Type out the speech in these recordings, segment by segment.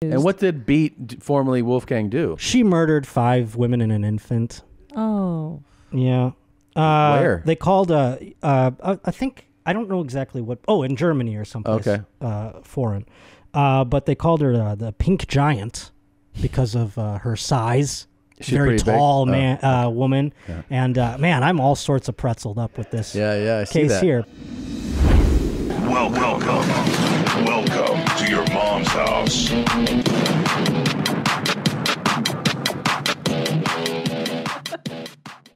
And what did Beat, formerly Wolfgang, do? She murdered 5 women and an infant. Oh. Yeah. Where? They called, I think, I don't know exactly what. Oh, in Germany or someplace foreign. But they called her the Pink Giant because of her size. She's very tall woman. Yeah. And, man, I'm all sorts of pretzeled up with this I see case that. here. Welcome to your mom's house.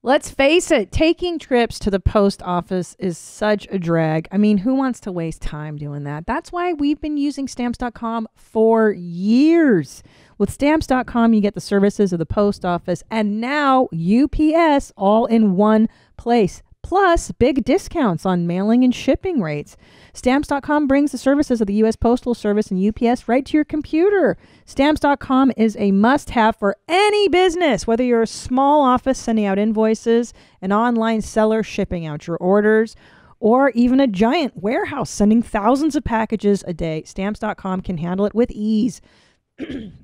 Let's face it, taking trips to the post office is such a drag. I mean, who wants to waste time doing that? That's why we've been using Stamps.com for years. With Stamps.com, you get the services of the post office and now UPS all in one place. Plus, big discounts on mailing and shipping rates. Stamps.com brings the services of the U.S. Postal Service and UPS right to your computer. Stamps.com is a must-have for any business, whether you're a small office sending out invoices, an online seller shipping out your orders, or even a giant warehouse sending thousands of packages a day. Stamps.com can handle it with ease.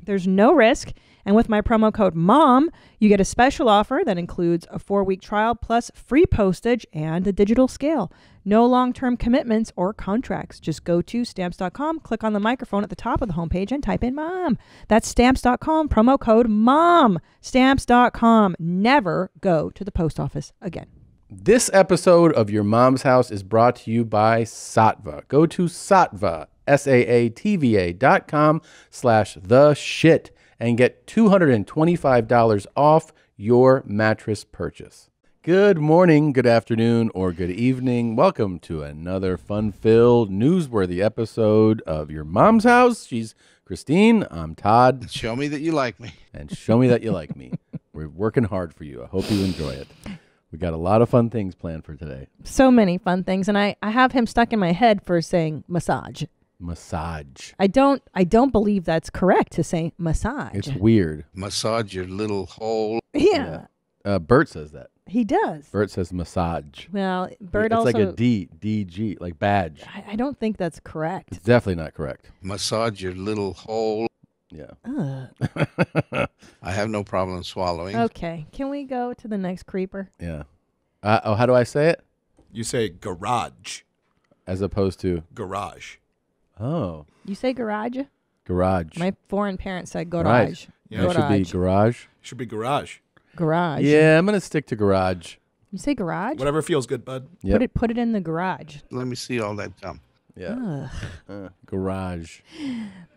There's no risk. And with my promo code MOM, you get a special offer that includes a 4-week trial plus free postage and a digital scale. No long-term commitments or contracts. Just go to Stamps.com, click on the microphone at the top of the homepage and type in MOM. That's Stamps.com, promo code MOM. Stamps.com. Never go to the post office again. This episode of Your Mom's House is brought to you by Saatva. Go to Saatva, SAATVA.com/theshit and get $225 off your mattress purchase. Good morning, good afternoon, or good evening. Welcome to another fun-filled, newsworthy episode of Your Mom's House. She's Christine. I'm Todd. Show me that you like me. And show me that you like me. We're working hard for you. I hope you enjoy it. We got a lot of fun things planned for today. So many fun things. And I have him stuck in my head for saying massage. Massage. I don't believe that's correct to say massage. It's weird. Massage your little hole. Yeah. Bert says that. He does. Bert says massage. Well, Bert it's also... like a DG, like badge. I don't think that's correct. It's definitely not correct. Massage your little hole. Yeah. I have no problem swallowing. Okay. Can we go to the next creeper? Yeah. How do I say it? You say garage. As opposed to? Garage. Oh. You say garage? Garage. My foreign parents said garage. Right. Yeah. It should be garage. Should be garage. Garage. Yeah, I'm going to stick to garage. You say garage? Whatever feels good, bud. Yep. Put it in the garage. Let me see all that gum. Yeah. Garage.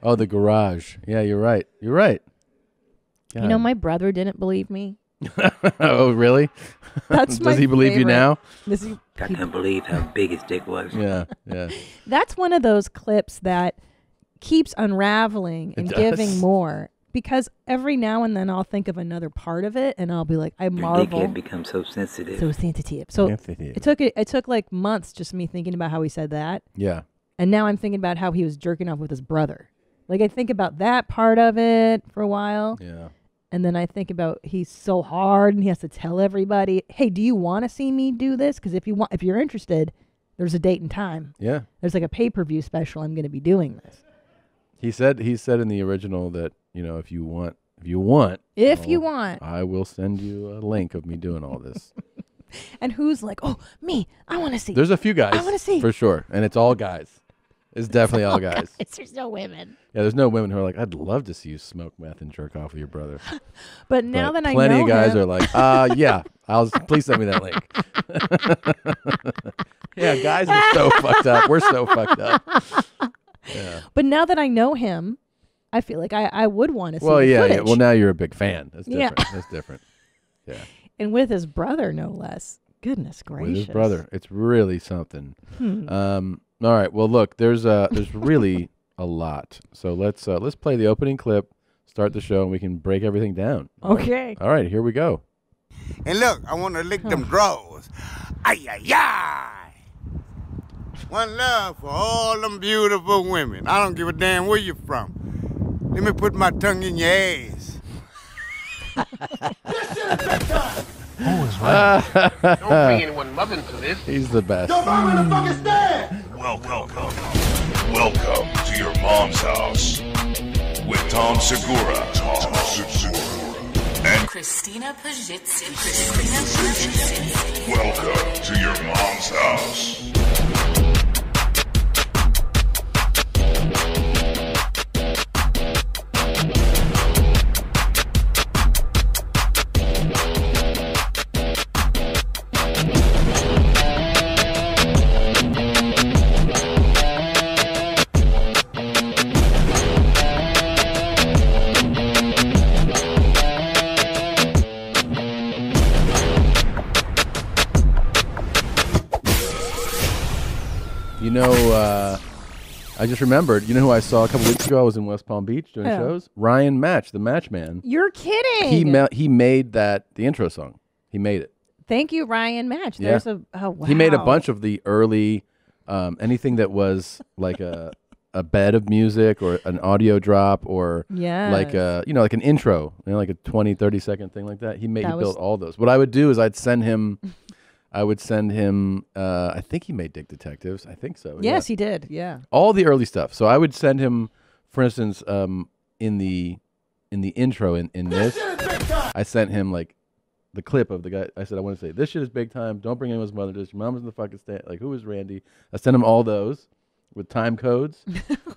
Oh, the garage. Yeah, you're right. You're right. God. You know, my brother didn't believe me. Oh, really? That's Does he believe you now? I couldn't believe how big his dick was. Yeah. That's one of those clips that keeps unraveling and giving more. Because every now and then I'll think of another part of it and I'll be like, I marvel. Your dick become so sensitive. So sensitive. So it took like months just me thinking about how he said that. Yeah. And now I'm thinking about how he was jerking off with his brother. Like I think about that part of it for a while. Yeah. And then I think about he's so hard and he has to tell everybody, hey, do you want to see me do this? Because if you're interested, there's a date and time. Yeah. There's like a pay-per-view special. I'm going to be doing this. He said in the original that, you know, if you want, I will send you a link of me doing all this. And who's like, oh, me, I want to see. There's a few guys. I want to see. For sure. And it's all guys. It's definitely all guys. There's no women. Yeah, there's no women who are like, I'd love to see you smoke meth and jerk off with your brother. But now that I know plenty of guys him, are like, yeah, please send me that link. Yeah, guys are so fucked up. We're so fucked up. Yeah. But now that I know him, I feel like I would want to see the footage. Yeah. Well, now you're a big fan. That's different. Yeah. That's different. Yeah. And with his brother, no less. Goodness gracious. With his brother. It's really something. All right. Well, look, there's really a lot. So let's play the opening clip, start the show, and we can break everything down. Okay. All right. Here we go. And look, I want to lick them drawers. Ayayay. One love for all them beautiful women. I don't give a damn where you're from. Let me put my tongue in your ass. This shit is big time. Don't bring anyone mother into this. He's the best. Don't mom in the fucking stand. Welcome to your mom's house. with Tom Segura. And Christina P. welcome to your mom's house. You know, I just remembered, you know who I saw a couple weeks ago? I was in West Palm Beach doing shows? Ryan Match, the Matchman. You're kidding. He made the intro song. He made it. Thank you, Ryan Match. Yeah. Wow. He made a bunch of the early, anything that was like a bed of music or an audio drop or like like an intro, like a 20, 30-second thing like that. He built all those. What I would do is I would send him, I think he made Dick Detectives. I think so. Yes, he did. Yeah. All the early stuff. So I would send him, for instance, in the intro in this, I sent him like the clip of the guy. I said, I want to say, this shit is big time. Don't bring anyone's mother to this. Your mom's in the fucking stand. Like, who is Randy? I sent him all those with time codes.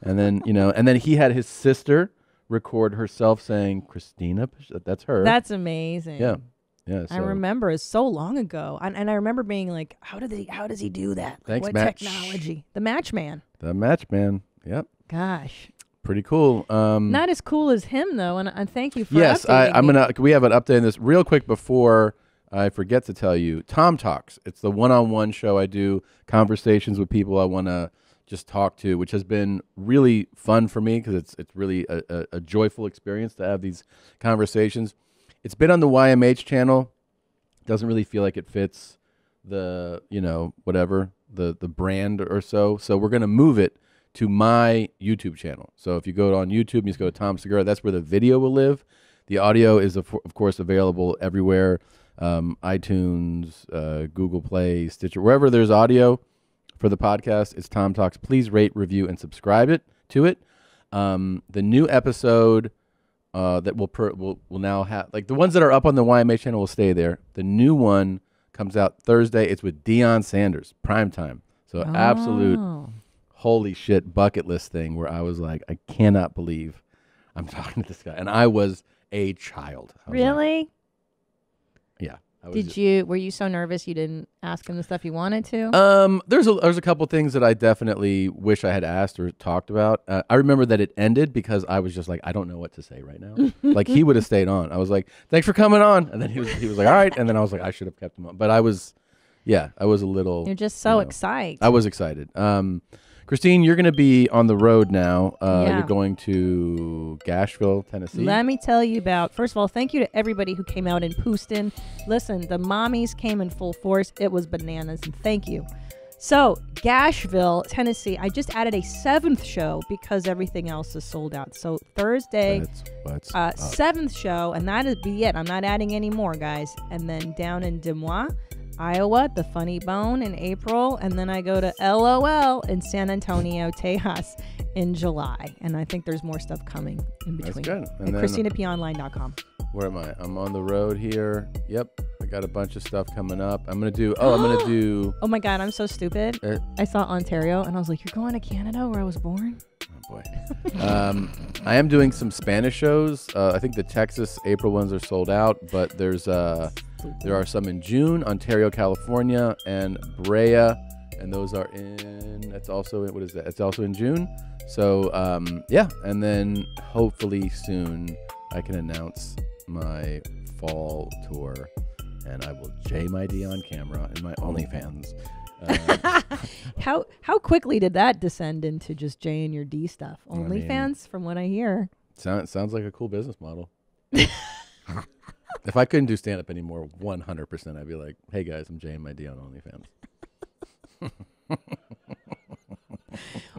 And then, and then he had his sister record herself saying, Christina, that's her. That's amazing. Yeah. Yeah, I remember it's so long ago, and I remember being like, "How does he do that? Thanks, what Match. technology? The Matchman. The Matchman. Yep. Gosh, pretty cool. Not as cool as him though, and thank you for yes. I'm gonna. We have an update on this real quick before I forget to tell you. Toks. It's the one-on-one show I do. Conversations with people I want to just talk to, which has been really fun for me because it's really a joyful experience to have these conversations. It's been on the YMH channel. Doesn't really feel like it fits the, whatever, the brand or so. So we're going to move it to my YouTube channel. So if you go on YouTube, you just go to Tom Segura. That's where the video will live. The audio is, of course, available everywhere. iTunes, Google Play, Stitcher, wherever there's audio for the podcast, it's Tom Talks. Please rate, review, and subscribe to it. The new episode... that will now have, like, the ones that are up on the YMA channel will stay there. The new one comes out Thursday. It's with Deion Sanders, primetime. So absolute holy shit bucket list thing where I was like, I cannot believe I'm talking to this guy. And I was a child. Really? Yeah. Were you so nervous you didn't ask him the stuff you wanted to? There's a couple things that I definitely wish I had asked or talked about. I remember that it ended because I was just like, I don't know what to say right now. Like, he would have stayed on. I was like, thanks for coming on. And then he was like, all right. And then I was like, I should have kept him on. But I was a little. You're just so excited. I was excited. Christine, you're going to be on the road now. You're going to Gashville, Tennessee. Let me tell you about, first of all, thank you to everybody who came out in Houston. Listen, the mommies came in full force. It was bananas, and thank you. So, Gashville, Tennessee, I just added a 7th show because everything else is sold out. So, Thursday, 7th show, and that'll be it. I'm not adding any more, guys. And then down in Des Moines, Iowa, the Funny Bone in April, and then I go to LOL in San Antonio, Tejas in July. And I think there's more stuff coming in between. That's good. And ChristinaPOnline.com. Where am I? I'm on the road here. Yep. I got a bunch of stuff coming up. I'm going to do... Oh my God, I'm so stupid. I saw Ontario, and I was like, you're going to Canada where I was born? Oh, boy. I am doing some Spanish shows. I think the Texas April ones are sold out, but there are some in June, Ontario, California, and Brea, and those are it's also in June. So, and then hopefully soon I can announce my fall tour, and I will J my D on camera in my OnlyFans. How quickly did that descend into just J and your D stuff? OnlyFans, from what I hear. Sounds like a cool business model. If I couldn't do stand-up anymore, 100%, I'd be like, hey, guys, I'm J and my D on OnlyFans.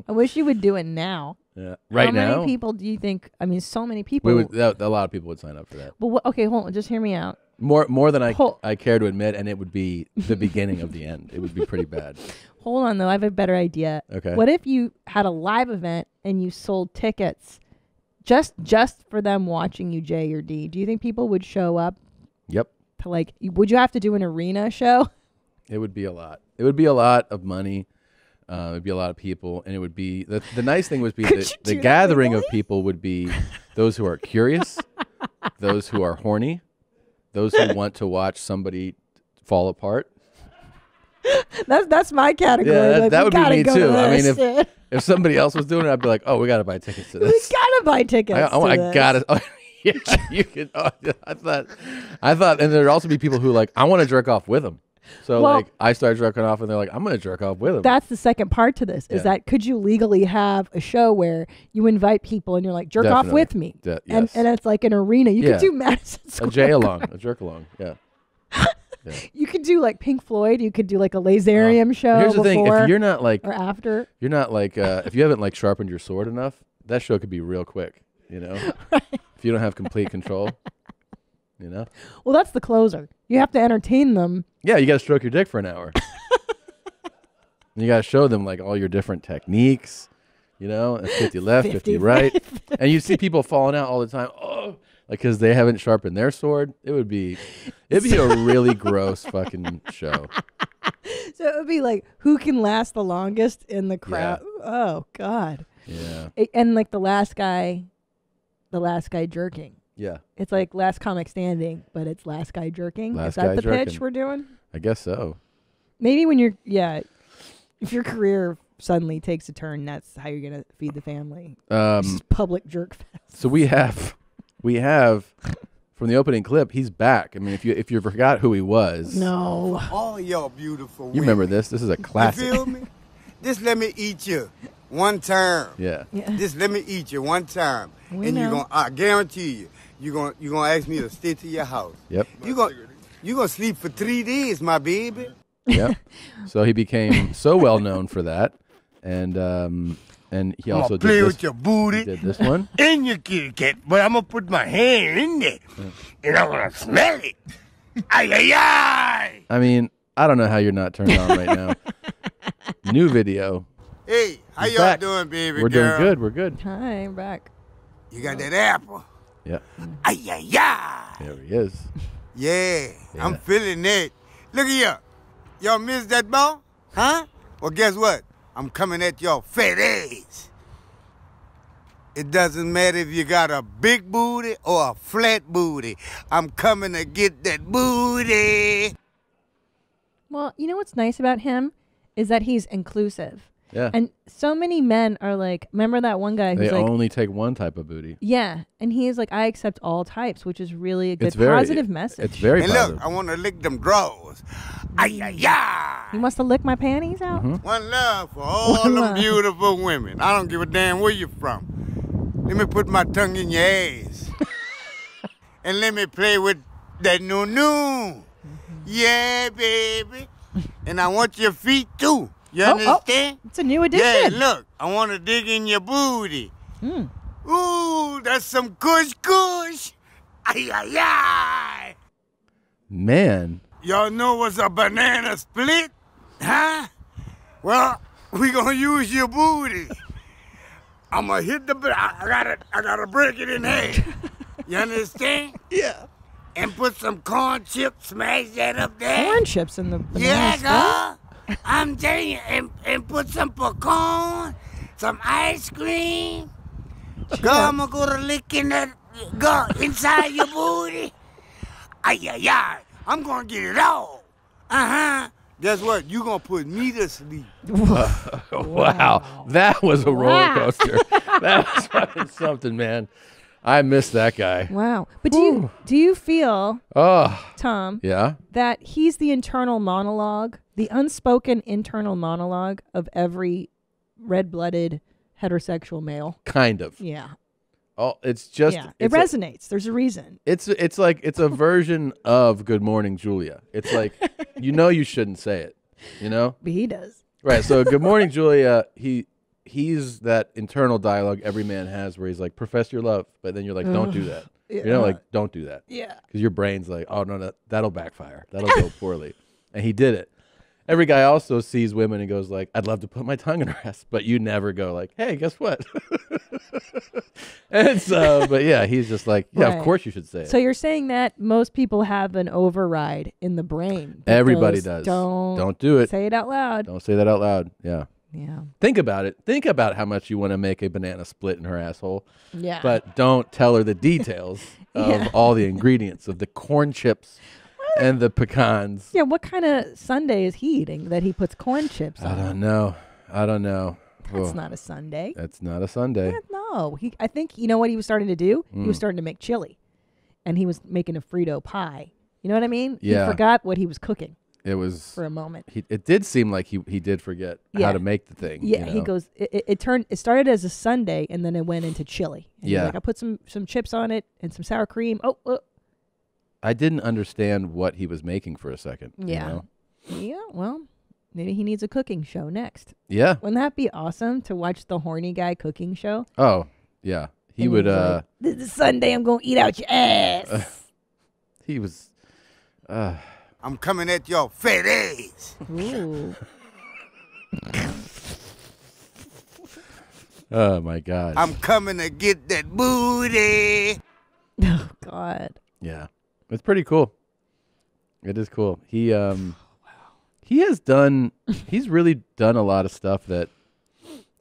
I wish you would do it now. Yeah, now. How many people do you think? I mean, so many people. A lot of people would sign up for that. Well, okay, hold on. Just hear me out. More than I care to admit, and it would be the beginning of the end. It would be pretty bad. Hold on, though. I have a better idea. Okay. What if you had a live event and you sold tickets just for them watching you, J or D, do you think people would show up? Yep. To like, would you have to do an arena show? It would be a lot. It would be a lot of money. It would be a lot of people, and it would be the nice thing would be that the gathering of people would be those who are curious, those who are horny, those who want to watch somebody fall apart. That's my category. Yeah, like, that would be me too. I mean, if if somebody else was doing it, I'd be like, oh, we got to buy tickets to we this. gotta buy tickets. I got it. Oh, yeah, you could. Oh, I thought, and there'd also be people who like, I want to jerk off with them. So Well, like, I start jerking off, and they're like, I'm going to jerk off with them. That's the second part to this. Is Yeah. that could you legally have a show where you invite people and you're like, jerk off Definitely. with me, and Yes. it's like an arena. You Yeah. could do Madison A Square. J along, a jerk along. Yeah. You could do like Pink Floyd. You could do like a laserium show. Here's the thing: before if you're not like, or after, you're not like, if you haven't like sharpened your sword enough, that show could be real quick. You know, if you don't have complete control. You know. well, that's the closer. You have to entertain them. Yeah, you got to stroke your dick for an hour. You got to show them like all your different techniques. You know, 50 left, 50 right, and you see people falling out all the time. Oh, like because they haven't sharpened their sword. It'd be a really gross fucking show. So it would be like, who can last the longest in the crowd? Oh God. Yeah. And like the last guy jerking. Yeah. It's like last comic standing, but it's last guy jerking. Last Is that guy the pitch jerking. we're doing? I guess so. Maybe when if your career suddenly takes a turn, that's how you're gonna feed the family. Just public jerk fest. So we have from the opening clip, he's back. I mean, if you forgot who he was, No. All y'all beautiful you remember this. This is a classic. You feel me? Just let me eat you one time. Yeah. Just let me eat you one time. We and know. I guarantee you're gonna ask me to stay to your house. Yep. You gonna sleep for 3 days, my baby. Yep. So he became so well known for that, and he I'm also gonna play did with this, your booty. he did this one. In your kitty cat, but I'm gonna put my hand in there and I'm gonna smell it. Ayayay! I mean, I don't know how you're not turned on right now. New video. Hey, how He's y'all back. doing, baby We're girl? doing good. We're good. Hi, I'm back. You got that apple? Yeah. Ayayay! There he is. Yeah, I'm feeling it. Look at here. Y'all missed that ball? Huh? Well, guess what? I'm coming at y'all fat ass. It doesn't matter if you got a big booty or a flat booty. I'm coming to get that booty. Well, you know what's nice about him is that he's inclusive. Yeah. And so many men are like, remember that one guy They who's like, only take one type of booty. yeah, and he is like, I accept all types, which is really a good It's very positive message. It's very And positive. look, I want to lick them drawers. Ayayay! He wants to lick my panties out. Mm-hmm. One love for all One them love. beautiful women. I don't give a damn where you're from. Let me put my tongue in your ass. And let me play with that new. Yeah, baby. And I want your feet too. You understand? It's a new Yeah, addition. look, I want to dig in your booty. Mm. Ooh, that's some kush kush. Ay, ay, ay. Man. Y'all know what's a banana split? Huh? Well, we gonna use your booty. I'm gonna hit the, I gotta break it in half. You understand? Yeah. And put some corn chips, smash that up there. Corn chips in the banana Yeah, split? girl. I'm telling you, and put some pecan, some ice cream. Girl, I'm gonna go to licking that, go inside your booty. Ay, ay, ay. I'm gonna get it all. Uh-huh. Guess what? You gonna put me to sleep. Wow. That was a roller coaster. That was fucking something, man. I missed that guy. Wow. But do you feel, Tom, Yeah. that he's the internal monologue, the unspoken internal monologue of every red-blooded heterosexual male? Kind of. Yeah. Oh, it's just Yeah. It resonates. There's a reason. It's like it's a version of Good Morning Julia. It's like you shouldn't say it, you know? But he does. Right. So Good Morning Julia, he's that internal dialogue every man has where he's like, profess your love, but then you're like, don't do that. You know, like, don't do that. Yeah. Because your brain's like, oh no, that'll backfire. That'll go poorly. And he did it. every guy also sees women and goes like, I'd love to put my tongue in her ass, but you never go like, hey, guess what? And so, but yeah, he's just like, yeah, Right. of course you should say it. So you're saying that most people have an override in the brain. that Everybody goes, does. Don't do it. say it out loud. Don't say that out loud. Yeah. Yeah. Think about it. Think about how much you want to make a banana split in her asshole. Yeah. But don't tell her the details Yeah. of all the ingredients of the corn chips and the pecans. Yeah, what kind of sundae is he eating that he puts corn chips on? I don't know. That's Oh, not a sundae. That's not a Sunday. No. I think, you know what he was starting to do? He Mm. was starting to make chili. And he was making a Frito pie. You know what I mean? Yeah. He forgot what he was cooking It was for a moment. It did seem like he did forget Yeah. how to make the thing. Yeah, you he know? goes. It started as a sundae, and then it went into chili. And he's Yeah. like I put some chips on it and some sour cream. Oh, I didn't understand what he was making for a second. yeah, You know? yeah. Well, maybe he needs a cooking show next. Yeah. Wouldn't that be awesome to watch the horny guy cooking show? Oh, yeah. He And would. he's like, this is Sunday. I'm gonna eat out your ass. He was. I'm coming at your fat ass. Ooh. Oh my God. I'm coming to get that booty. Oh God. Yeah, it's pretty cool. It is cool. He has done. He's really done a lot of stuff that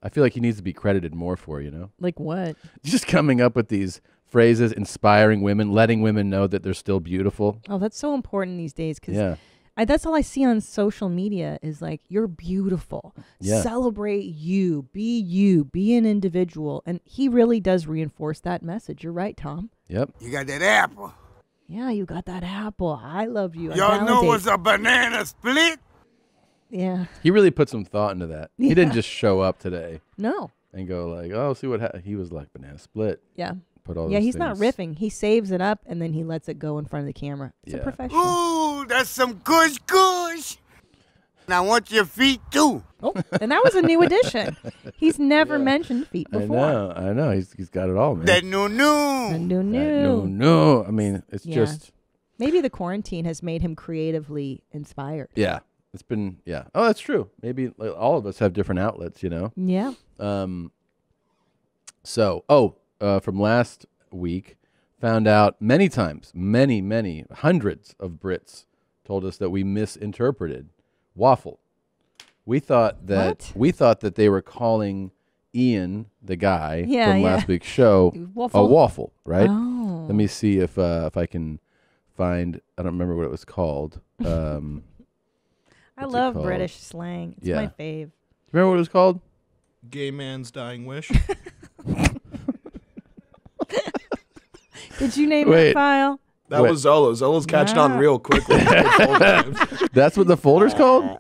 I feel like he needs to be credited more for. You know, Like what? just coming up with these phrases, inspiring women, letting women know that they're still beautiful. Oh, that's so important these days because Yeah. that's all I see on social media is like, you're beautiful. Yeah. Celebrate you. Be an individual. And he really does reinforce that message. You're right, Tom. Yep. You got that apple. Yeah, you got that apple. I love you. I Y'all know validate. what's a banana split? Yeah. He really put some thought into that. He didn't just show up today No. and go like, "Oh, see what he was like banana split." Yeah. Put all Yeah, those he's not things- riffing. He saves it up and then he lets it go in front of the camera. It's a Yeah. professional. Ooh, that's some kush kush. And I want your feet too. Oh, and that was a new addition. He's never mentioned feet before. I know. He's got it all, man. That new. No. I mean, it's Yeah. just Maybe the quarantine has made him creatively inspired. yeah. It's been Oh, that's true. Maybe like, all of us have different outlets, you know. Yeah. From last week, found out many times, many hundreds of Brits told us that we misinterpreted waffle. We thought that they were calling Ian, the guy Yeah, from yeah. last week's show, Waffle? a waffle, right? Oh. Let me see if I can find. I don't remember what it was called. I What's it love called? British slang. It's Yeah. my fave. Remember what it was called? Gay man's dying wish. Did you name Wait. that file? That was Zolo. Zolo's catching on Wow. real quickly. That's what the folder's called?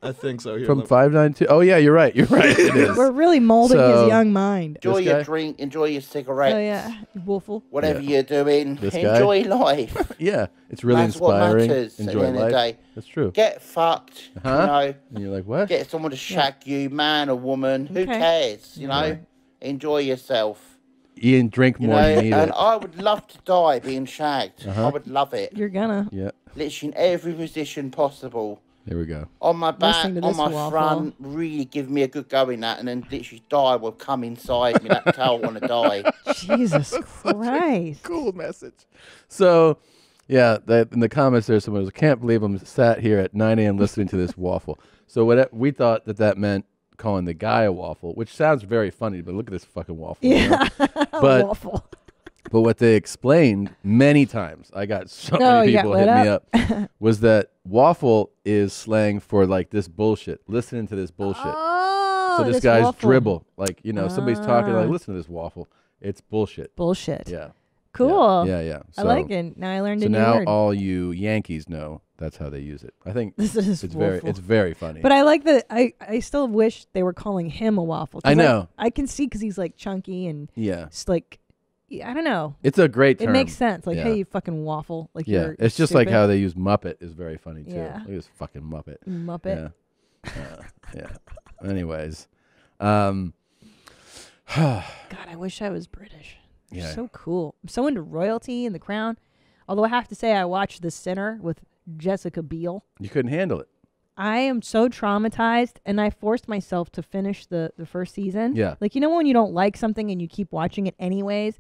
I think so. Here, From let- 592. Oh yeah, you're right. It is. We're really molding So- his young mind. Enjoy This your guy? drink, enjoy your cigarette, Oh yeah, Waffle. whatever Yeah. you're doing, This guy? enjoy life. Yeah, it's really That's what inspiring. matters at the Enjoy end of the life. day. That's true. Get fucked, Huh? you know. And you're like, what? Get someone to shag you, man or woman. Who Okay. cares, you know? Enjoy yourself. Ian, drink You more. know, You need and it. I would love to die being shagged. I would love it. You're gonna. Yeah, Literally in every position possible. there we go. On my back, Listening to on this my waffle. front, really give me a good go in that, and then literally die will come inside me. That's how I want to die. Jesus Christ. Cool message. So, yeah, in the comments there, someone was, can't believe I'm sat here at 9 a.m. listening to this waffle. So we thought that meant calling the guy a waffle, which sounds very funny, but look at this fucking waffle. you know? Yeah. But- Waffle. But what they explained many times, I got so many you got people lit hit me up, was that waffle is slang for like this bullshit. Listening to this bullshit. Oh, So this guy's waffle. dribble. Like, somebody's talking like, Ah. listen to this waffle. It's bullshit. Bullshit. Yeah. Cool. Yeah. I So- like it. Now I learned So a new now word. all you Yankees know that's how they use it. I think This is it's waffle. very funny. But I like that. I still wish they were calling him a waffle. 'Cause I know. I can see because he's like chunky and yeah. just like, I don't know. It's a great term. It makes sense. Like, Yeah. hey, you fucking waffle. Like, Yeah. you're It's just like stupid. how they use Muppet is very funny too. Yeah. Look at this fucking Muppet. Muppet. Yeah. Anyways. God, God, I wish I was British. They're Yeah. so cool. I'm so into royalty and the crown. Although I have to say, I watched The Sinner with Jessica Biel. you couldn't handle it. I am so traumatized, and I forced myself to finish the first season. Yeah. Like, you know when you don't like something and you keep watching it anyways?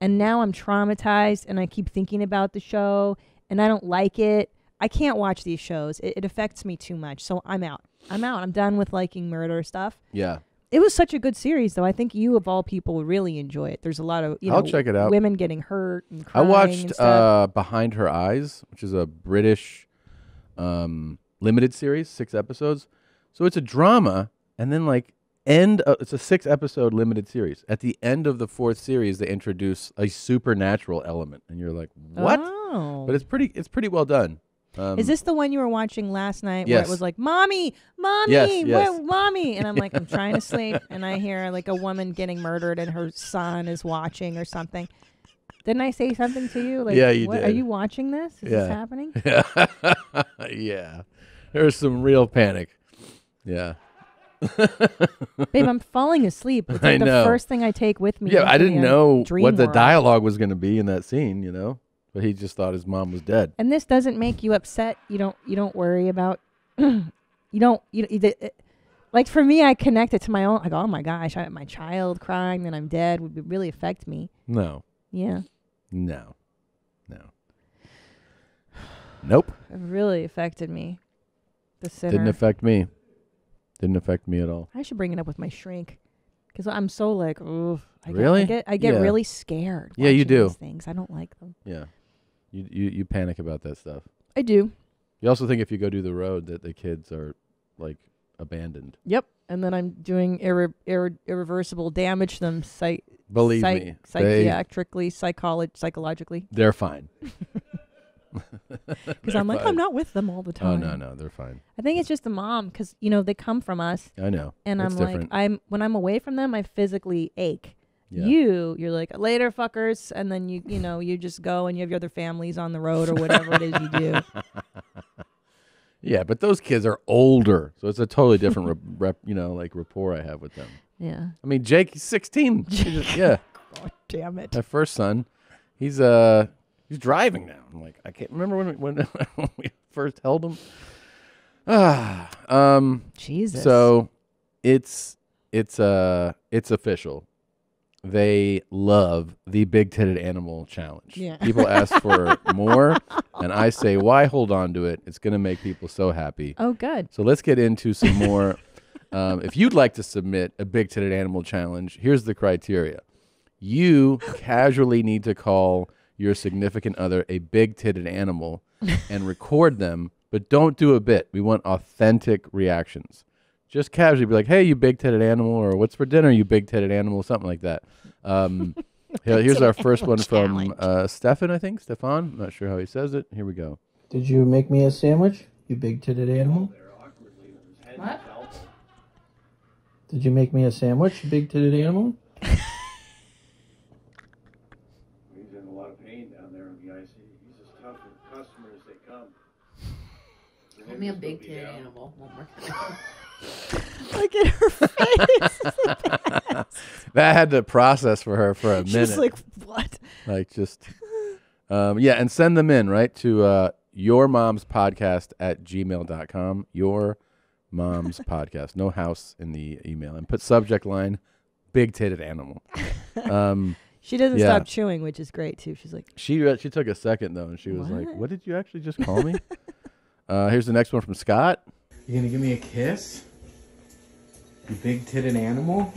And now I'm traumatized, and I keep thinking about the show, and I don't like it. I can't watch these shows. It affects me too much, so I'm out. I'm done with liking murder stuff. Yeah. It was such a good series, though. I think you, of all people, would really enjoy it. There's a lot of, I'll check it out. Women getting hurt and I crying watched and stuff. Behind Her Eyes, which is a British limited series, 6 episodes. So it's a drama, and then it's a 6-episode limited series. At the end of the 4th series, they introduce a supernatural element, and you're like, what? Oh. But it's pretty well done. Is this the one you were watching last night yes. where it was like, Mommy, Yes. where, Mommy? And I'm like, I'm trying to sleep, and I hear like a woman getting murdered, and her son is watching or something. Didn't I say something to you? Like, yeah, you did. Are you watching this? Is this happening? Yeah. Yeah. There was some real panic. Yeah. Babe, I'm falling asleep. It's like the first thing I take with me. Yeah, I didn't know what the world. dialogue was going to be in that scene, But he just thought his mom was dead. And this doesn't make you upset. You don't worry about. Like for me, I connect it to my own. Like, oh my gosh, my child crying, then I'm dead would really affect me. No. Yeah. No. Nope. It really affected me. The sinner. Didn't affect me. Didn't affect me at all. I should bring it up with my shrink, because I'm so like, ooh. Really? I get really scared. Yeah, you do. These things. I don't like them. Yeah. You panic about that stuff. I do. You also think if you go do the road that the kids are abandoned. Yep. And then I'm doing irreversible damage to them. Believe me, psychiatrically, psychologically. They're fine. Because I'm like, I'm not with them all the time. Oh no, they're fine. I think it's just the mom, because they come from us. I know. And it's I'm different. like, when I'm away from them, I physically ache. Yeah. You're like, later, fuckers, and then you just go and you have your other families on the road or whatever it is you do. Yeah, but those kids are older, so it's a totally different rapport I have with them. Yeah. I mean, Jake, he's 16. Yeah. God damn it. My first son, he's driving now. I'm like, I can't remember when we first held him. Jesus. So it's official. They love the big-titted animal challenge. Yeah. People ask for more, and I say, why hold on to it? It's going to make people so happy. Oh, good. So let's get into some more. If you'd like to submit a big-titted animal challenge, here's the criteria. You casually need to call your significant other a big-titted animal and record them, but don't do a bit. We want authentic reactions. Just casually be like, hey, you big-titted animal, or what's for dinner, you big-titted animal, something like that. Here's our first one from Stefan, I think. Stefan. I'm not sure how he says it. Here we go. Did you make me a sandwich, you big-titted animal? What? Did you make me a sandwich, you big-titted animal? He's in a lot of pain down there on the IC. He's as tough with customers as they come. Call me a big-titted animal one more time. Look at her face. That had to process for her for a minute. She's like, what? Yeah, and send them in, right, to yourmomspodcast@gmail.com. Your mom's podcast. No house in the email. And put subject line, big-titted animal. She doesn't stop chewing, which is great, too. She's like... She took a second, though, and she was like, what did you actually just call me? Here's the next one from Scott. You gonna give me a kiss? You big-titted animal?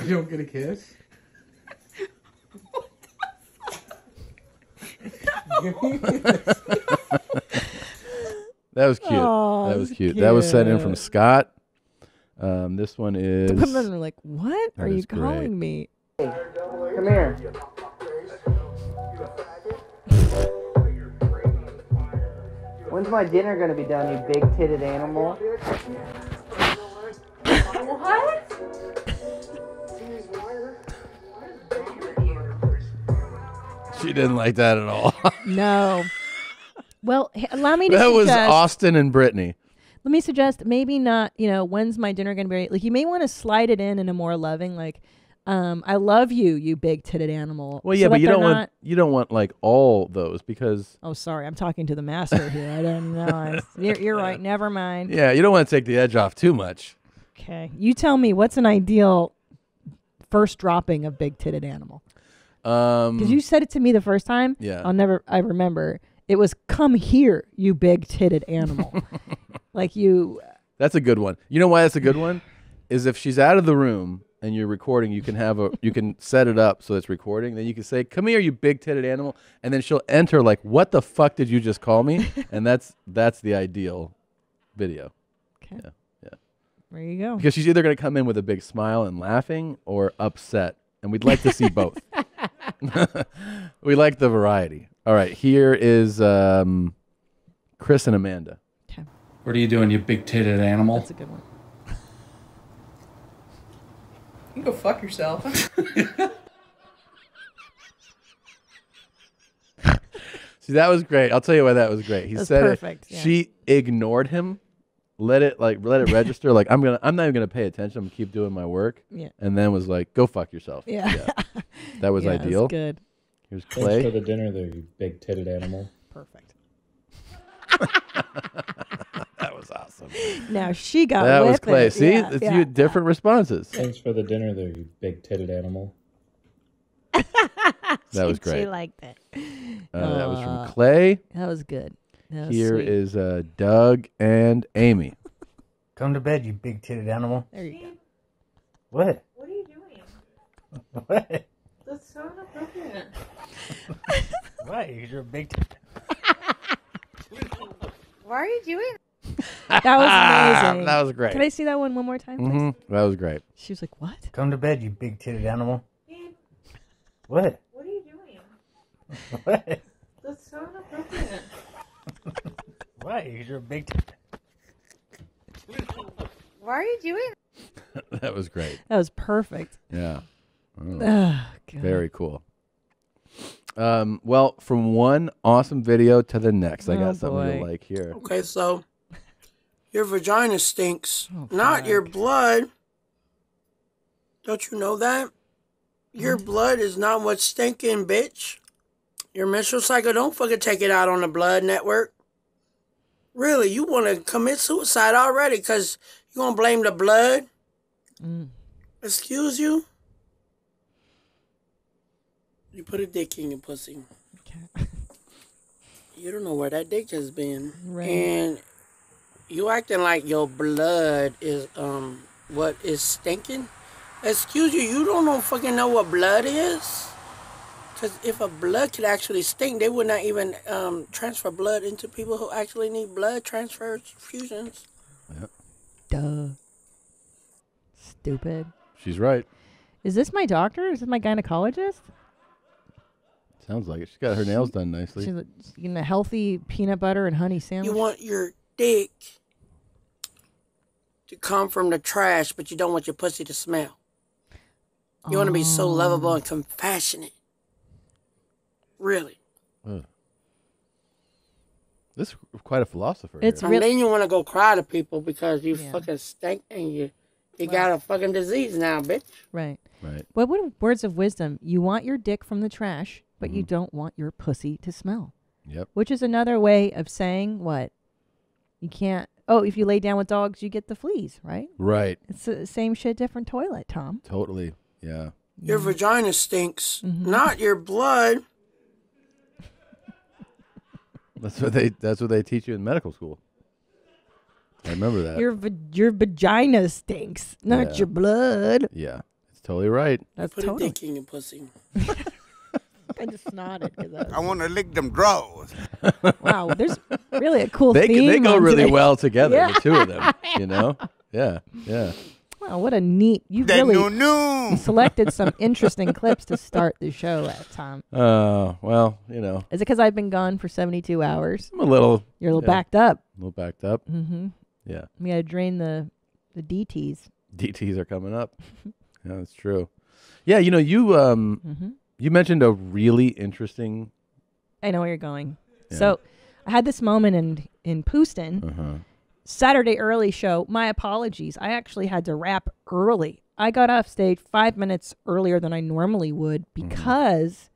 You don't get a kiss? That was cute. Oh, that was cute. That was sent in from Scott. This one is... The women are like, what are you calling me? Hey, come here. When's my dinner gonna be done, you big-titted animal? What? She didn't like that at all. No. Well, allow me to That was suggest, Austin and Brittany. Let me suggest maybe not, when's my dinner going to be ready? Like, you may want to slide it in a more loving, like, I love you, you big-titted animal. Well, yeah, so but that you don't want like all those because. Oh, sorry, I'm talking to the master here. I didn't realize. You're right. Never mind. Yeah, you don't want to take the edge off too much. Okay, you tell me what's an ideal first dropping of big-titted animal? Because you said it to me the first time. Yeah. I remember. It was, come here, you big-titted animal. Like you. That's a good one. You know why that's a good one? Is if she's out of the room and you're recording, you can set it up so it's recording. Then you can say, come here, you big-titted animal. And then she'll enter like, what the fuck did you just call me? And that's the ideal video. Okay. Yeah. There you go. Because she's either going to come in with a big smile and laughing or upset. And we'd like to see both. We like the variety. All right, here is Chris and Amanda. Okay. What are you doing, you big-titted animal? That's a good one. You can go fuck yourself. See, that was great. I'll tell you why that was great. He said perfect, it. She ignored him. Let it register. Like I'm not even gonna pay attention. I'm gonna keep doing my work. Yeah. And then was like, go fuck yourself. Yeah. That was ideal. That's good. Here's Clay. Thanks for the dinner there, you big-titted animal. Perfect. That was awesome. Now she got that was with Clay. it. See, Yeah, it's yeah. you different responses. Thanks for the dinner there, you big-titted animal. That was great. She liked it. That was from Clay. That was good. That was Here sweet. is Doug and Amy. Come to bed, you big-titted animal. There you go. What? What are you doing? What? That's so inappropriate. Why? Because you're a big. Why are you doing? That was amazing. That was great. Can I see that one more time, please? Mm-hmm. That was great. She was like, what? Come to bed, you big-titted animal. What? What are you doing? What? That's so inappropriate. Why? Because you're a big. Why are you doing? That was great. That was perfect. Yeah. Oh, God. Very cool. Well, from one awesome video to the next, I got something to like here. Okay, so your vagina stinks, not your blood. Don't you know that? Your blood is not what's stinking, bitch. Your menstrual cycle, don't fucking take it out on the blood network. Really, you want to commit suicide already because you going to blame the blood? Excuse you? You put a dick in your pussy. Okay. You don't know where that dick has been. Right. And you acting like your blood is what is stinking? Excuse you don't fucking know what blood is? Because if a blood could actually stink, they would not even transfer blood into people who actually need blood transfusions. Yep. Duh. Stupid. She's right. Is this my doctor? Is this my gynecologist? Sounds like it. She's got her nails done nicely. She's eating a healthy peanut butter and honey sandwich. You want your dick to come from the trash, but you don't want your pussy to smell. You want to be so lovable and compassionate. Really. This is quite a philosopher. It's here. And then you want to go cry to people because you fucking stink and you got a fucking disease now, bitch. Right. Right. But what words of wisdom? You want your dick from the trash, but you don't want your pussy to smell. Yep. Which is another way of saying what? You can't. Oh, if you lay down with dogs, you get the fleas, right? Right. It's the same shit, different toilet, Tom. Totally. Yeah. Your vagina stinks, not your blood. That's what they teach you in medical school. I remember that. Your vagina stinks, not Yeah. your blood. Yeah. It's totally right. That's Put totally. a dick in your pussy. I just nodded. I want to lick them drawers. Wow, there's really a cool They theme. go on really today. well together, Yeah. the two of them. You know? Yeah. Yeah. Wow, what a neat! You That really selected some interesting clips to start the show at, Tom. Oh, well, you know. Is it because I've been gone for 72 hours? I'm a little. You're a little backed up. A little backed up. Mm-hmm. Yeah. We got to drain the DTs. DTs are coming up. Yeah, that's true. Yeah, you know, you mentioned a really interesting. I know where you're going. Yeah. So I had this moment in Pouston, Saturday early show. My apologies. I actually had to wrap early. I got off stage 5 minutes earlier than I normally would because,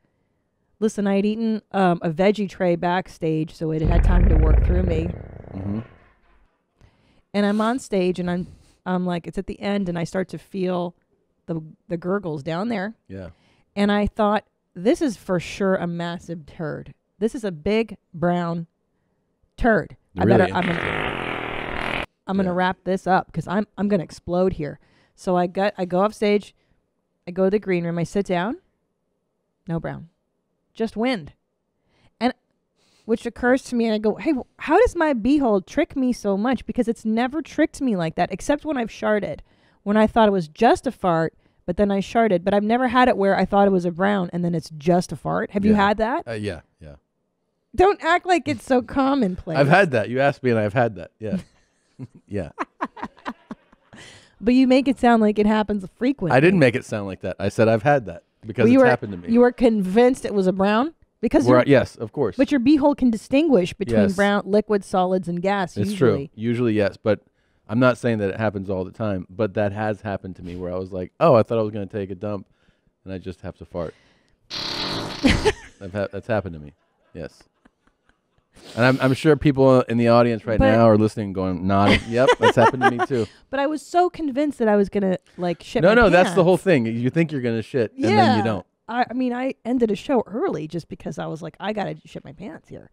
listen, I had eaten a veggie tray backstage, so it had time to work through me. And I'm on stage, and I'm like, it's at the end, and I start to feel the gurgles down there. Yeah. And I thought, this is for sure a massive turd. This is a big brown turd. Really I'm gonna wrap this up because I'm gonna explode here. So I go off stage, I go to the green room, I sit down, no brown, just wind. And which occurs to me, and I go, hey, how does my beehole trick me so much? Because it's never tricked me like that, except when I've sharted. When I thought it was just a fart, but then I sharted. But I've never had it where I thought it was a brown and then it's just a fart. Have you had that? Yeah. Don't act like it's so commonplace. I've had that. You asked me, and I've had that. Yeah. Yeah. But you make it sound like it happens frequently. I didn't make it sound like that. I said I've had that because it's happened to me. You were convinced it was a brown? Because yes, of course. But your beehole can distinguish between brown, liquid, solids, and gas. It's usually. true. Usually, yes. But I'm not saying that it happens all the time. But that has happened to me where I was like, oh, I thought I was going to take a dump, and I just have to fart. That's happened to me. Yes. And I'm sure people in the audience right now are listening going, nodding. Yep, that's happened to me too. But I was so convinced that I was going to shit my No, that's pants. the whole thing. You think you're going to shit, and then you don't. I mean, I ended a show early just because I was like, I got to shit my pants here.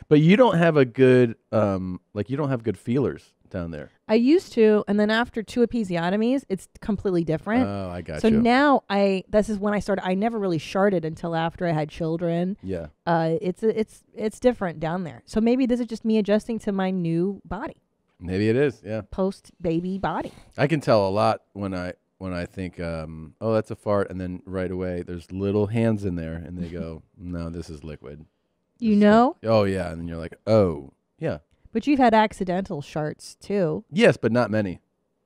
But you don't have a good, you don't have good feelers down there. I used to, and then after 2 episiotomies, it's completely different. Oh, I got you. So now this is when I started. I never really sharted until after I had children. Yeah. It's different down there. So maybe this is just me adjusting to my new body. Maybe it is. Yeah. Post baby body. I can tell a lot when I think, oh, that's a fart, and then right away there's little hands in there, and they go, no, this is liquid. You know? Oh yeah, and then you're like, oh yeah. But you've had accidental sharts too. Yes, but not many.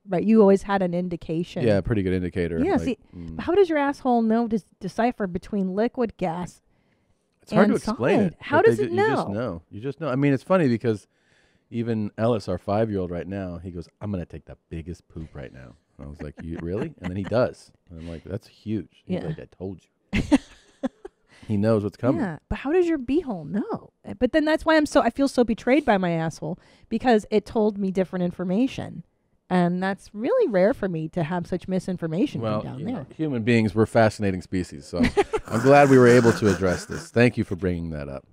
Right, you always had an indication. Yeah, pretty good indicator. Yeah, see, how does your asshole know to decipher between liquid, gas, it's hard and to explain solid? it. How does it know? You just know. You just know. I mean, it's funny because even Ellis, our 5-year-old right now, he goes, I'm going to take the biggest poop right now. And I was like, you really? And then he does. And I'm like, that's huge. He's like, I told you. He knows what's coming. Yeah, but how does your beehole know? But then that's why I feel so betrayed by my asshole, because it told me different information. And that's really rare for me to have such misinformation from down there. Human beings, we're fascinating species. So I'm glad we were able to address this. Thank you for bringing that up.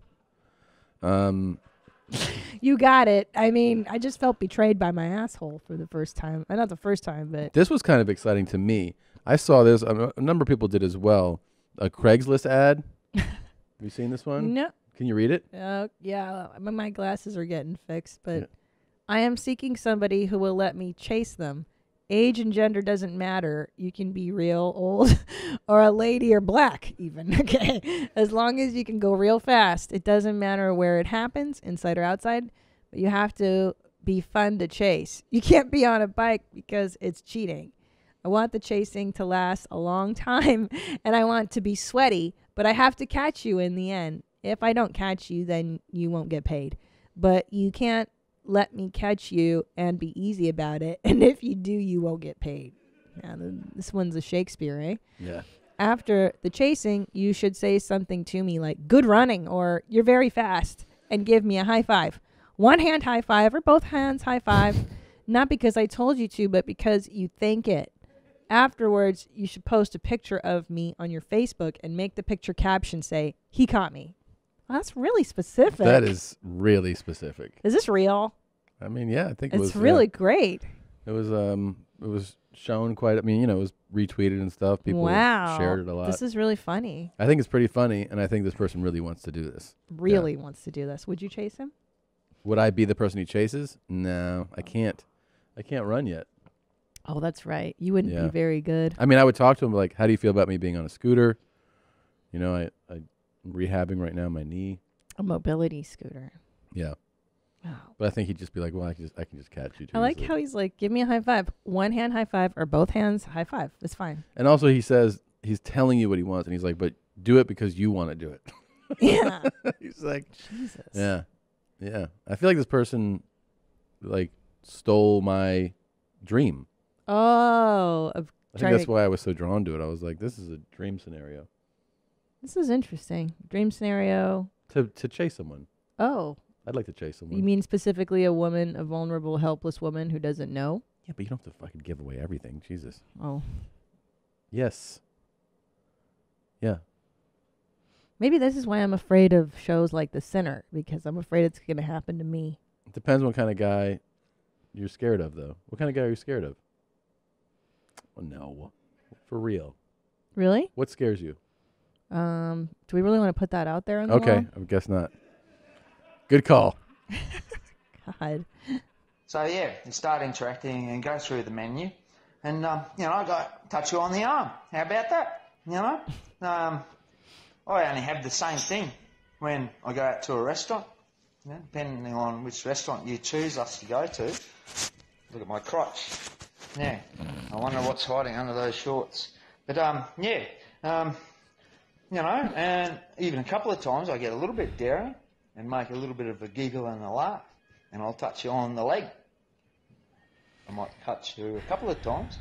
You got it. I mean, I just felt betrayed by my asshole for the first time. Not the first time, but... This was kind of exciting to me. I saw this. A number of people did as well. A Craigslist ad. Have you seen this one? No. Can you read it? Yeah. My glasses are getting fixed, but... Yeah. I am seeking somebody who will let me chase them. Age and gender doesn't matter. You can be real old or a lady or black even, okay? As long as you can go real fast. It doesn't matter where it happens, inside or outside, but you have to be fun to chase. You can't be on a bike because it's cheating. I want the chasing to last a long time, and I want to be sweaty, but I have to catch you in the end. If I don't catch you, then you won't get paid. But you can't let me catch you and be easy about it. And if you do, you won't get paid. Now, this one's a Shakespeare, eh? Yeah. After the chasing, you should say something to me like, good running, or you're very fast, and give me a high five. One hand high five, or both hands high five. Not because I told you to, but because you think it. Afterwards, you should post a picture of me on your Facebook and make the picture caption say, he caught me. Well, that's really specific. That is really specific. Is this real? I mean, yeah, I think it was. It's really great. It was shown quite. I mean, it was retweeted and stuff. People shared it a lot. This is really funny. I think it's pretty funny, and I think this person really wants to do this. Really wants to do this. Would you chase him? Would I be the person he chases? No, I can't. I can't run yet. Oh, that's right. You wouldn't be very good. I mean, I would talk to him like, how do you feel about me being on a scooter? I'm rehabbing right now my knee. A mobility scooter. Yeah. Wow. But I think he'd just be like, well, I can just catch you too. I like how he's like, give me a high five. One hand high five or both hands high five. It's fine. And also he says, he's telling you what he wants. And he's like, but do it because you want to do it. Yeah. He's like, Jesus. Yeah. Yeah. I feel like this person, like, stole my dream. Oh, I think that's why I was so drawn to it. I was like, this is a dream scenario. This is interesting. Dream scenario. To chase someone. Oh. I'd like to chase someone. You mean specifically a woman, a vulnerable, helpless woman who doesn't know? Yeah, but you don't have to fucking give away everything. Jesus. Oh. Yes. Yeah. Maybe this is why I'm afraid of shows like The Sinner, because I'm afraid it's going to happen to me. It depends what kind of guy you're scared of, though. What kind of guy are you scared of? Oh, no. For real. Really? What scares you? Do we really want to put that out there in the Okay, world? I guess not. Good call. God. So yeah, you start interacting and go through the menu, and you know, I touch you on the arm. How about that? You know, I only have the same thing when I go out to a restaurant. You know, depending on which restaurant you choose us to go to. Look at my crotch. Yeah, I wonder what's hiding under those shorts. But yeah, you know, and even a couple of times I get a little bit daring and make a little bit of a giggle and a laugh, and I'll touch you on the leg. I might touch you a couple of times,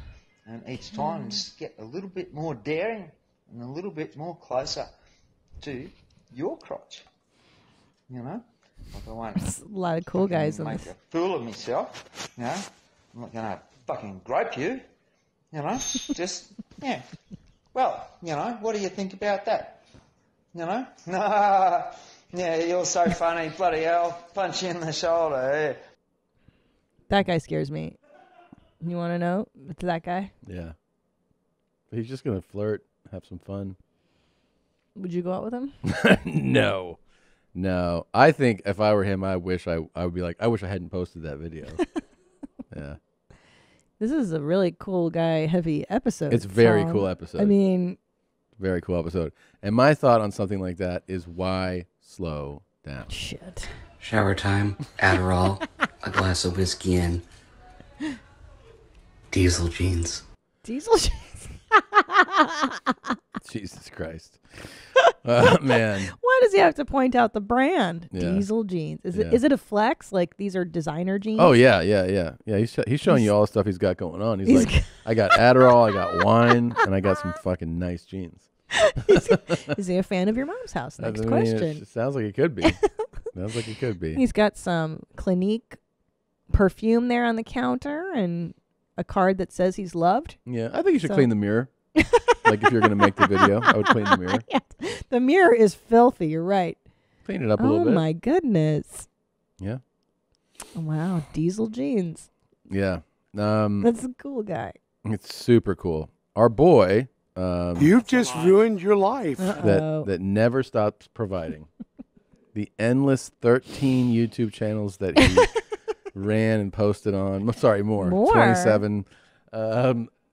and each time just get a little bit more daring and a little bit more closer to your crotch. You know, like I won't. There's a lot of cool guys in make this. a fool of myself. You know, I'm not gonna fucking grope you. You know, just yeah. Well, you know, what do you think about that? You know, no. Yeah, you're so funny, bloody hell. Punch you in the shoulder. Yeah. That guy scares me. You want to know? It's that guy. Yeah. He's just going to flirt, have some fun. Would you go out with him? No. No. I think if I were him, I would be like, I wish I hadn't posted that video. Yeah. This is a really cool guy, heavy episode. It's a very cool episode. I mean, very cool episode. And my thought on something like that is why slow down? Shit. Shower time, Adderall, a glass of whiskey, and diesel jeans. Diesel jeans? Jesus Christ. Man. Why does he have to point out the brand? Yeah. Diesel jeans. Is it a flex? Like these are designer jeans? Oh, yeah. He's showing you all the stuff he's got going on. He's like, I got Adderall, I got wine, and I got some fucking nice jeans. Is he a fan of your mom's house? Next I mean, question. It sounds like it could be. Sounds like it could be. He's got some Clinique perfume there on the counter and a card that says he's loved. Yeah, I think you should clean the mirror. Like if you're going to make the video, I would clean the mirror. Yeah. The mirror is filthy. You're right. Clean it up a little bit. Oh, my goodness. Yeah. Wow. Diesel jeans. Yeah. That's a cool guy. It's super cool. Our boy. You've just ruined your life. That never stops providing. The endless 13 YouTube channels that he ran and posted on. Sorry, more. 27.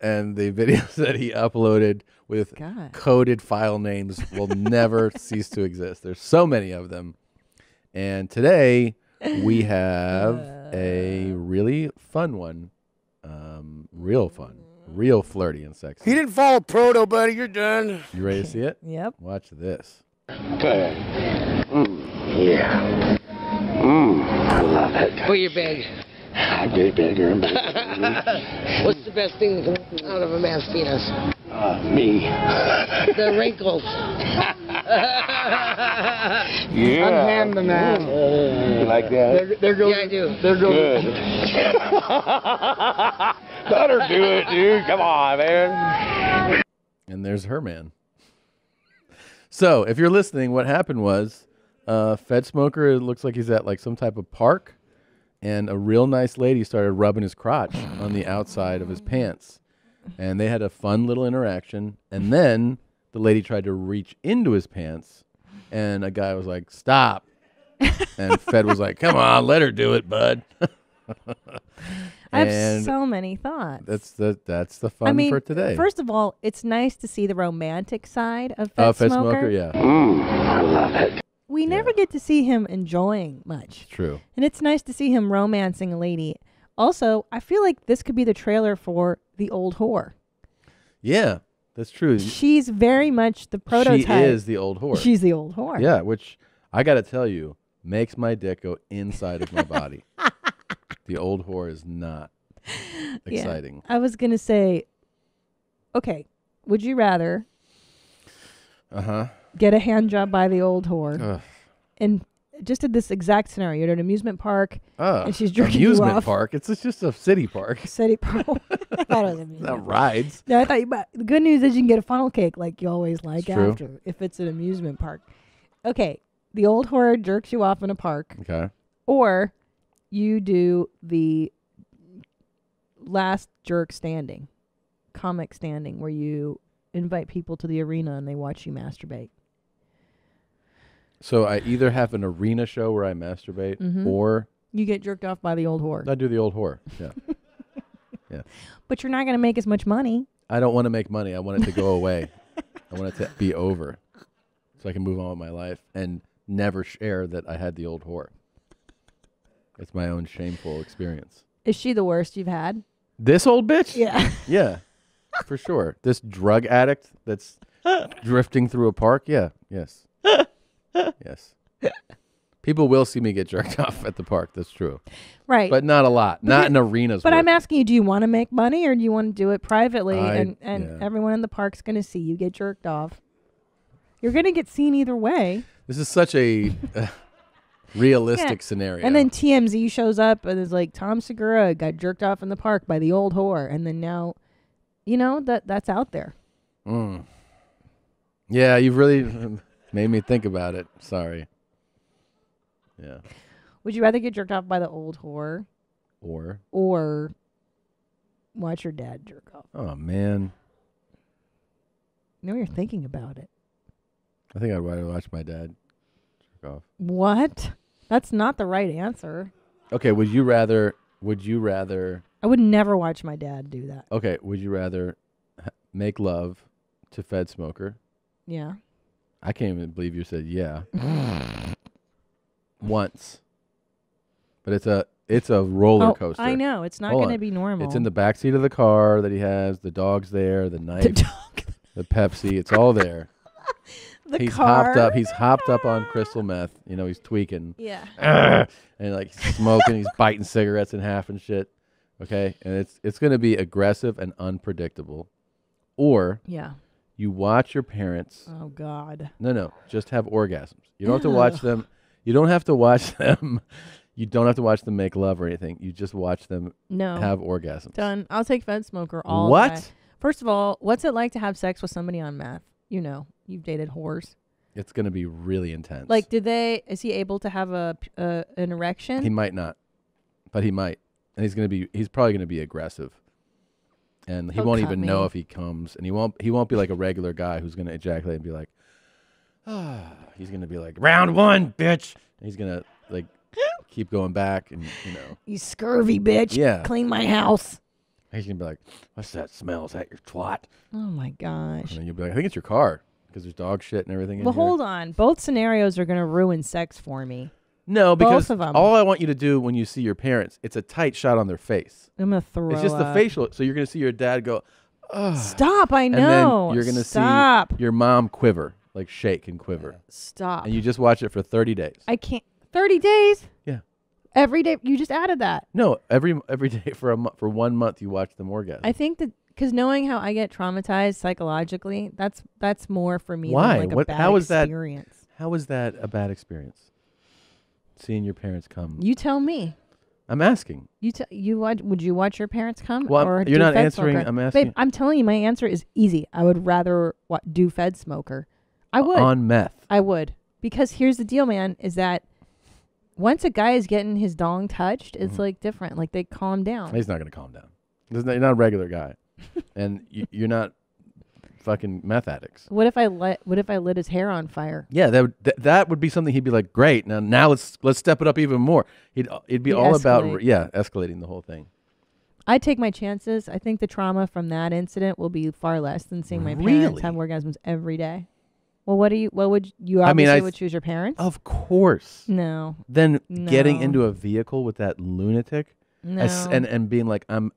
And the videos that he uploaded with coded file names will never cease to exist. There's so many of them. And today we have a really fun one. Real fun. Real flirty and sexy. He didn't follow proto, buddy. You're done. You ready to see it? Yep. Watch this. Good. Yeah. I love it. Put your bag. I get bigger and bigger. What's the best thing that comes out of a man's penis? Me. The wrinkles. Yeah. Unhand the man. You like that? There goes. Yeah, I do. There goes. Good. Let her do it, dude. Come on, man. And there's her man. So, if you're listening, what happened was Fedsmoker, it looks like he's at like some type of park, and a real nice lady started rubbing his crotch on the outside of his pants. And they had a fun little interaction. And then the lady tried to reach into his pants, and a guy was like, "Stop." And Fed was like, "Come on, let her do it, bud." I have so many thoughts. That's the fun for today. First of all, it's nice to see the romantic side of Fedsmoker. Yeah. I love it. We never get to see him enjoying much. True. And it's nice to see him romancing a lady. Also, I feel like this could be the trailer for The Old Whore. Yeah, that's true. She's very much the prototype. She is the old whore. She's the old whore. Yeah, which I got to tell you, makes my dick go inside of my body. The old whore is not exciting. Yeah. I was going to say, okay, would you rather get a hand job by the old whore and just in this exact scenario, you're at an amusement park and she's jerking you off. Amusement park? It's just a city park. City park. I thought it was amusement Not rides. No, I thought but the good news is you can get a funnel cake like you always like It's true. after if it's an amusement park. Okay, the old whore jerks you off in a park. Okay. Or you do the last jerk standing, comic standing, where you invite people to the arena and they watch you masturbate. So I either have an arena show where I masturbate or... You get jerked off by the old whore. I do the old whore, yeah. Yeah. But you're not going to make as much money. I don't want to make money. I want it to go away. I want it to be over so I can move on with my life and never share that I had the old whore. It's my own shameful experience. Is she the worst you've had? This old bitch? Yeah. Yeah, for sure. This drug addict that's drifting through a park? Yeah, yes. Yes. People will see me get jerked off at the park. That's true. Right. But not a lot. Not in arenas. But I'm asking you, do you want to make money or do you want to do it privately and yeah. everyone in the park's going to see you get jerked off? You're going to get seen either way. This is such a realistic scenario. And then TMZ shows up and is like, Tom Segura got jerked off in the park by the old whore. And then now, you know, that's out there. Mm. Yeah, you've really made me think about it. Sorry. Yeah. Would you rather get jerked off by the old whore? Or watch your dad jerk off? Oh, man. Now you're thinking about it. I think I'd rather watch my dad jerk off. What? That's not the right answer. Okay, would you rather... I would never watch my dad do that. Okay, would you rather make love to Fedsmoker? Yeah. I can't even believe you said yeah. Once. But it's a roller coaster. I know. It's not going to be normal. It's in the backseat of the car that he has. The dog's there. The knife. The Pepsi. It's all there. He's hopped up on crystal meth. You know, he's tweaking. Yeah. And like smoking. He's biting cigarettes in half and shit. Okay? And it's going to be aggressive and unpredictable. Or you watch your parents. Oh, God. No. Just have orgasms. You don't have to watch them. You don't have to watch them. You don't have to watch them make love or anything. You just watch them have orgasms. Done. I'll take Fedsmoker all What? day. First of all, what's it like to have sex with somebody on meth? You know, you've dated whores. It's going to be really intense. Like, is he able to have an erection? He might not, but he might. And he's probably going to be aggressive. And he won't even know if he comes. And he won't be like a regular guy who's going to ejaculate and be like, he's going to be like, round one, bitch. And he's going to like keep going back and, you know. You scurvy bitch. Yeah. Clean my house. He's going to be like, what's that smell? Is that your twat? Oh, my gosh. And then you'll be like, I think it's your car because there's dog shit and everything in here. Well, hold on. Both scenarios are going to ruin sex for me. No, because both of them. all I want you to do when you see your parents, it's a tight shot on their face. I'm going to throw It's just the facial. So you're going to see your dad go, ugh. Stop, I know. And then you're going to see your mom quiver, like shake and quiver. Stop. And you just watch it for 30 days. I can't. 30 days? Yeah. Every day? You just added that. No, every day for 1 month you watch them orgasm. I think that because knowing how I get traumatized psychologically, that's more for me Why? than like a bad experience. How is that a bad experience? Seeing your parents come. You tell me. I'm asking. Would you watch your parents come? Well, or you're do not Fedsmoker? answering. I'm asking. Babe, I'm telling you, my answer is easy. I would rather do Fedsmoker. I would. On meth. I would. Because here's the deal, man, is that once a guy is getting his dong touched, it's like different. Like they calm down. He's not going to calm down. You're not a regular guy. And you're not fucking meth addicts. What if I lit his hair on fire? Yeah, that would be something he'd be like, great. Now let's step it up even more. It'd be all about escalating the whole thing. I'd take my chances. I think the trauma from that incident will be far less than seeing my parents have orgasms every day. Well, what would you obviously would choose your parents? Of course. No. Then getting into a vehicle with that lunatic and being like, I'm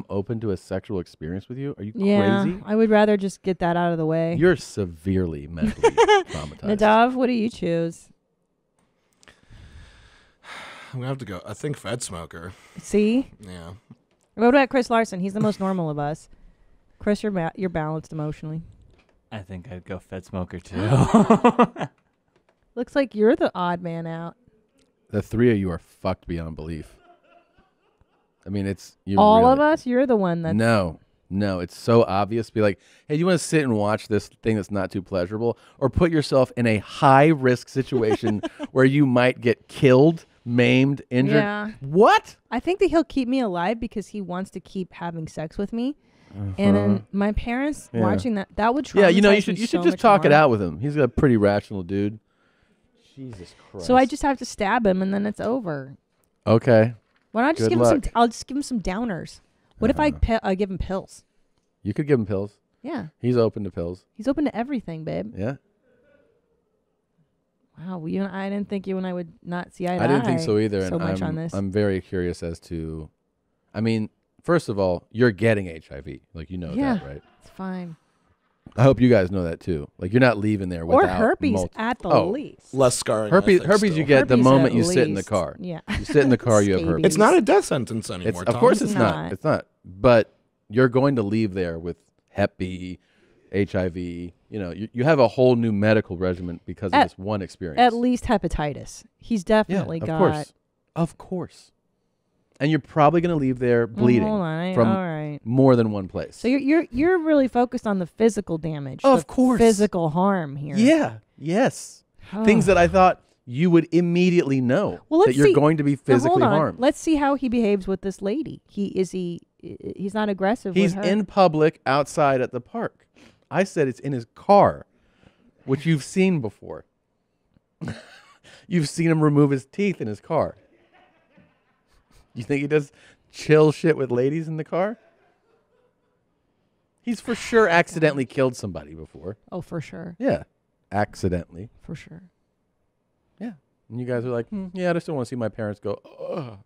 open to a sexual experience with you. Are you crazy? I would rather just get that out of the way. You're severely mentally traumatized. Nadav, what do you choose? I'm gonna have to go. I think Fedsmoker. See? Yeah. What about Chris Larson? He's the most normal of us. Chris, you're balanced emotionally. I think I'd go Fedsmoker too. Looks like you're the odd man out. The three of you are fucked beyond belief. I mean, it's you. All really, of us? You're the one that's... No, it's so obvious. Be like, hey, do you want to sit and watch this thing that's not too pleasurable? Or put yourself in a high-risk situation where you might get killed, maimed, injured. Yeah. What? I think that he'll keep me alive because he wants to keep having sex with me. And then my parents watching that would traumatize you me should so just much talk it more. out with him. He's a pretty rational dude. Jesus Christ. So I just have to stab him and then it's over. Okay. Why not just Good give him some? luck. I'll just give him some downers. What if I give him pills? You could give him pills. Yeah. He's open to pills. He's open to everything, babe. Yeah. Wow, I didn't think you and I would not see eye to eye. I didn't think so either. So and much on this. I'm very curious as to, I mean, first of all, you're getting HIV. Like, you know that, right? It's fine. I hope you guys know that too. Like, you're not leaving there without Or herpes at the least. Less scarring. Herpes still. you get the Herpes moment at you sit in the least. car. Yeah. You sit in the car, you have herpes. It's not a death sentence anymore. Of Tom. course it's not. not. It's not. But you're going to leave there with Hep B, HIV. You know, you have a whole new medical regimen because of this one experience. At least hepatitis. He's definitely got. Of course. And you're probably going to leave there bleeding hold on, from all right. more than one place. So you're really focused on the physical damage. Of the course. Physical harm here. Yeah. Yes. Things that I thought you would immediately know Well, let's that you're see. going to be Now, physically hold on. harmed. Let's see how he behaves with this lady. He's not aggressive He's with her. in public outside at the park. I said it's in his car, which you've seen before. You've seen him remove his teeth in his car. You think he does chill shit with ladies in the car? He's for sure accidentally killed somebody before. Oh, for sure. Yeah. Accidentally. For sure. Yeah. And you guys are like, yeah, I just don't want to see my parents go, ugh.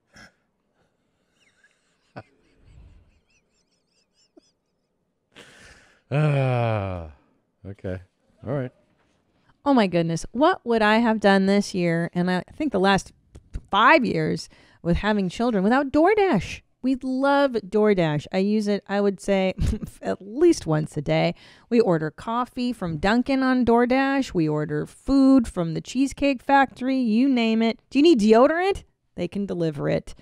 Okay. All right. Oh my goodness. What would I have done this year, and I think the last 5 years with having children, without DoorDash? We love DoorDash. I use it, I would say, at least once a day. We order coffee from Dunkin' on DoorDash. We order food from the Cheesecake Factory. You name it. Do you need deodorant? They can deliver it.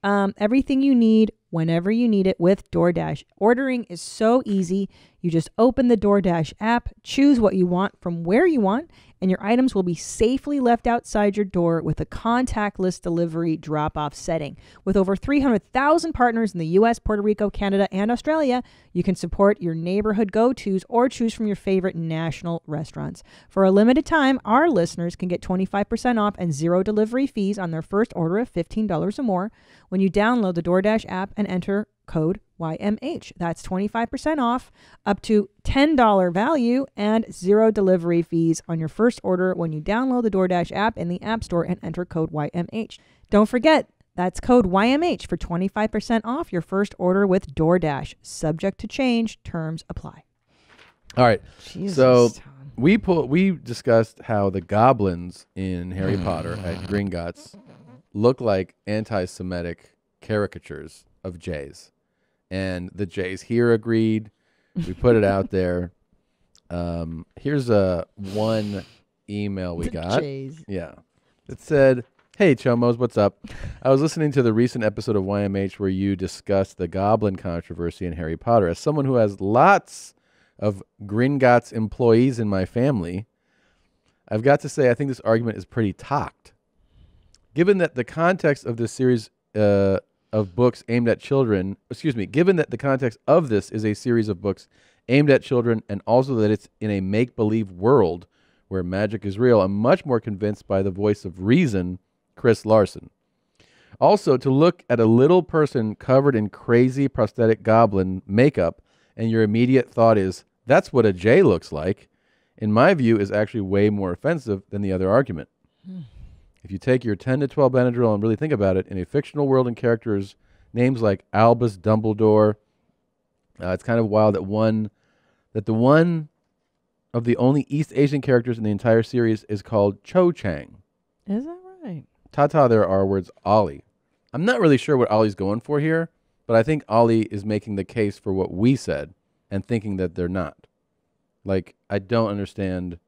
Everything you need, whenever you need it with DoorDash. Ordering is so easy. You just open the DoorDash app, choose what you want from where you want, and your items will be safely left outside your door with a contactless delivery drop-off setting. With over 300,000 partners in the U.S., Puerto Rico, Canada, and Australia, you can support your neighborhood go-tos or choose from your favorite national restaurants. For a limited time, our listeners can get 25% off and zero delivery fees on their first order of $15 or more when you download the DoorDash app and enter code YMH. That's 25% off, up to $10 value, and zero delivery fees on your first order when you download the DoorDash app in the App Store and enter code YMH. Don't forget, that's code YMH for 25% off your first order with DoorDash. Subject to change. Terms apply. All right. Jesus, so Tom. we discussed how the goblins in Harry Potter at Gringotts look like anti-Semitic caricatures of Jays. And the Jays here agreed. We put it out there. Here's one email we got. Jays. Yeah. It said, "Hey, Chomos, what's up? I was listening to the recent episode of YMH where you discussed the goblin controversy in Harry Potter. As someone who has lots of Gringotts employees in my family, I've got to say I think this argument is pretty talked. Given that the context of this series of books aimed at children, given that the context of this is a series of books aimed at children and also that it's in a make-believe world where magic is real, I'm much more convinced by the voice of reason, Chris Larson. Also, to look at a little person covered in crazy prosthetic goblin makeup and your immediate thought is, that's what a J looks like, in my view is actually way more offensive than the other argument. If you take your 10 to 12 Benadryl and really think about it, in a fictional world and characters, names like Albus Dumbledore, it's kind of wild that the one of the only East Asian characters in the entire series is called Cho Chang. Is that right? Tata, there are words Ollie. I'm not really sure what Ollie's going for here, but I think Ollie is making the case for what we said and thinking that they're not. Like, I don't understand.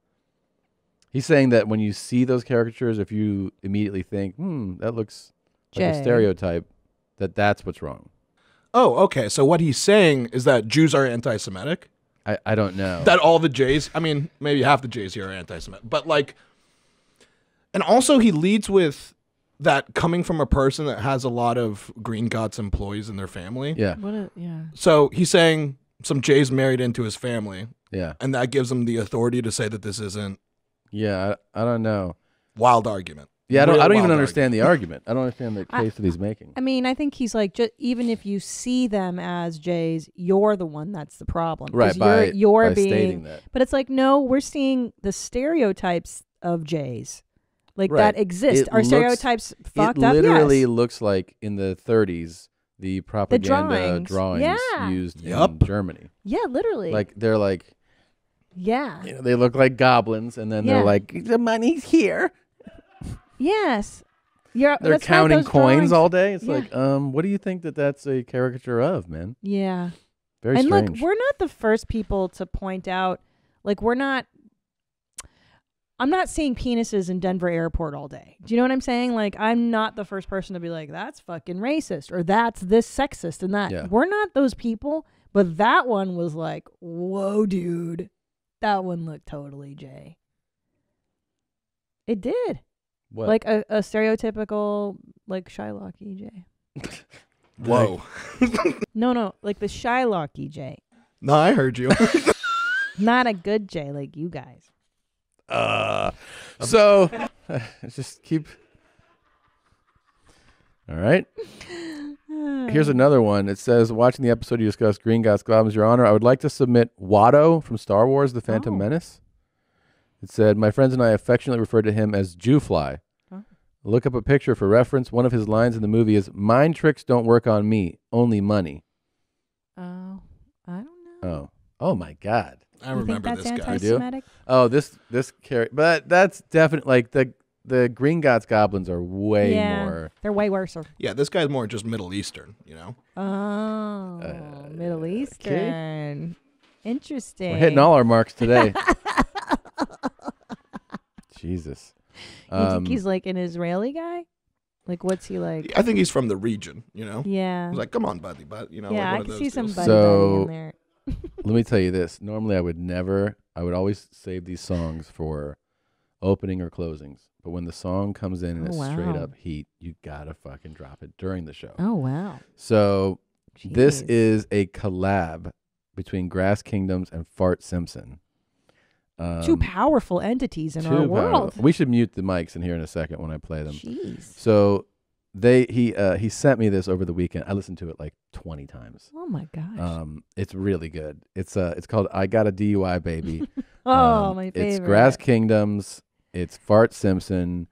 He's saying that when you see those caricatures, if you immediately think, that looks like a stereotype, that's what's wrong. Oh, okay. So what he's saying is that Jews are anti-Semitic? I don't know. That all the Jays, I mean, maybe half the Jays here are anti-Semitic. But like, and also he leads with that coming from a person that has a lot of Green Gods employees in their family. Yeah. So he's saying some Jays married into his family. Yeah. And that gives him the authority to say that this isn't. Yeah, I don't know. Wild argument. Yeah, I don't even understand the argument. I don't understand the case that he's making. I mean, I think he's like, even if you see them as Jays, you're the one that's the problem. Right, you're by being, stating that. But it's like, no, we're seeing the stereotypes of Jays. Like, that exist. Are stereotypes fucked up? It literally looks like in the 30s, the propaganda drawings Yeah. used in Germany. Yeah, literally. Like, they're like, yeah. you know, they look like goblins, and then they're like, the money's here. Yes. They're that's counting right, those coins drawings. all day. It's Yeah. like, what do you think that's a caricature of, man? Yeah. Very and strange. look, we're not the first people to point out, like, I'm not seeing penises in Denver airport all day. Do you know what I'm saying? Like, I'm not the first person to be like, that's fucking racist or that's this sexist and that. Yeah. We're not those people, but that one was like, whoa, dude. That one looked totally Jay. It did. What? Like a stereotypical, like, Shylock EJ. Whoa. No, like the Shylock EJ. No, I heard you. Not a good J like you guys. So, just keep. All right. Here's another one. It says, watching the episode you discussed, Green Gods, Goblins, Your Honor, I would like to submit Watto from Star Wars, The Phantom Menace. It said, my friends and I affectionately refer to him as Jewfly. Oh. Look up a picture for reference. One of his lines in the movie is, mind tricks don't work on me, only money. Oh, I don't know. Oh my God. I remember that's this guy. anti-Semitic? Oh, this character, but that's definitely like the Green Gods goblins are way more. They're way worse. Yeah, this guy's more just Middle Eastern, you know? Oh, Middle Eastern. Interesting. We're hitting all our marks today. Jesus. You think he's like an Israeli guy? Like, what's he like? I think he's from the region, you know? Yeah. He's like, come on, buddy, but you know. Yeah, like I can see some buddy So, in there. let me tell you this. Normally, I would always save these songs for opening or closings. But when the song comes in and it's straight up heat, you gotta fucking drop it during the show. Oh, wow. So, this is a collab between Grass Kingdoms and Fart Simpson. Two powerful entities in our world. We should mute the mics in here in a second when I play them. Jeez. So he sent me this over the weekend. I listened to it like 20 times. Oh my gosh. It's really good. It's called I Got a DUI Baby. My favorite. It's Grass Kingdoms. It's Fart Simpson.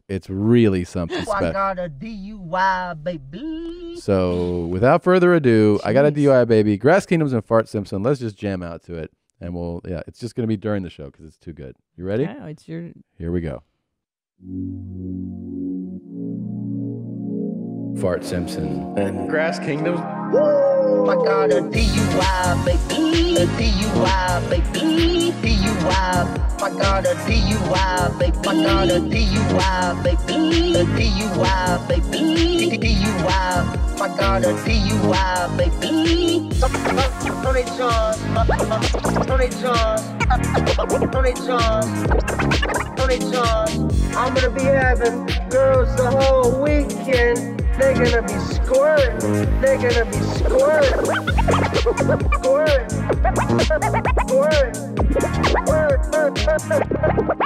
It's really something special. I got a DUI, baby. So without further ado, I Got a DUI Baby, Grass Kingdoms and Fart Simpson. Let's just jam out to it. And it's just going to be during the show because it's too good. You ready? Oh, it's your... Here we go. Fart Simpson and Grass Kingdoms. Woo! I got a DUI, baby. A DUI, baby. DUI. I got a DUI, baby. I got a DUI, baby. A DUI, baby. DUI. I got a DUI, baby. Tony John. Tony John. Tony John. Tony John. I'm gonna be having girls the whole weekend. They're gonna be squirting. They're gonna be squirting. Squirting. Squirting.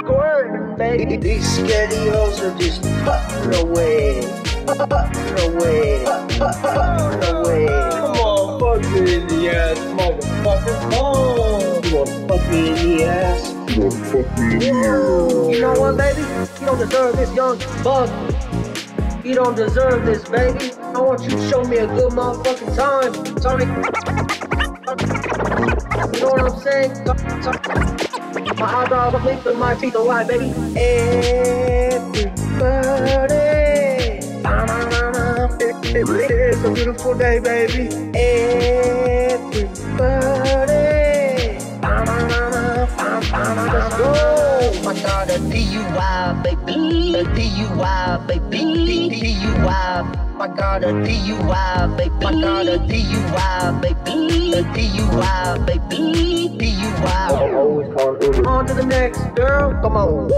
Squirting, baby. These scaredy hoes are just putting away. Putting away. Putting away. Come on, fuck me in the ass, motherfucker. Come on. You wanna fuck me in the ass? You wanna fuck me in the ass? You know what, baby? You don't deserve this young bug. You don't deserve this, baby. I want you to show me a good motherfucking time, Tony. You know what I'm saying? My eyebrows are bleaked and my teeth are white, baby. Everybody. It's a beautiful day, baby. Everybody. Let's go. I got a DUI, baby. A DUI, baby. DUI. I got a DUI, baby. I got a DUI, baby. A DUI, baby. DUI. On to the next girl. Come on.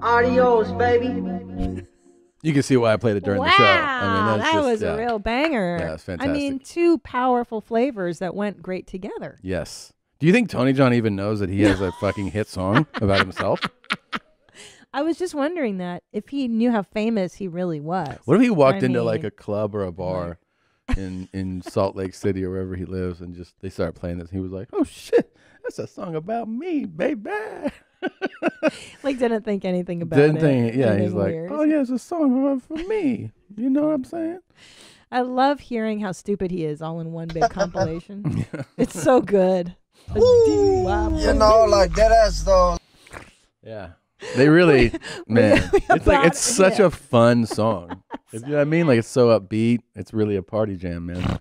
Adios, baby. You can see why I played it during the show. I mean, that was a real banger. Yeah, it's fantastic. I mean, two powerful flavors that went great together. Yes. Do you think Tony John even knows that he has a fucking hit song about himself? I was just wondering that if he knew how famous he really was. What if he walked into like a club or a bar in Salt Lake City or wherever he lives and just they started playing this and he was like, oh shit, that's a song about me, baby. Like didn't think anything about Didn't it. think, yeah, he's like, weird. oh yeah, it's a song for me. You know what I'm saying? I love hearing how stupid he is all in one big compilation. It's so good. You know, like that ass though. Yeah. They really, man, it's like, it's such a fun song. You know what I mean? Like, it's so upbeat. It's really a party jam, man. That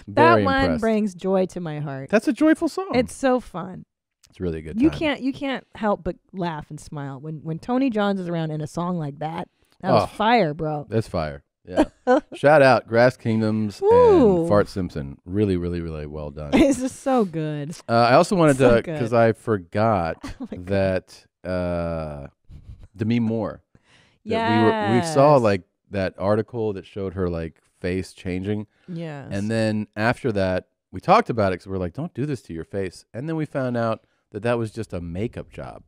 Very one impressed. brings joy to my heart. That's a joyful song. It's so fun. It's really a good You time. can't help but laugh and smile when Tony Johns is around in a song like that. That was fire, bro. That's fire. Yeah. Shout out Grass Kingdoms Ooh. and Fart Simpson. Really, really, really well done. This is so good. I also wanted So to, good. because I forgot Oh my that Demi Moore. Yeah. We saw like that article that showed her like face changing. Yes. And then after that, we talked about it because we're like, don't do this to your face. And then we found out that was just a makeup job.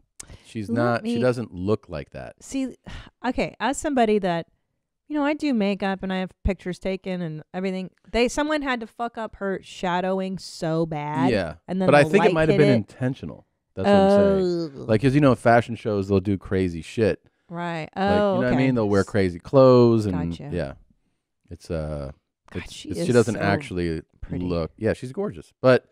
She's she doesn't look like that. See, okay, as somebody that, I do makeup and I have pictures taken and everything. Someone had to fuck up her shadowing so bad. Yeah. And then but I the think it light might have hit been it. intentional. That's what I'm saying. Like, because, fashion shows, they'll do crazy shit. Right. Like, you know what I okay. mean? They'll wear crazy clothes and Gotcha. yeah. It's she she is doesn't so actually pretty. look. Yeah, she's gorgeous. But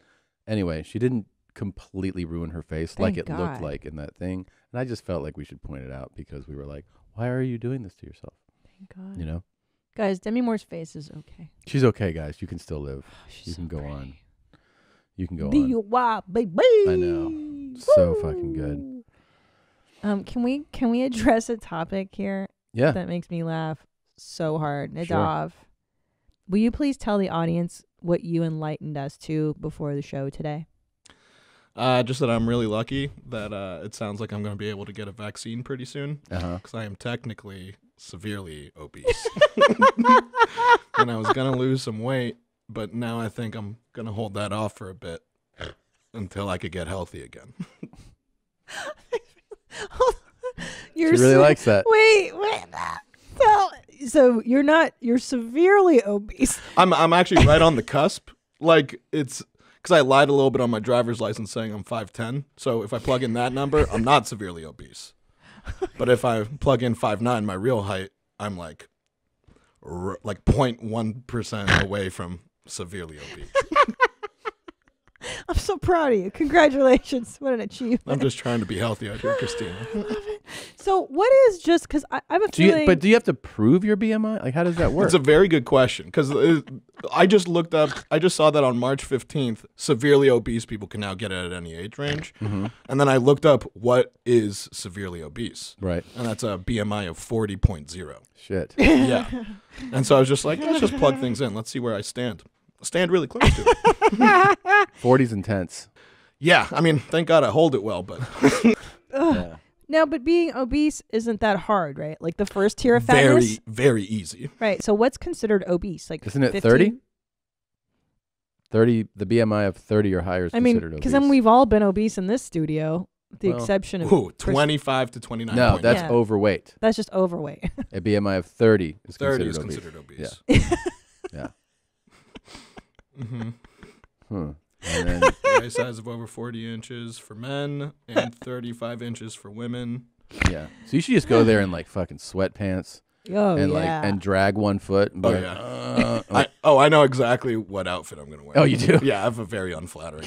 anyway, she didn't completely ruin her face like Thank it looked God. like in that thing. And I just felt like we should point it out because we were like, why are you doing this to yourself? Thank God. You know? Guys, Demi Moore's face is okay. She's okay, guys. You can still live. You can go on. You can go on. DUI, baby. I know. So fucking good. Can we address a topic here? Yeah. That makes me laugh so hard. Sure. Nadav, will you please tell the audience what you enlightened us to before the show today? Just that I'm really lucky that it sounds like I'm going to be able to get a vaccine pretty soon. Because I am technically severely obese. And I was going to lose some weight, but now I think I'm going to hold that off for a bit until I could get healthy again. She really likes that. Wait. So you're severely obese. I'm actually right on the cusp. Like, it's because I lied a little bit on my driver's license saying I'm 5'10". So if I plug in that number, I'm not severely obese. But if I plug in 5'9", my real height, I'm like 0.1% away from severely obese. I'm so proud of you. Congratulations. What an achievement. I'm just trying to be healthy out here, Christina. So what is just because I have a feeling. But do you have to prove your BMI? Like, how does that work? It's a very good question because I just looked up. I just saw that on March 15th, severely obese people can now get it at any age range. Mm-hmm. And then I looked up what is severely obese. Right. And that's a BMI of 40.0. Shit. Yeah. And so I was just like, let's just plug things in. Let's see where I stand. I stand really close to it. 40's intense. Yeah. I mean, thank God I hold it well, but. Yeah. No, but being obese isn't that hard, right? Like the first tier of fatness. Very, very easy. Right. So what's considered obese? Like, Isn't it 15? 30? 30. The BMI of 30 or higher is considered obese. Because then we've all been obese in this studio, with the exception of 25 to 29. No, that's overweight. That's just overweight. A BMI of 30 is 30 considered is obese. considered obese. Yeah. Yeah. And then waist size of over 40 inches for men and 35 inches for women. Yeah. So you should just go there in like fucking sweatpants. Oh, and yeah. and drag one foot. And be like, yeah. I know exactly what outfit I'm gonna wear. Oh, you do? Yeah, I have a very unflattering.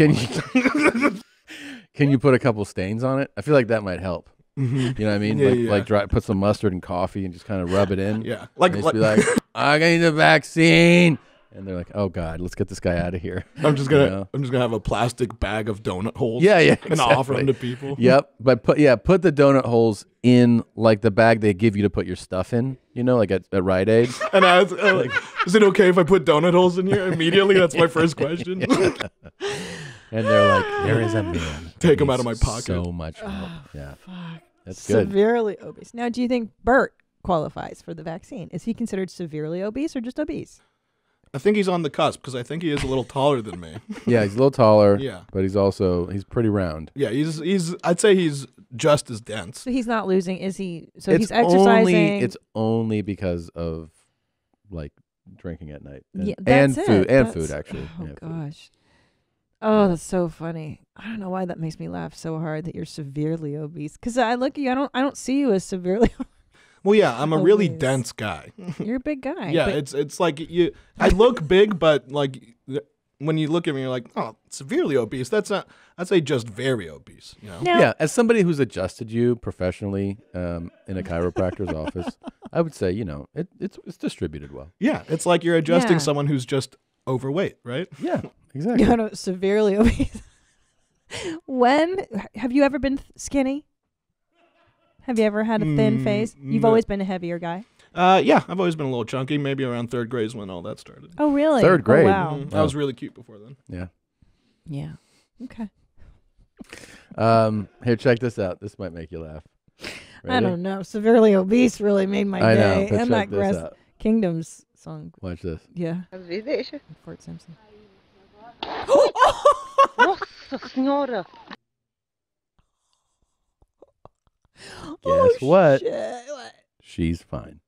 Can you put a couple stains on it? I feel like that might help. Mm-hmm. You know what I mean? Yeah, Put some mustard and coffee and just kind of rub it in. Yeah. Like be like, I need the vaccine. And they're like, oh God, let's get this guy out of here. I'm just gonna have a plastic bag of donut holes. Yeah, and offer them to people. Yep, but put the donut holes in like the bag they give you to put your stuff in. You know, like at Rite Aid. And I was like, is it okay if I put donut holes in here immediately? That's my first question. And they're like, there is a man. Take them out of my pocket. So much help. Yeah, fuck. That's good. Severely obese. Now, do you think Bert qualifies for the vaccine? Is he considered severely obese or just obese? I think he's on the cusp because I think he is a little taller than me. Yeah, he's a little taller. Yeah, but he's pretty round. Yeah, I'd say he's just as dense. So he's not losing. Is he? So he's exercising. It's only because of like drinking at night and, yeah, and that's food it. and That's- food actually. Oh Yeah, food. gosh. Oh, that's so funny. I don't know why that makes me laugh so hard that you're severely obese. Because I look at you, I don't see you as severely. Well, yeah, I'm a really obese. dense guy. You're a big guy. Yeah, but it's like I look big, but like when you look at me, you're like, oh, severely obese. That's not. I'd say just very obese. You know? Yeah, as somebody who's adjusted you professionally in a chiropractor's office, I would say it's distributed well. Yeah, it's like you're adjusting Yeah. someone who's just overweight, right? Yeah, exactly. No, no, severely obese. When have you ever been skinny? Have you ever had a thin face? You've no. always been a heavier guy. Yeah, I've always been a little chunky. Maybe around third grade is when all that started. Oh, really? Third grade. Oh, wow. I was really cute before then. Yeah. Yeah. Okay. Here, check this out. This might make you laugh. I Ready? don't know. Severely obese really made my I know, day. but And check that this Grass out. Kingdoms song. Watch this. Yeah. Invitation. Fort Simpson. Nossa senhora. Guess what? Shit. What? She's fine.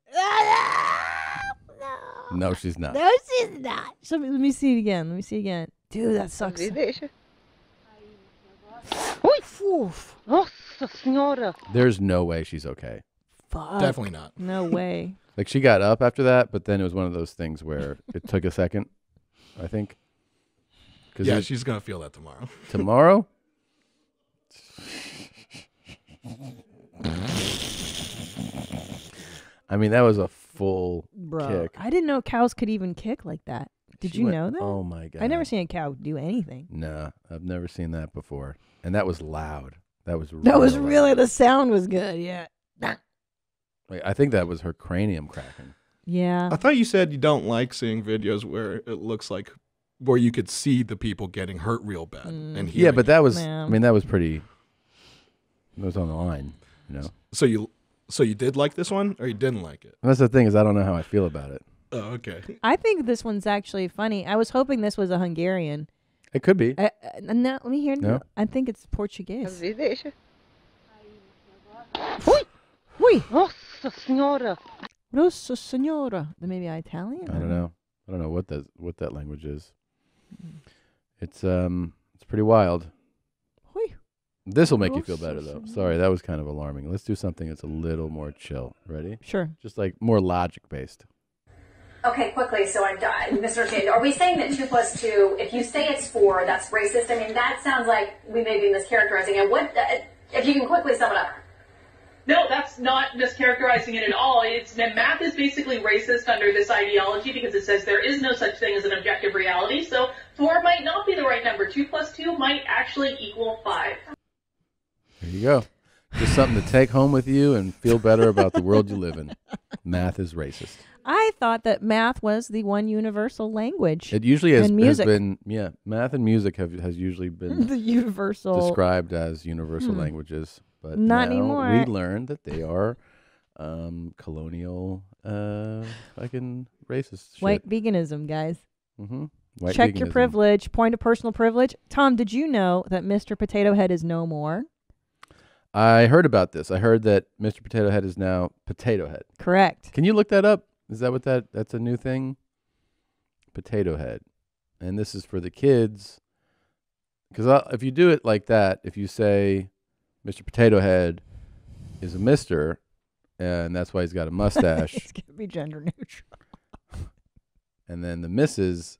No, she's not. No, she's not. So let me see it again. Let me see it again. Dude, that sucks. Invitation. Ui. Nossa senhora. There's no way she's okay. Fuck. Definitely not. No way. Like she got up after that, but then it was one of those things where it took a second, I think. Yeah, she's gonna feel that tomorrow. Tomorrow? I mean, that was a full Bro, kick. I didn't know cows could even kick like that. Did She you went- know that? Oh my God. I never seen a cow do anything. No, I've never seen that before. And that was loud. That was That was real loud. really, the sound was good. Yeah. Like, I think that was her cranium cracking. Yeah. I thought you said you don't like seeing videos where it looks like where you could see the people getting hurt real bad and Yeah, but that was, Yeah. I mean, that was pretty, it was on the line, you know? So you did like this one or you didn't like it? And that's the thing is I don't know how I feel about it. Oh, okay. I think this one's actually funny. I was hoping this was a Hungarian. It could be. No, let me hear. No? I think it's Portuguese. Invitation. Ui. Nossa senhora. Rossa Signora. Then maybe Italian? I don't know. I don't know what that language is. It's pretty wild. This will make you feel better though. Sorry, that was kind of alarming. Let's do something that's a little more chill. Ready? Sure. Just like more logic based. Okay, quickly, so I'm misunderstanding. Are we saying that 2 + 2, if you say it's 4, that's racist? I mean, that sounds like we may be mischaracterizing it. What, if you can quickly sum it up? No, that's not mischaracterizing it at all. Math is basically racist under this ideology because it says there is no such thing as an objective reality. So 4 might not be the right number. 2 + 2 might actually equal 5. There you go. Just something to take home with you and feel better about the world you live in. Math is racist. I thought that math was the one universal language. It usually has music. been, yeah, math and music has usually been The universal. described as universal languages. But Not now anymore. we learned that they are colonial fucking racist shit. White veganism, guys. Mm-hmm. White Check your veganism. privilege. Point of personal privilege. Tom, did you know that Mr. Potato Head is no more? I heard about this. I heard that Mr. Potato Head is now Potato Head. Correct. Can you look that up? Is that what that's a new thing? Potato Head. And this is for the kids. Because if you do it like that, if you say Mr. Potato Head is a Mr., and that's why he's got a mustache. It's going to be gender neutral. And then the Mrs.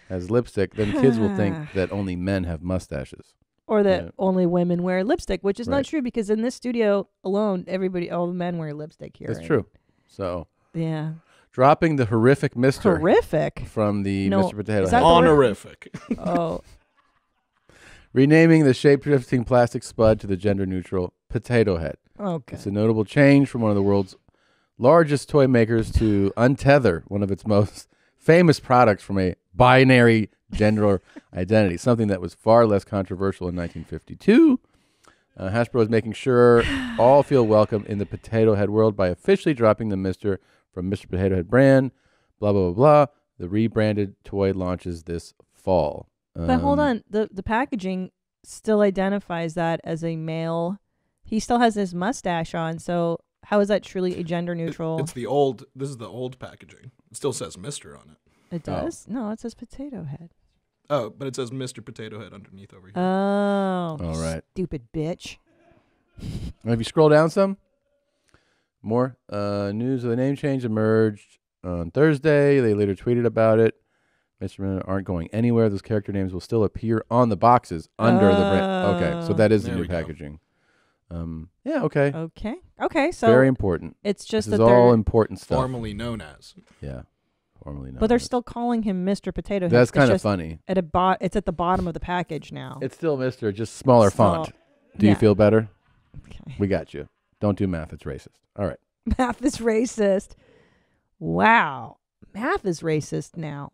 has lipstick, then kids will think that only men have mustaches. Or that only women wear lipstick, which is Right. not true because in this studio alone, all the men wear lipstick here. That's true. So, yeah. dropping the horrific Mr. Horrific? from the No, Mr. Potato is Head. that the word? Honorific. Oh. Renaming the shape-shifting plastic spud to the gender-neutral Potato Head. Okay. It's a notable change from one of the world's largest toy makers to untether one of its most famous products from a binary gender identity, something that was far less controversial in 1952. Hasbro is making sure all feel welcome in the Potato Head world by officially dropping the Mr. from Mr. Potato Head brand, blah, blah, blah, blah. The rebranded toy launches this fall. But hold on. The packaging still identifies that as a male. He still has his mustache on, so how is that truly a gender neutral? This is the old packaging. It still says Mr. on it. It does? No, it says Potato Head. Oh, but it says Mr. Potato Head underneath over here. Oh. All right. Stupid bitch. If you scroll down some, more news of the name change emerged on Thursday. They later tweeted about it. Mr. Men aren't going anywhere. Those character names will still appear on the boxes under the brand. Okay, so that is the There new we go. packaging. Yeah, okay. Okay, so very important. It's just this that is all they're important stuff. Formerly known as. Yeah, formerly known. But they're still calling him Mr. Potato Head. That's It's kinda just funny. It's at the bottom of the package now. It's still Mr. Just smaller font. Do you yeah. feel better? Okay. We got you. Don't do math. It's racist. All right. Math is racist. Wow. Math is racist now.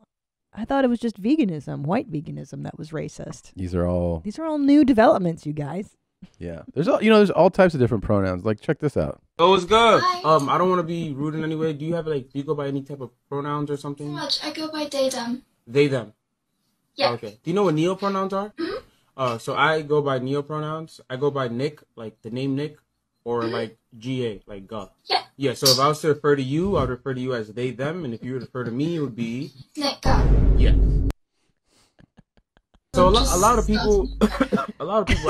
I thought it was just veganism, white veganism, that was racist. These are all. These are all new developments, you guys. Yeah. There's there's all types of different pronouns. Like, check this out. Oh, it's good. I don't want to be rude in any way. Do you have do you go by any type of pronouns or something? Much. I go by they, them. They, them. Yeah. Okay. Do you know what neopronouns are? So I go by neopronouns. I go by Nick, like the name Nick, or like GA, like God. Yeah. Yeah. So if I was to refer to you, I would refer to you as they, them, and if you were to refer to me, it would be Nick. yeah. So a lot of people,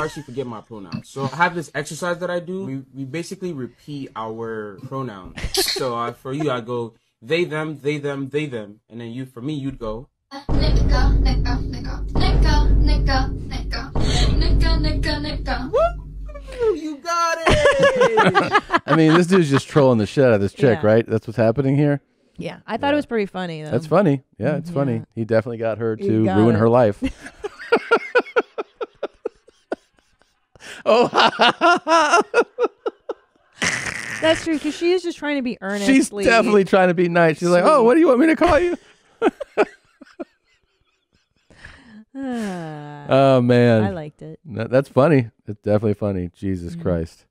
actually forget my pronouns. So I have this exercise that I do. We basically repeat our pronouns. So for you, I go they, them, they, them, they, them, and then you, for me, you'd go. Nicka, nicka, nicka, nicka, nicka, nicka, nicka, nicka, nicka. Woo! You got it. I mean, this dude's just trolling the shit out of this chick, Yeah. right? That's what's happening here. Yeah, I thought it was pretty funny, though. That's funny. Yeah, it's Yeah. funny. He definitely got her You to got ruin it. her life. Oh, That's true, because she is just trying to be earnest. she's definitely trying to be nice. She's like, oh, what do you want me to call you? Oh, man. I liked it. That's funny. It's definitely funny. Jesus Christ.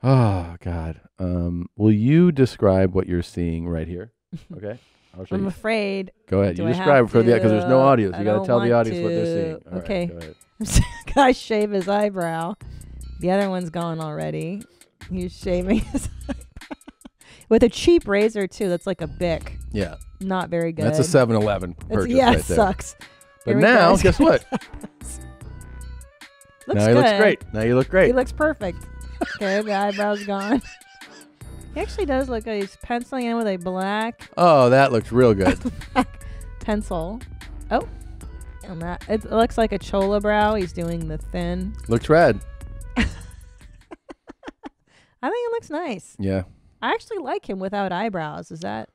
Oh, God. Will you describe what you're seeing right here? Okay. I'll show I'm you. afraid. Go ahead. Do You I describe have it for the because there's no to? audio. So I you got to don't tell the want audience what they're to. seeing. All right, Okay. go ahead. Guy shave his eyebrow. The other one's gone already. He's shaving his eyebrow. With a cheap razor, too. That's like a Bic. Yeah. Not very good. That's a 7-Eleven purchase yeah, right it there. sucks. But Here he now, goes. guess what? Looks Now he looks good. great. Now you look great. He looks perfect. Okay, the eyebrow's gone. He actually does look like he's penciling in with a black Oh, that looks real good. pencil. Oh, and that it looks like a chola brow. He's doing the thin. Looks red. I think it looks nice. Yeah. I actually like him without eyebrows. Is that?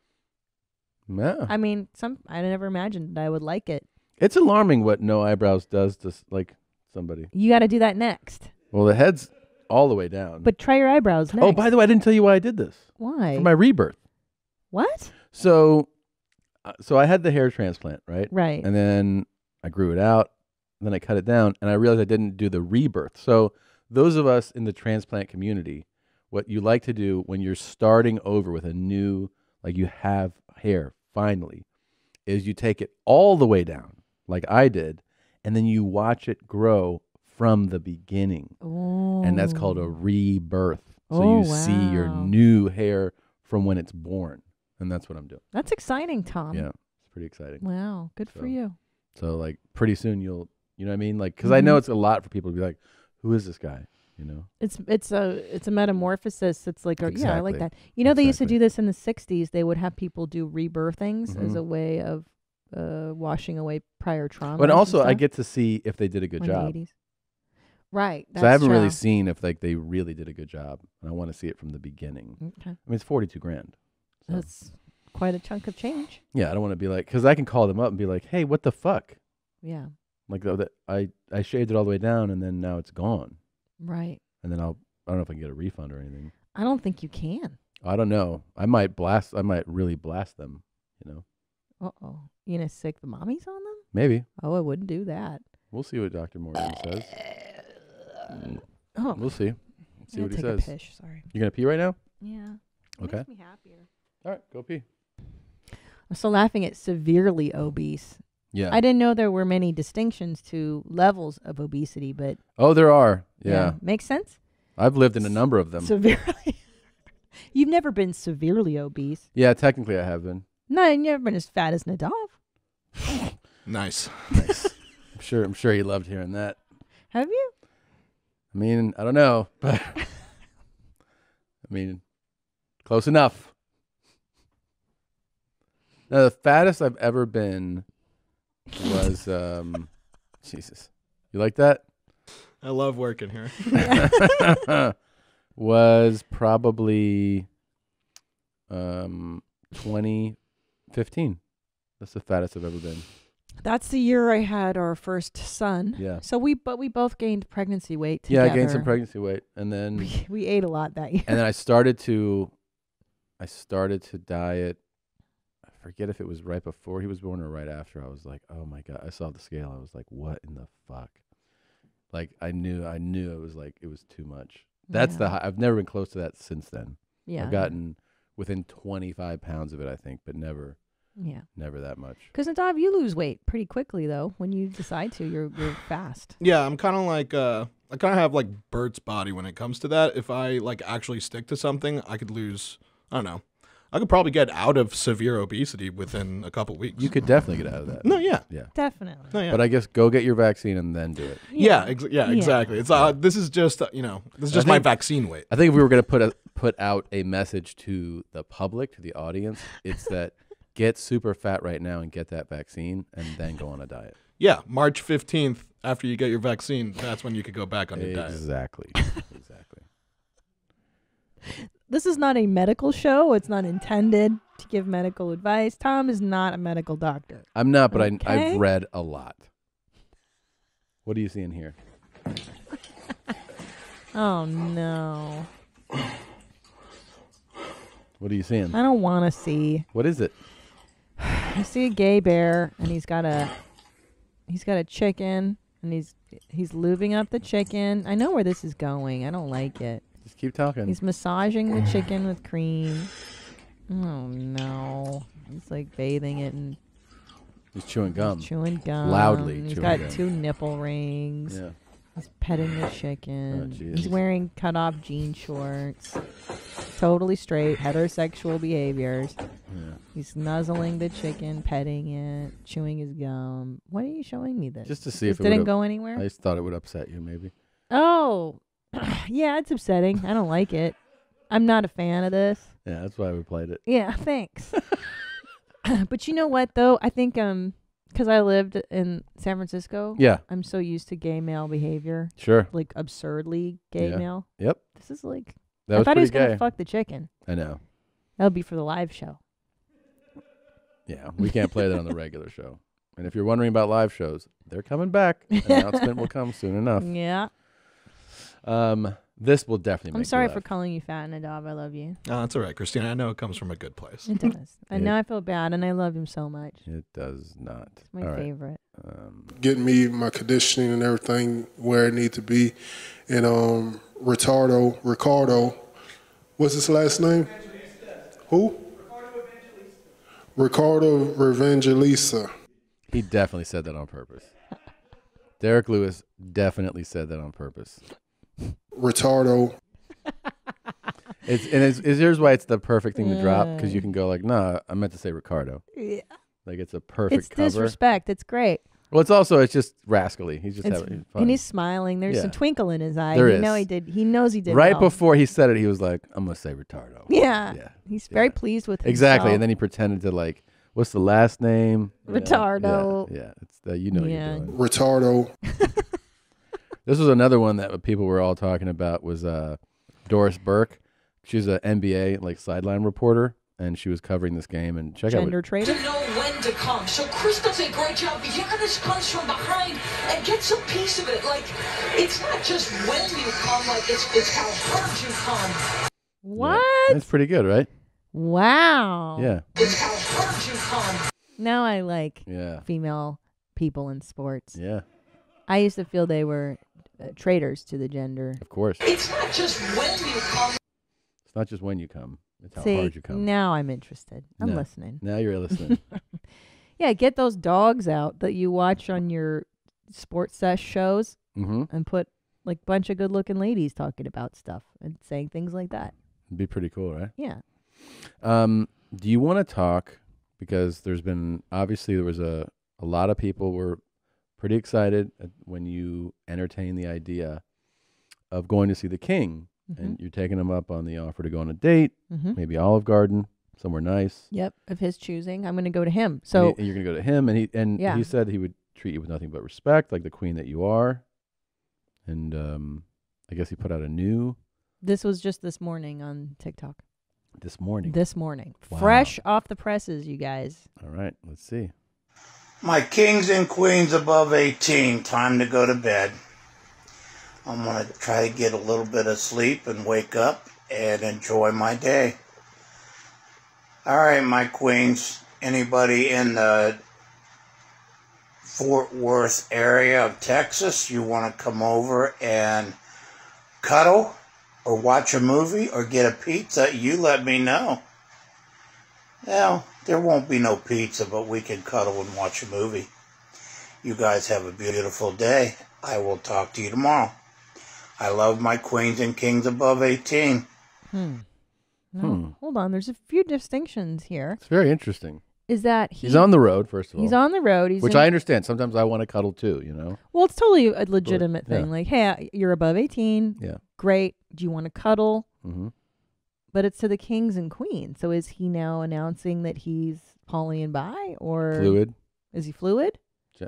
Yeah. I mean, I never imagined that I would like it. It's alarming what no eyebrows does to like somebody. You got to do that next. Well, the head's all the way down. But try your eyebrows next. Oh, by the way, I didn't tell you why I did this. Why? For my rebirth. What? So I had the hair transplant, right? Right. And then I grew it out. And then I cut it down, and I realized I didn't do the rebirth. So those of us in the transplant community, what you like to do when you're starting over with a new, like you have hair finally, is you take it all the way down, like I did, and then you watch it grow from the beginning. And that's called a rebirth. So you see your new hair from when it's born. And that's what I'm doing. That's exciting, Tom. Yeah, it's pretty exciting. Wow, good for you. So like pretty soon you know what I mean? Like, because I know it's a lot for people to be like, who is this guy? You know? It's a metamorphosis. It's like, yeah, I like that. You know, they used to do this in the 60s. They would have people do rebirthings as a way of washing away prior trauma. But also I get to see if they did a good job. 80s. Right. So I haven't really seen if like they really did a good job. And I want to see it from the beginning. Okay. I mean, it's $42,000. So. That's quite a chunk of change. Yeah, I don't want to be like, because I can call them up and be like, hey, what the fuck? Yeah. Like I shaved it all the way down and then now it's gone. Right. And then I don't know if I can get a refund or anything. I don't think you can. I don't know. I might really blast them, you know. Uh-oh. You gonna sick the mommies on them? Maybe. Oh, I wouldn't do that. We'll see what Dr. Morgan says. Oh. We'll see. See what he take says. A piss, sorry. You gonna pee right now? Yeah. Okay. Makes me happier. All right, go pee. I'm still laughing at severely obese. Yeah. I didn't know there were many distinctions to levels of obesity, but oh, there are. Yeah. Makes sense. I've lived in a number of them. Severely. You've never been severely obese. Yeah, technically I have been. No, you've never been as fat as Nadav. Nice. I'm sure he loved hearing that. Have you? I mean, I don't know, but I mean, close enough. Now, the fattest I've ever been was, Jesus. You like that? I love working here. Was probably 2015. That's the fattest I've ever been. That's the year I had our first son. Yeah. So we both gained pregnancy weight together. Yeah, I gained some pregnancy weight, and then we ate a lot that year. And then I started to diet. I forget if it was right before he was born or right after. I was like, oh my God. I saw the scale. I was like, what in the fuck? Like I knew it was like, it was too much. That's the high. I've never been close to that since then. Yeah. I've gotten within 25 pounds of it, I think, but never that much. Because Nadav, you lose weight pretty quickly though. When you decide to, you're fast. Yeah, I'm kind of like, I kind of have like Bert's body when it comes to that. If I like actually stick to something, I could lose, I don't know. I could probably get out of severe obesity within a couple weeks. You could definitely get out of that. No, yeah. Yeah. Definitely. No, yeah. But I guess go get your vaccine and then do it. Yeah, exactly. It's this is just, this is just my vaccine weight. I think if we were going to put out a message to the public, to the audience, it's that get super fat right now and get that vaccine and then go on a diet. Yeah, March 15th, after you get your vaccine, that's when you could go back on your diet. Exactly. This is not a medical show. It's not intended to give medical advice. Tom is not a medical doctor. I'm not, but I've read a lot. What do you see in here? Oh, no. What are you seeing? I don't want to see. What is it? I see a gay bear, and he's got a chicken, and he's lubing up the chicken. I know where this is going. I don't like it. Just keep talking. He's massaging the chicken with cream. Oh, no. He's like bathing it and he's chewing gum. Loudly. He's chewing got gum. 2 nipple rings. Yeah. He's petting the chicken. Oh, He's wearing cut-off jean shorts. Totally straight, heterosexual behaviors. Yeah. He's nuzzling the chicken, petting it, chewing his gum. Why are you showing me this? Just to see if it didn't would go anywhere. I just thought it would upset you, maybe. Oh, yeah, it's upsetting. I don't like it. I'm not a fan of this. Yeah, that's why we played it. Yeah, thanks. But you know what, though? I think because I lived in San Francisco. Yeah. I'm so used to gay male behavior. Sure. Like absurdly gay Yeah. male. Yep. This is like. That I was thought he was pretty gonna gay. fuck the chicken. I know. That would be for the live show. Yeah, we can't play that on the regular show. And if you're wondering about live shows, they're coming back. Announcement will come soon enough. Yeah. This will definitely make I'm you sorry laugh. for calling you fat, Nadav. I love you. Oh, that's all right, Christina. I know it comes from a good place. It does. And now I feel bad, and I love him so much. It does not. It's my All right. favorite. Getting me my conditioning and everything where it needs to be. And Ricardo, what's his last name? Who? Ricardo Revengelisa. He definitely said that on purpose. Derek Lewis definitely said that on purpose. Retardo. Here's why it's the perfect thing to drop, because you can go like, nah, I meant to say Ricardo. Yeah. Like it's a perfect It's cover. disrespect. It's great. Well, it's just rascally. He's just having fun. And he's smiling. There's some twinkle in his eye. There you is. know he knows he did Right well. before he said it, he was like, I'm gonna say Retardo. Yeah. He's very pleased with himself. Exactly. And then he pretended to like, what's the last name? You know? Retardo. Yeah. It's you know what you're doing. Retardo. This was another one that people were all talking about was Doris Burke. She's an NBA like sideline reporter, and she was covering this game. And check out Gender trader. To know when to come. So Chris does a great job. Giannis comes from behind and gets a piece of it. Like, it's not just when you come, like it's how hard you come. What? That's pretty good, right? Wow. Yeah. It's how hard you come. Now I like Yeah. female people in sports. Yeah. I used to feel they were traitors to the gender. Of course. It's not just when you come. It's not just when you come. It's how See, hard you come. now I'm interested. I'm No. listening. Now you're listening. Yeah, get those dogs out that you watch on your sports sesh shows and put like a bunch of good looking ladies talking about stuff and saying things like that. It'd be pretty cool, right? Yeah. Do you want to talk, because there was a lot of people were pretty excited when you entertained the idea of going to see the King, and you're taking him up on the offer to go on a date, maybe Olive Garden, somewhere nice. Yep, of his choosing. I'm going to go to him. So and you're going to go to him, and Yeah. he said he would treat you with nothing but respect, like the queen that you are. And I guess he put out a new this was just this morning on TikTok. this morning. This morning. Wow. Fresh off the presses, you guys. All right, let's see. My kings and queens above 18, time to go to bed. I'm going to try to get a little bit of sleep and wake up and enjoy my day. All right, my queens, anybody in the Fort Worth area of Texas, you want to come over and cuddle or watch a movie or get a pizza, you let me know. Well, there won't be no pizza, but we can cuddle and watch a movie. You guys have a beautiful day. I will talk to you tomorrow. I love my queens and kings above 18. No, hold on. There's a few distinctions here. It's very interesting. Is that He's on the road, first of all. He's on the road. He's which in- I understand. Sometimes I want to cuddle too, you know? Well, it's totally a legitimate Yeah. thing. Like, hey, you're above 18. Yeah. Great. Do you want to cuddle? Mm-hmm. But it's to the kings and queens. So is he now announcing that he's poly and bi, or Fluid. Is he fluid?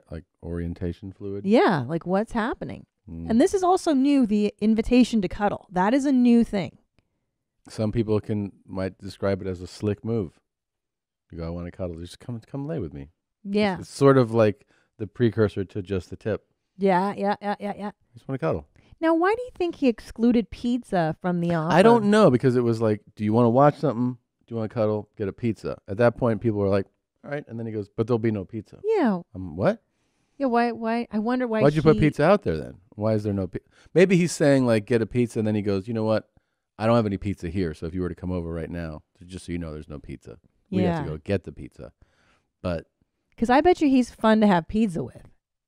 Like orientation fluid? Yeah. Like, what's happening? Mm. And this is also new. The invitation to cuddle. That is a new thing. Some people might describe it as a slick move. You go, I want to cuddle. Just come lay with me. Yeah. It's sort of like the precursor to just the tip. Yeah. Just want to cuddle. Now, why do you think he excluded pizza from the offer? I don't know, because it was like, do you want to watch something? Do you want to cuddle? Get a pizza. At that point, people were like, all right. And then he goes, but there'll be no pizza. Yeah. What? Yeah. Why? I wonder why. Why'd you put pizza out there then? Why is there no pizza? Maybe he's saying like, get a pizza. And then he goes, you know what? I don't have any pizza here. So if you were to come over right now, just so you know, there's no pizza. We have to Yeah. go get the pizza. But Because I bet you he's fun to have pizza with.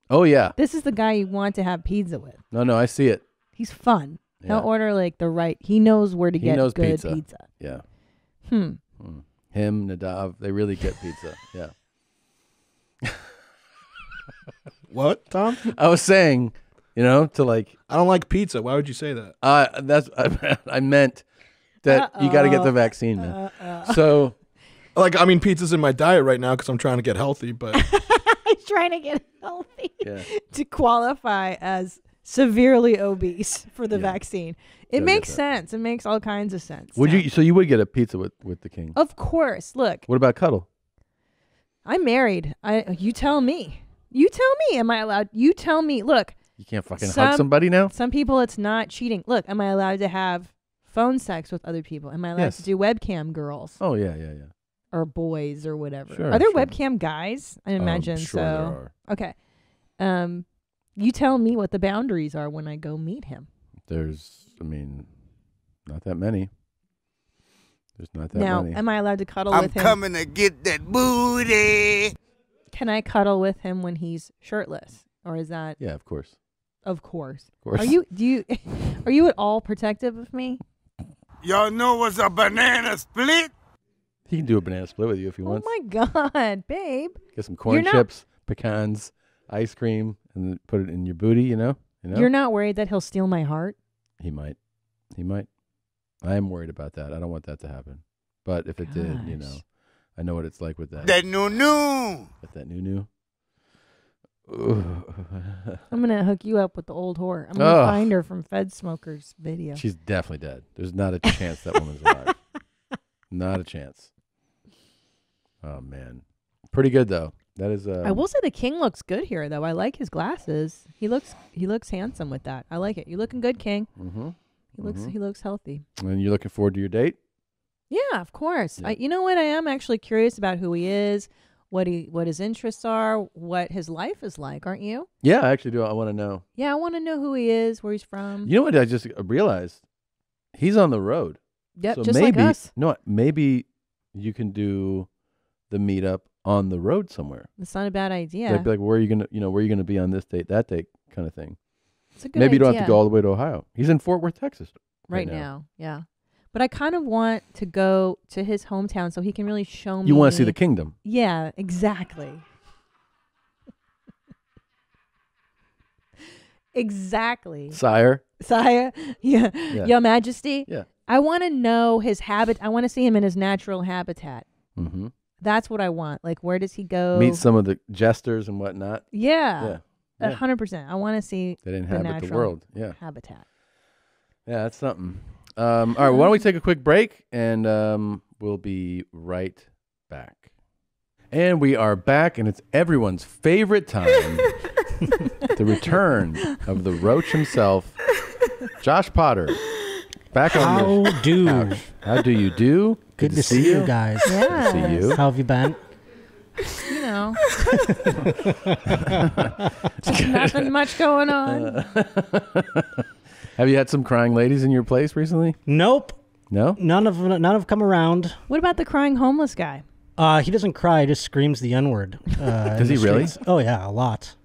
oh yeah, This is the guy you want to have pizza with. no, I see it. He's fun. Yeah. He'll order like the right. He knows where to He get knows good pizza. pizza. Yeah. Hmm. Him, Nadav, they really get pizza. Yeah. What, Tom? I was saying, to like. I don't like pizza. Why would you say that? I meant that you got to get the vaccine, man. So, like, I mean, pizza's in my diet right now because I'm trying to get healthy, but He's trying to get healthy to qualify as severely obese for the vaccine. It Gotta makes get sense. It makes all kinds of sense. would you? So you would get a pizza with the king? Of course. Look, What about cuddle? I'm married. You tell me. You tell me. Am I allowed? You tell me. Look. You can't fucking hug somebody now? Some people, it's not cheating. Look, am I allowed to have phone sex with other people? Am I allowed to do webcam girls? Oh yeah. Or boys or whatever. Sure, are there sure. webcam guys? I imagine sure so. there Okay. You tell me what the boundaries are when I go meet him. There's, not that many. There's not that Now, many. am I allowed to cuddle I'm with him? coming to get that booty. Can I cuddle with him when he's shirtless, or is that? Yeah, of course. Of course. Of course. Are you at all protective of me? Y'all know what's a banana split? He can do a banana split with you if he Oh wants. my God, babe. Get some corn chips, pecans, ice cream, and then put it in your booty, you know? You're not worried that he'll steal my heart? He might. He might. I am worried about that. I don't want that to happen. But if it did, you know, I know what it's like with that. That new. With that new. I'm going to hook you up with the old whore. I'm going to find her from Fedsmoker's video. She's definitely dead. There's not a chance that woman's alive. Not a chance. Oh, man. Pretty good, though. That is. I will say the king looks good here, though. I like his glasses. He looks handsome with that. I like it. You're looking good, king. Mm-hmm. He looks healthy. And you're looking forward to your date? Yeah, of course. Yeah. You know what? I am actually curious about who he is, what his interests are, what his life is like. Aren't you? Yeah, I actually do. I want to know. Yeah, I want to know who he is, where he's from. You know what I just realized? He's on the road. Yep, so just maybe, like us. No, maybe you can do the meetup on the road somewhere. It's not a bad idea. Like where are you gonna be on this date, that date, kind of thing. It's a good Maybe you don't have idea. to go all the way to Ohio. He's in Fort Worth, Texas, right now. Yeah, but I kind of want to go to his hometown so he can really show me. You want to see the kingdom? Yeah, exactly. Exactly. Sire. Yeah. Your Majesty. Yeah. I want to know his habit. I want to see him in his natural habitat. Mm-hmm. That's what I want. Like, where does he go? Meet some of the jesters and whatnot. Yeah. Yeah. 100%. I want to see That inhabit the world. Yeah. Habitat. Yeah, that's something. All right, why don't we take a quick break, and we'll be right back. And we are back, and it's everyone's favorite time. The return of the roach himself, Josh Potter. Back on the couch. How do you do? Good to see you guys. Yeah. Good to see you. How have you been? You know. Nothing much going on. Have you had some crying ladies in your place recently? Nope. No? None have come around. What about the crying homeless guy? He doesn't cry. He just screams the N-word. Does he really? Oh, yeah, a lot.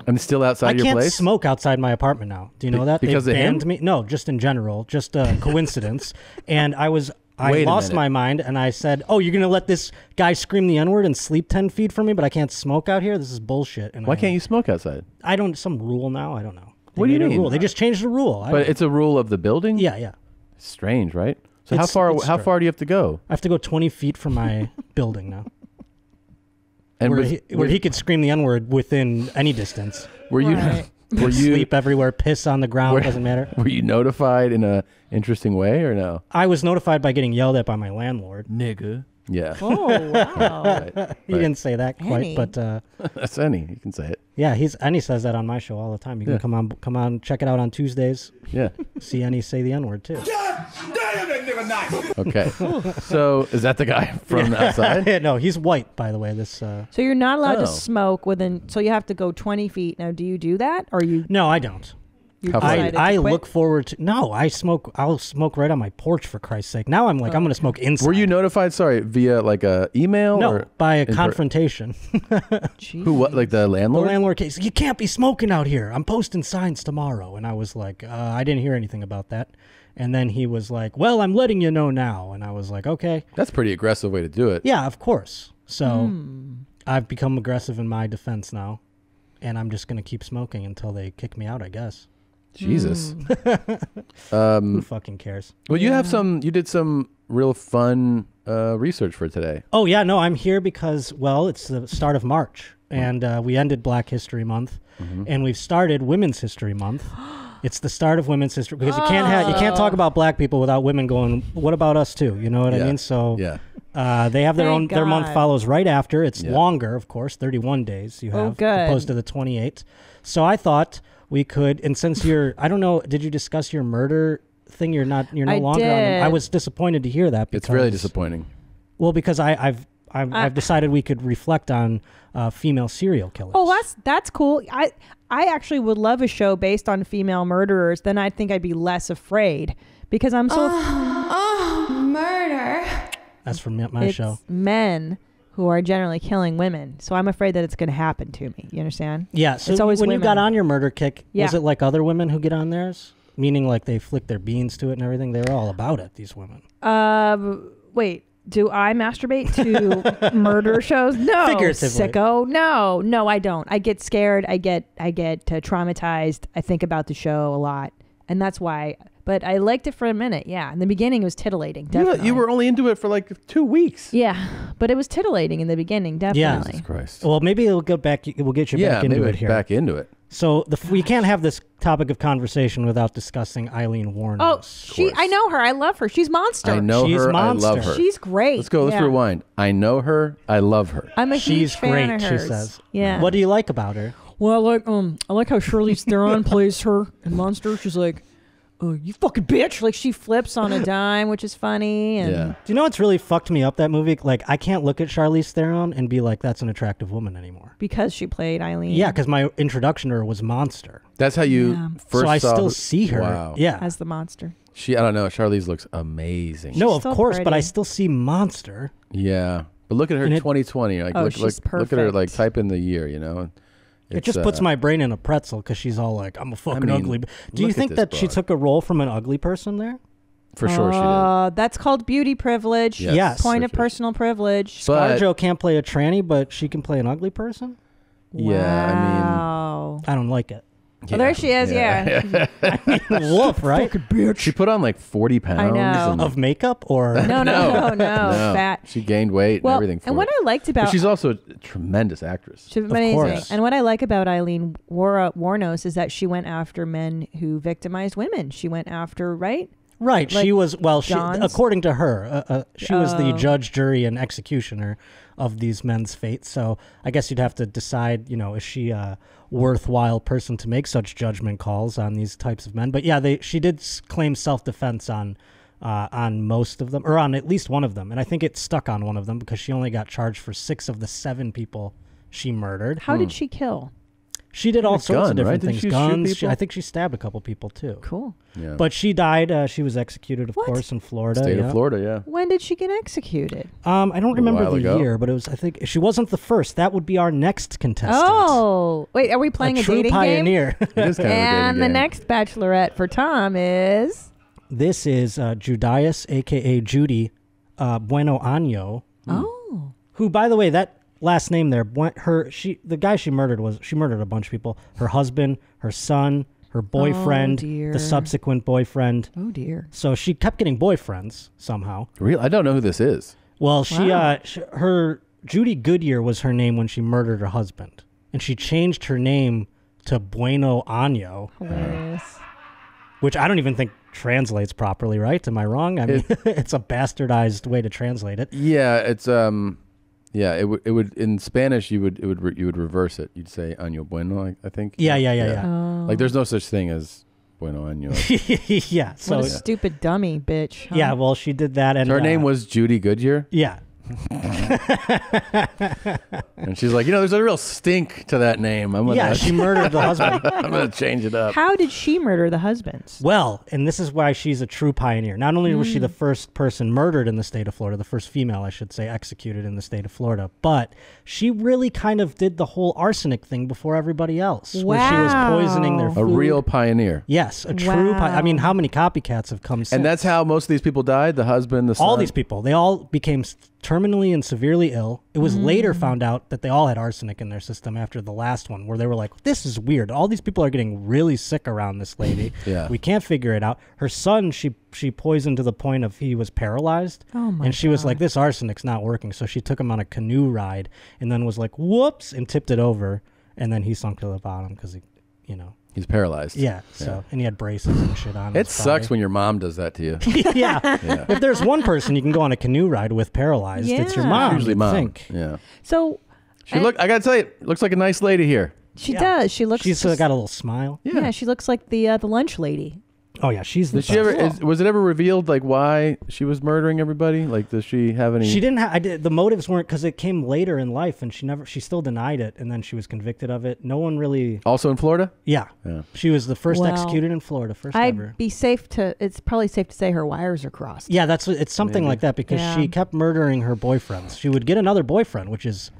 And it's still outside your I can't place? smoke outside my apartment now. Do you know that? Because they of him? banned me. No, just in general. Just a coincidence. And I Wait a lost minute. my mind, and I said, oh, you're going to let this guy scream the N-word and sleep 10 feet from me, but I can't smoke out here? This is bullshit. And Why can't you smoke outside? Some rule now? I don't know. What do you made a mean? Rule. They just changed the rule. But it's a rule of the building? Yeah, yeah. Strange, right? So It's how strange. far do you have to go? I have to go 20 feet from my building now. And where he could scream the N-word within any distance. Were you were you sleep everywhere, piss on the ground, doesn't matter. Were you notified in a interesting way or no? I was notified by getting yelled at by my landlord. Nigga. Yeah. Oh, wow. Right, He didn't say that quite, Annie. but that's Annie. You can say it. yeah, Annie says that on my show all the time. You can Yeah. come on, check it out on Tuesdays. Yeah. See Annie say the N-word too. Okay. So is that the guy from outside? No, he's white, by the way. This. So you're not allowed Oh. to smoke within. So you have to go 20 feet. Now, do you do that, or you? No, I don't. You How far? decided to I quit? look forward to. No, I smoke. I'll smoke right on my porch for Christ's sake. Now I'm like, I'm going to smoke inside. Were you notified? Sorry, via like a email? No, or by a in per- confrontation. Who? What? Like the The landlord? landlord case. You can't be smoking out here. I'm posting signs tomorrow. And I was like, I didn't hear anything about that. And then he was like, well, I'm letting you know now. And I was like, okay. That's a pretty aggressive way to do it. Yeah, of course. So I've become aggressive in my defense now. And I'm just going to keep smoking until they kick me out, I guess. Jesus. Who fucking cares? Well, you did some real fun research for today. Oh, yeah, no, I'm here because, well, it's the start of March. And we ended Black History Month. And we've started Women's History Month. It's the start of Women's History because you can't talk about black people without women going, what about us too? You know what I mean? So they have their Thank month God. follows right after. It's longer, of course, 31 days you have good. opposed to the 28. So I thought we could, and since I don't know, did you discuss your murder thing? You're no I longer on. did. I was disappointed to hear that. Because, It's really disappointing. Well, because I've decided we could reflect on female serial killers. Oh, that's cool. I actually would love a show based on female murderers. Then I think I'd be less afraid because I'm so. Murder. as for my it's show. men who are generally killing women. So I'm afraid that it's going to happen to me. You understand? Yeah. So it's always when women. you got on your murder kick, Yeah. was it like other women who get on theirs? Meaning like they flick their beans to it and everything? They were all about it, these women. Wait. Do I masturbate to murder shows? No, Figuratively. sicko. No, I don't. I get scared. I get traumatized. I think about the show a lot, and that's why. But I liked it for a minute. Yeah, in the beginning it was titillating. Definitely. You were only into it for like 2 weeks. Yeah, but it was titillating in the beginning. Definitely. Jesus Christ. Well, maybe it'll go back. We'll get you back into it here. Back into it. So we can't have this topic of conversation without discussing Eileen Warnos. Oh, I know her. I love her. She's monster. I know She's her. monster. I love her. She's great. Let's go. Let's Yeah. rewind. I know her. I love her. I'm a She's huge fan great, of she hers. says. Yeah. What do you like about her? Well, I like how Charlize Theron plays her in Monster. She's like, "Oh, you fucking bitch!" Like she flips on a dime, which is funny. And Do you know what's really fucked me up, that movie? Like, I can't look at Charlize Theron and be like, that's an attractive woman anymore. because she played Eileen. Yeah, because my introduction to her was Monster. That's how you first So I saw still see her. Wow. Yeah. as the monster. I don't know. Charlize looks amazing. No, of so course, but I pretty. still see Monster. Yeah. But look at her And it- 2020. Like, Oh, look she's at her. Like, perfect. type in the year, you know. It just puts my brain in a pretzel because she's all like, I'm a fucking mean, ugly. Do you look at think this that she broad. took a role from an ugly person there? For sure she did. That's called beauty privilege. Yes. Point of personal privilege. But- ScarJo can't play a tranny, but she can play an ugly person? Wow. I don't like it. Oh, there she is. Yeah. Wolf, right? She put on like 40 pounds. I know. and- Of makeup or? No, fat. She gained weight Well, and everything. and what I liked But about she's also a tremendous actress. she's amazing. And what I like about Eileen Warnos is that she went after men who victimized women. She went after Right. Like she was, well, John's? according to her, she was the Oh. judge, jury, and executioner of these men's fates. So I guess you'd have to decide, is she a worthwhile person to make such judgment calls on these types of men? But yeah, she did claim self-defense on most of them, or on at least one of them. And I think it stuck on one of them because she only got charged for 6 of the 7 people she murdered. How did she kill? She did all A sorts gun, of different right? Didn't things. she shoot Guns. people? I think she stabbed a couple people too. Cool. Yeah. But she died. She was executed, of course, in Florida. State yeah. of Florida, yeah. When did she get executed? I don't remember while the ago. year, but it was. I think she wasn't the first. That would be our next contestant. Oh, wait, are we playing a true dating pioneer. game? It is kind of a And dating the game. next bachelorette for Tom is This is Judias, a.k.a. Judy Bueno Año. Oh. Who, by the way, that last name there, the guy she murdered a bunch of people. Her husband, her son, her boyfriend, dear. the subsequent boyfriend. Oh dear. So she kept getting boyfriends somehow. Really? I don't know who this is. Well, Wow. her Judy Goodyear was her name when she murdered her husband, and she changed her name to Bueno Año, Hilarious. which I don't even think translates properly, right? Am I wrong? I mean, it's a bastardized way to translate it. Yeah, it's yeah, it would in Spanish you would reverse it. You'd say año bueno, I think. Yeah. Oh. Like there's no such thing as bueno año. Yeah. So What a stupid dummy bitch. huh? yeah, well, she did that, and Her name was Judy Goodyear, yeah. and she's like, there's a real stink to that name. I'm gonna, Yeah, she murdered the husband. I'm gonna change it up. How did she murder the husbands? Well, and this is why she's a true pioneer. Not only was she the first person murdered in the state of Florida, the first female, I should say, executed in the state of Florida, but she really kind of did the whole arsenic thing before everybody else. Where she was poisoning their A food. real pioneer. Yes, a true I mean, how many copycats have come since? And that's how most of these people died. The husband, the son. all these people. They all became terminally and severely ill. It was later found out that they all had arsenic in their system after the last one, where they were like, this is weird. All these people are getting really sick around this lady. Yeah. We can't figure it out. Her son, she poisoned to the point of he was paralyzed. Oh my And she was like, this arsenic's not working. So she took him on a canoe ride and then was like, whoops, and tipped it over. And then he sunk to the bottom because he, He's paralyzed. Yeah. So and he had braces and shit on. It his sucks body. when your mom does that to you. Yeah. If there's one person you can go on a canoe ride with paralyzed, it's your Yeah. mom. Usually you'd mom. think. Yeah. So I gotta tell you, looks like a nice lady here. she does. She looks She's got a little smile. yeah, she looks like the lunch lady. Oh yeah, she's the Did she ever? Was it ever revealed like why she was murdering everybody? Like, does she have any? She didn't have. The motives weren't because it came later in life, and she still denied it, and then she was convicted of it. No one really. Also in Florida. Yeah, she was the first Well, executed in Florida, first I'd ever. be safe to. It's probably safe to say her wires are crossed. Yeah, it's something like that because Yeah. she kept murdering her boyfriends. She would get another boyfriend, which is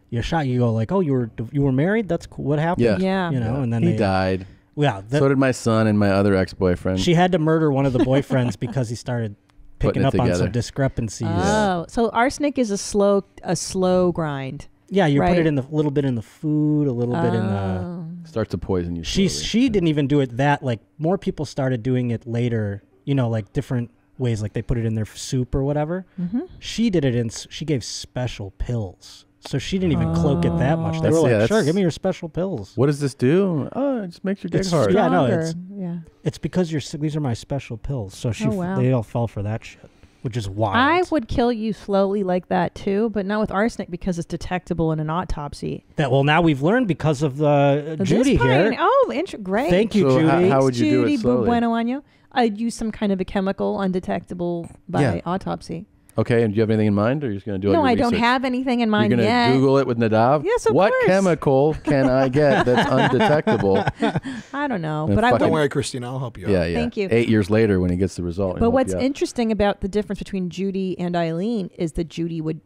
you go like, oh, you were married. That's cool. What happened? Yeah. You know, and then he they died. Yeah. So did my son and my other ex-boyfriend. She had to murder one of the boyfriends because he started Putting picking it up on together. some discrepancies. Oh, so arsenic is a slow grind. Yeah, you put right? it in a little bit in the food, a little bit in the. Starts to poison you. She didn't even do it that like more people started doing it later. You know, like different ways, like they put it in their soup or whatever. Mhm. She did it she gave special pills, so she didn't even cloak it that much. They That's- were yeah, like, sure, that's- give me your special pills. What does this do? Oh, it just makes your dick It's hard. yeah, no, it's Yeah. it's because these are my special pills. So Oh, wow. they all fell for that shit, which is wild. I would kill you slowly like that too, but not with arsenic because it's detectable in an autopsy. That well, now we've learned because of the Judy This here. point- Oh, great. Thank you, So Judy. how would you do it Judy slowly? Bueno año. I'd use some kind of a chemical undetectable by Yeah. autopsy. Okay, and do you have anything in mind, or are you just going to do all No, your I don't research? have anything in mind You're gonna yet. Google it with Nadav? Yes, of What course. chemical can I get that's undetectable? I don't know, And but I fucking- Don't worry, Christina, I'll help you Yeah, out. yeah. Thank you. 8 years later, when he gets the result. he'll But help what's you out. interesting about the difference between Judy and Eileen is that Judy would,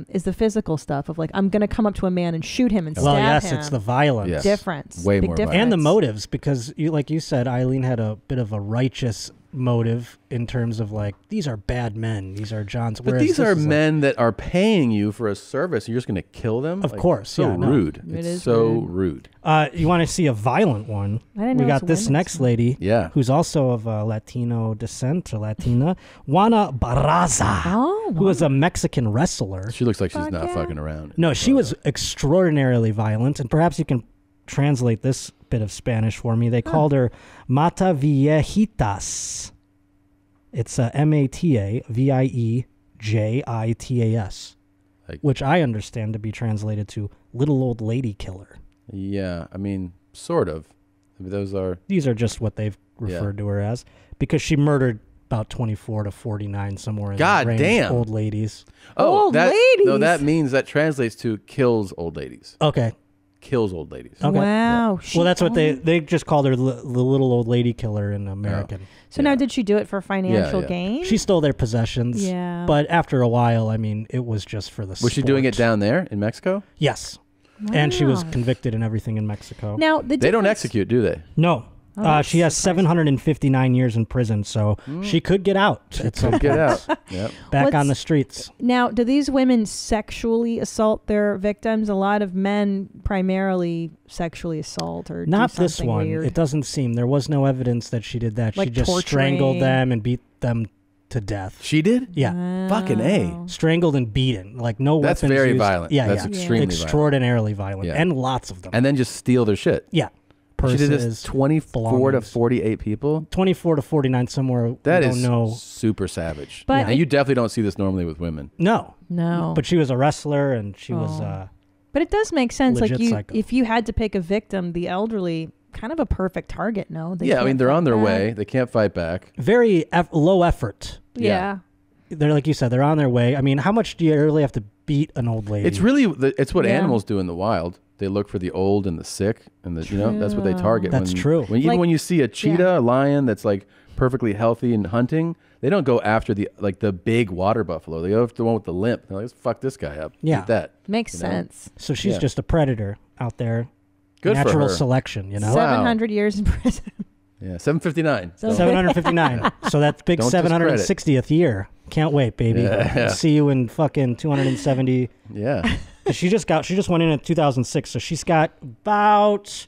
is the physical stuff of like, I'm going to come up to a man and shoot him and Well, stab yes, him. it's the violence. Yes. Difference. Way Big more difference. And the motives, because like you said, Eileen had a bit of a righteous motive in terms of like, these are bad men. These are John's. But whereas these this are is like- men that are paying you for a service. You're just going to kill them? Of Like, course, So yeah, no. rude. It It's is so rude. rude. You want to see a violent one? I didn't We know got it's this women. next lady, Yeah. who's also of Latino descent or Latina, Juana Barraza, Oh, who is a Mexican wrestler. She looks like she's Fuck not yeah. fucking around. No, she was extraordinarily violent, and perhaps you can translate this bit of Spanish for me. They called her Mata Viejitas. It's Mata-Viejitas, Like- which I understand to be translated to little old lady killer. Yeah, I mean, sort of. I mean, those are... These are just what they've Yeah. referred to her as, because she murdered about 24 to 49 somewhere in God the range, damn. old ladies. Old that, ladies? No, that means that translates to kills old ladies. Okay. Kills old ladies. Okay. Wow. Well, that's what they just called her, the little old lady killer in American. So now, did she do it for financial yeah. gain? She stole their possessions. Yeah. But after a while, I mean, it was just for the Was she doing it sport. down there in Mexico? Yes. And she was Wow. convicted and everything in Mexico. Now, the They don't difference- execute, do they? No. Oh, that's She has 759 years in prison, so she could get out at some Get point. out. Yep. Back on What's- the streets. Now, do these women sexually assault their victims? A lot of men primarily sexually assault or Not do this something one. weird. It doesn't seem. There was no evidence that she did that. Like she just strangled torturing. them and beat them to death. She did? Yeah. Fucking A. Strangled and beaten. Like no That's weapons very used. violent. Yeah, That's yeah. extremely violent. Extraordinarily violent. Yeah. And lots of them. And then just steal their shit. Yeah. She did this Purses, 24 to belongings. 48 people. 24 to 49 somewhere. That we is don't know. super savage. But- and you definitely don't see this normally with women. No. No. But she was a wrestler and she was But it does make sense. Like legit you, psycho. if you had to pick a victim, the elderly, kind of a perfect target. No, they Yeah, I mean, can't they're fight on their back. way. They can't fight back. very low effort. Yeah. They're like you said, they're on their way. I mean, how much do you really have to beat an old lady? It's really, it's what Yeah. animals do in the wild. They look for the old and the sick, and the, you know, that's what they target. That's when, true. When, even Like- when you see a cheetah, a lion that's like perfectly healthy and hunting, they don't go after the big water buffalo. They go after the one with the limp. They're like, let's fuck this guy up. Yeah. Eat that. Makes you know? sense. So she's Yeah. just a predator out there. Good for Natural her. selection, you know? Wow. 700 years in prison. Yeah, 759. So- 759. So that's big Don't 760th year. Can't wait, baby. Yeah. See you in fucking 270. Yeah. She just went in 2006, so she's got about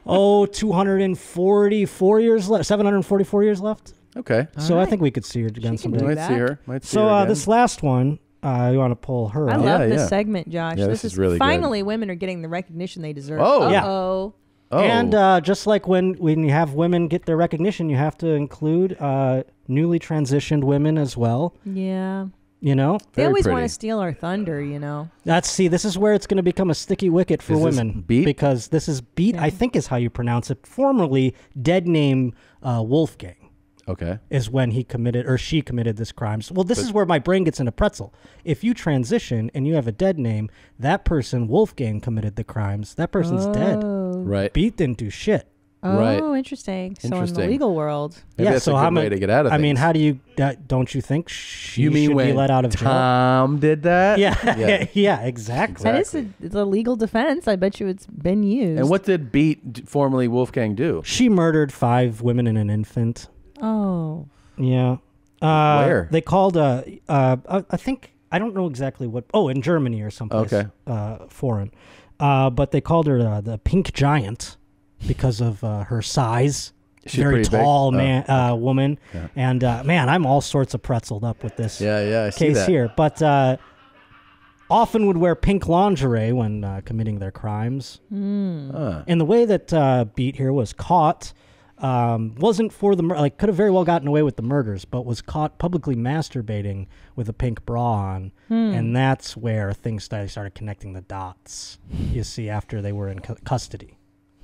244 years left, 744 years left. Okay. So I think we could see her again She can someday. do Might that. see her. Might see So her again. this last one, you want to pull her I up. love Yeah, this yeah. segment, Josh. Yeah, this this is really good. finally women are getting the recognition they deserve. Oh. Yeah. Uh-oh. Oh. And just like when you have women get their recognition, you have to include newly transitioned women as well. Yeah. You know, They always want to steal our thunder, you know. this is where it's going to become a sticky wicket for Is this women. Beat? Because this is Beat, I think is how you pronounce it. Formerly dead name Wolfgang. Okay. Is when he committed or she committed this crime. Well, this is where my brain gets in a pretzel. If you transition and you have a dead name, that person, Wolfgang, committed the crimes. That person's dead. Right. Beat didn't do shit. Oh, interesting. So in the legal world. Maybe that's a good way to get out of I mean, things. how do you, don't you think she You mean should when be let out of jail? Tom did that? Yeah. Yeah, exactly. That is it's a legal defense. I bet you it's been used. And what did Beat, formerly Wolfgang, do? She murdered 5 women and an infant. Oh. Yeah. Where? They called, I think, I don't know exactly what, in Germany or someplace foreign. But they called her the Pink Giant because of her size. She's Very pretty big? tall Oh. woman. Yeah. And man, I'm all sorts of pretzeled up with this I see case that. here. But often would wear pink lingerie when committing their crimes. And the way that Beat here was caught wasn't for the could have very well gotten away with the murders, but was caught publicly masturbating with a pink bra on, and that's where things started connecting the dots. You see, after they were in custody.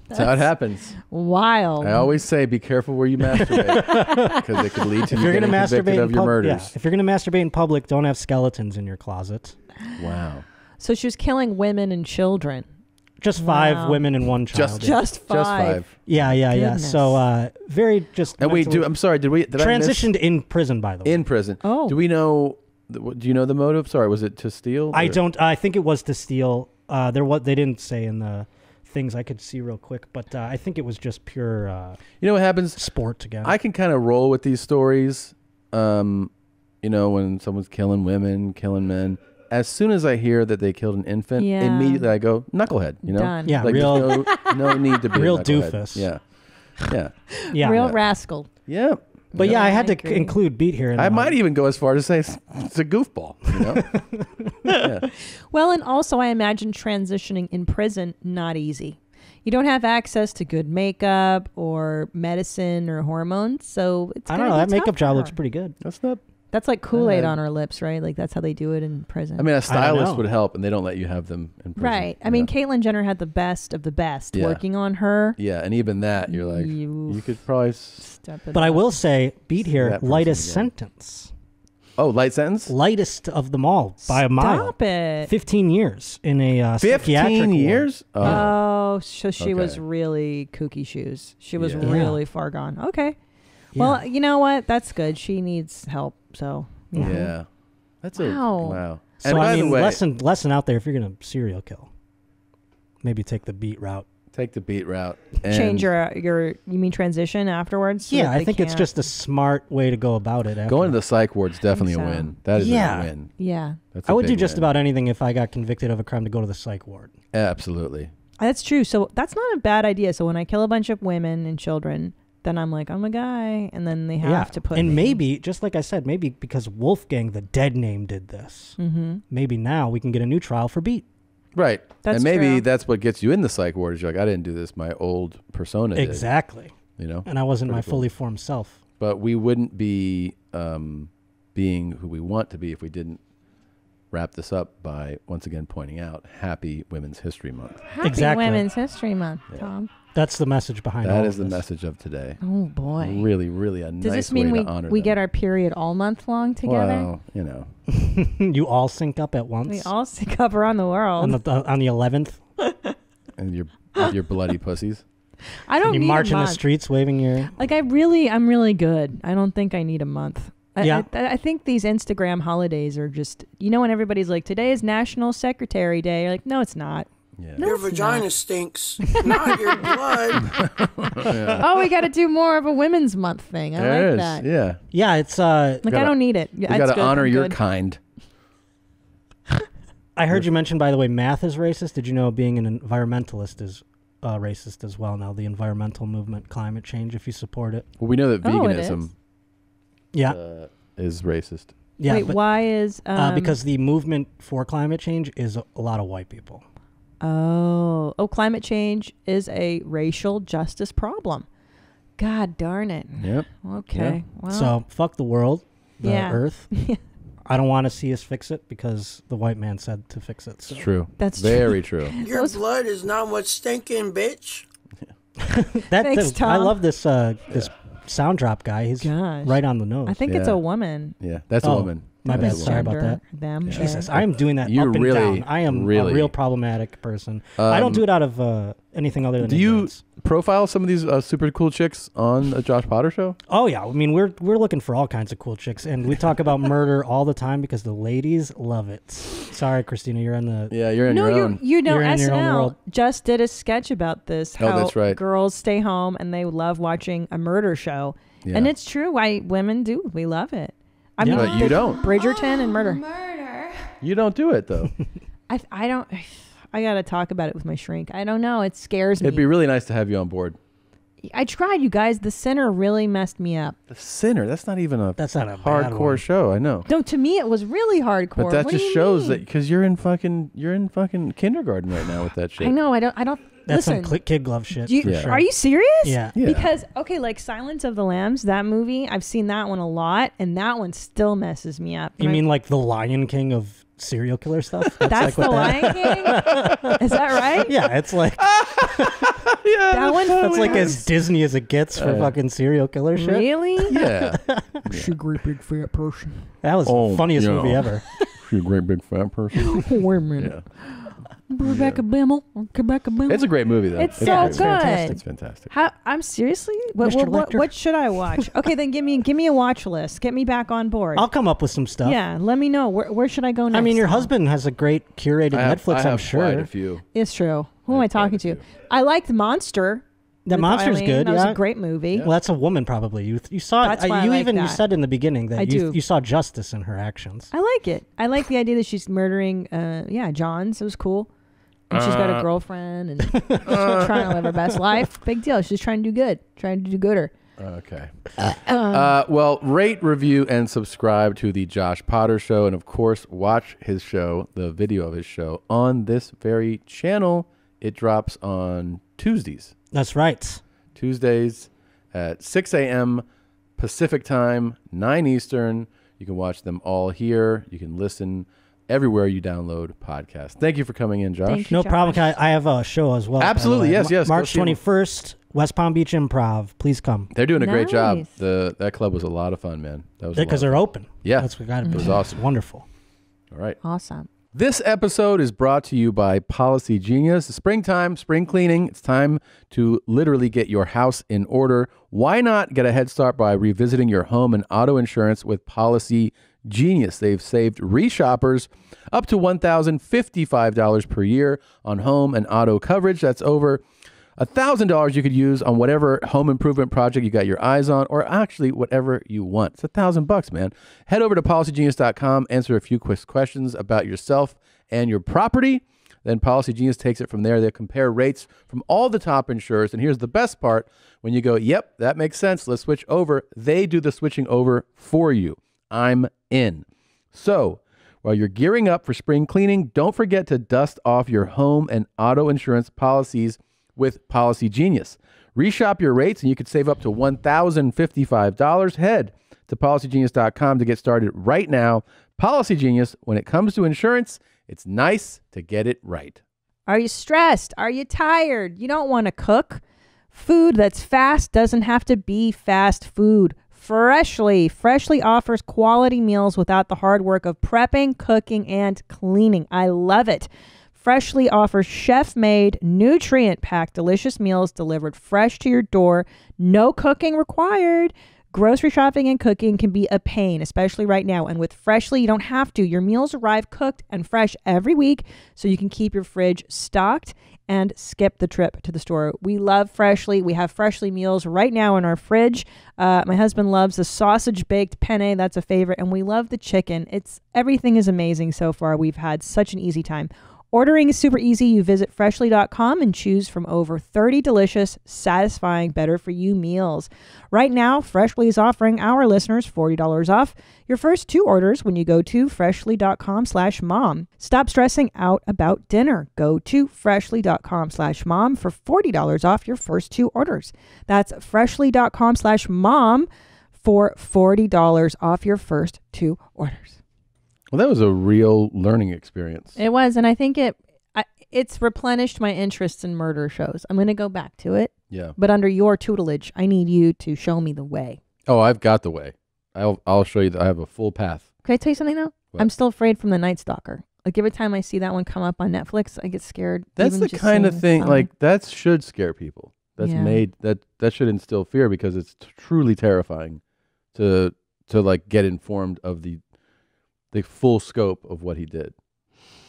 That's how it happens. Wild. I always say, be careful where you masturbate, because it could lead to you getting convicted of your murders. If you're going to masturbate in public, don't have skeletons in your closet. Wow. So she was killing women and children. Just 5 women and 1 child. Just 5. Just 5. Yeah. Goodness. So very just. And I'm sorry. Did I transitioned in prison? By the way, in prison. Oh. Do we know? Do you know the motive? Sorry, was it to steal? I don't. I think it was to steal. They didn't say in the things I could see real quick, but I think it was just pure. You know what happens? Sport again. I can kind of roll with these stories. You know, when someone's killing women, killing men. As soon as I hear that they killed an infant, immediately I go knucklehead. You know, Done. Yeah, like real. no need to be Real a knucklehead. doofus. Yeah. Real rascal. Yeah. But I had to agree. include Beat here. I might even go as far to say it's a goofball. You know. Well, and also I imagine transitioning in prison not easy. You don't have access to good makeup or medicine or hormones, so it's. I don't know. That makeup job looks pretty good. That's like Kool-Aid on her lips, right? Like that's how they do it in prison. I mean, a stylist would help, and they don't let you have them in prison. Right. I mean, Caitlyn Jenner had the best of the best working on her. Yeah, and even that, you're like, you could probably step it But up. I will say, Beat here, that person lightest again. sentence. Oh, light sentence? Lightest of them all by a mile. Stop it. 15 years in a psychiatric 15 years? ward. Oh, so she was Okay. really kooky shoes. She was Yeah. really far gone. Okay. Well, you know what? That's good. She needs help. So, Yeah. That's wow. So And by I the mean, way, lesson out there, if you're going to serial kill, maybe take the Beat route. Take the Beat route. Change your you mean transition afterwards? so Yeah, that I they think it's can't- just a smart way to go about it. After. Going to the psych ward's definitely a so. win. That is a win. Yeah. That's I a would do big just win. about anything if I got convicted of a crime to go to the psych ward. Absolutely. That's true. So that's not a bad idea. So when I kill a bunch of women and children, then I'm like, I'm a guy, and then they have to put and me. maybe, just like I said, maybe because Wolfgang, the dead name, did this. Mm-hmm. Maybe now we can get a new trial for Beat. Right. That's and maybe true. that's what gets you in the psych ward is you're like, I didn't do this. My old persona did. Exactly. You know? And I wasn't my Pretty cool. fully formed self. But we wouldn't be being who we want to be if we didn't wrap this up by once again pointing out Happy Women's History Month. Happy Exactly. Women's History Month, Tom. That's the message behind That all is of the this. message of today. Oh boy. Really, really a Does nice this mean way we to honor we them. get our period all month long together? Well, you know. You all sync up at once? We all sync up around the world. on the 11th? And your bloody pussies. I don't You need march a in the month. streets waving your... Like I'm really good. I don't think I need a month. Yeah. I think these Instagram holidays are just, you know, when everybody's like, today is National Secretary Day. You're like, no, it's not. Yeah. No, Your it's vagina not. stinks, not your blood. Oh, we got to do more of a Women's Month thing. I There like is, that. yeah. Yeah, it's... Like, I don't need it. You It's got to good. honor I'm your good. kind. I heard you mention, by the way, math is racist. Did you know being an environmentalist is racist as well now? The environmental movement, climate change, if you support it. Well, we know that Oh, it veganism is racist. Yeah, Wait, but, why is... because the movement for climate change is a lot of white people. Oh, climate change is a racial justice problem. God darn it. Yep. Okay. Well, So fuck the world, the yeah. earth. I don't want to see us fix it because the white man said to fix it. So. It's true. That's very true. Your blood is not what's stinking, bitch. Thanks, Tom. I love this this sound drop guy. He's right on the nose. I think it's a woman. Yeah, that's a woman. My bad. That's a Sorry woman. about that. Them. Jesus, I am doing that You up and really, down. I am really- a real problematic person. I don't do it out of anything other than Do you ignorance. profile some of these super cool chicks on the Josh Potter show? Oh yeah, I mean we're looking for all kinds of cool chicks, and we talk about murder all the time because the ladies love it. Sorry, Christina, you're on the you're in your own. You know, You're in your own SNL world. just did a sketch about this. Oh, How that's right. girls stay home and they love watching a murder show, Yeah. and it's true. Why women do? We love it. I Yeah. mean, But you don't. Bridgerton and murder. You don't do it though. I don't. I gotta talk about it with my shrink. I don't know. It scares me. It'd be really nice to have you on board. I tried, you guys. The Sinner really messed me up. The Sinner. That's not even a. That's not a bad hardcore one. show. I know. No, to me it was really hardcore. But that What do just you shows mean? that because you're in fucking kindergarten right now with that shit. I know. I don't. That's listen. some kid glove shit. Do you, for sure. Are you serious? Yeah. Yeah. Because like Silence of the Lambs, that movie, I've seen that one a lot, and that one still messes me up. You And mean like the Lion King of serial killer stuff? That's like the Lion King? Is that right? Yeah, it's like That one. that's like as Disney as it gets for fucking serial killer shit. Really? Yeah. She's a great big fat person. That was the funniest movie ever. She's a great big fat person. Wait a minute. Rebecca Bimmel. Rebecca Bimmel. It's a great movie though. It's so great. good. fantastic. It's fantastic. I'm seriously. What, Mr. what, Lecter. what should I watch? Okay, then give me a watch list. Get me back on board. I'll come up with some stuff. Yeah, let me know where should I go next. I mean, your Tom? husband has a great curated Netflix, I have I'm sure. quite a few. It's true. Who am I talking to? I liked Monster. The with Monster's Eileen. good. That was yeah. a great movie. Well, that's a woman probably. You saw That's it. why I You like even you that. said in the beginning that I do. you saw justice in her actions. I like it. I like the idea that she's murdering. Johns. It was cool. And she's got a girlfriend and she's trying to live her best life. Big deal. She's trying to do good. Trying to do gooder. Okay. Well, rate, review, and subscribe to the Josh Potter Show. And, of course, watch his show, the video of his show, on this very channel. It drops on Tuesdays. That's right. Tuesdays at 6 a.m. Pacific time, 9 Eastern. You can watch them all here. You can listen everywhere you download podcasts. Thank you for coming in, Josh. Thank you, No Josh. problem. I have a show as well. by the Absolutely. way. Yes, yes. Go March see 'em. 21st, West Palm Beach Improv. Please come. They're doing a great job. Nice. That club was a lot of fun, man. That was a lot Because of they're fun. open. Yeah. That's what got it. It was awesome. Wonderful. All right. Awesome. This episode is brought to you by Policy Genius. It's springtime, spring cleaning. It's time to literally get your house in order. Why not get a head start by revisiting your home and auto insurance with Policy Genius? They've saved reshoppers up to $1,055 per year on home and auto coverage. That's over $1,000 you could use on whatever home improvement project you got your eyes on, or actually whatever you want. It's $1,000, man. Head over to policygenius.com, answer a few quick questions about yourself and your property. Then Policy Genius takes it from there. They compare rates from all the top insurers. And here's the best part. When you go, yep, that makes sense, let's switch over, they do the switching over for you. I'm in. So while you're gearing up for spring cleaning, don't forget to dust off your home and auto insurance policies with Policy Genius. Reshop your rates and you could save up to $1,055. Head to policygenius.com to get started right now. Policy Genius, when it comes to insurance, it's nice to get it right. Are you stressed? Are you tired? You don't want to cook? Food that's fast doesn't have to be fast food. Freshly offers quality meals without the hard work of prepping, cooking, and cleaning. I love it. Freshly offers chef-made, nutrient-packed, delicious meals delivered fresh to your door. No cooking required. Grocery shopping and cooking can be a pain, especially right now. And with Freshly, you don't have to. Your meals arrive cooked and fresh every week, so you can keep your fridge stocked and skip the trip to the store. We love Freshly. We have Freshly meals right now in our fridge. My husband loves the sausage-baked penne. That's a favorite. And we love the chicken. Everything is amazing so far. We've had such an easy time. Ordering is super easy. You visit freshly.com and choose from over 30 delicious, satisfying, better-for-you meals. Right now, Freshly is offering our listeners $40 off your first 2 orders when you go to freshly.com/mom. Stop stressing out about dinner. Go to freshly.com/mom for $40 off your first 2 orders. That's freshly.com/mom for $40 off your first 2 orders. Well, that was a real learning experience. It was, and I think it's replenished my interest in murder shows. I'm going to go back to it. Yeah. But under your tutelage, I need you to show me the way. Oh, I've got the way. I'll show you that I have a full path. Can I tell you something though? What? I'm still afraid from The Night Stalker. Like every time I see that one come up on Netflix, I get scared. That's even the just kind of seeing thing some. like that should scare people. That's Yeah. made that should instill fear because it's truly terrifying to like get informed of the full scope of what he did.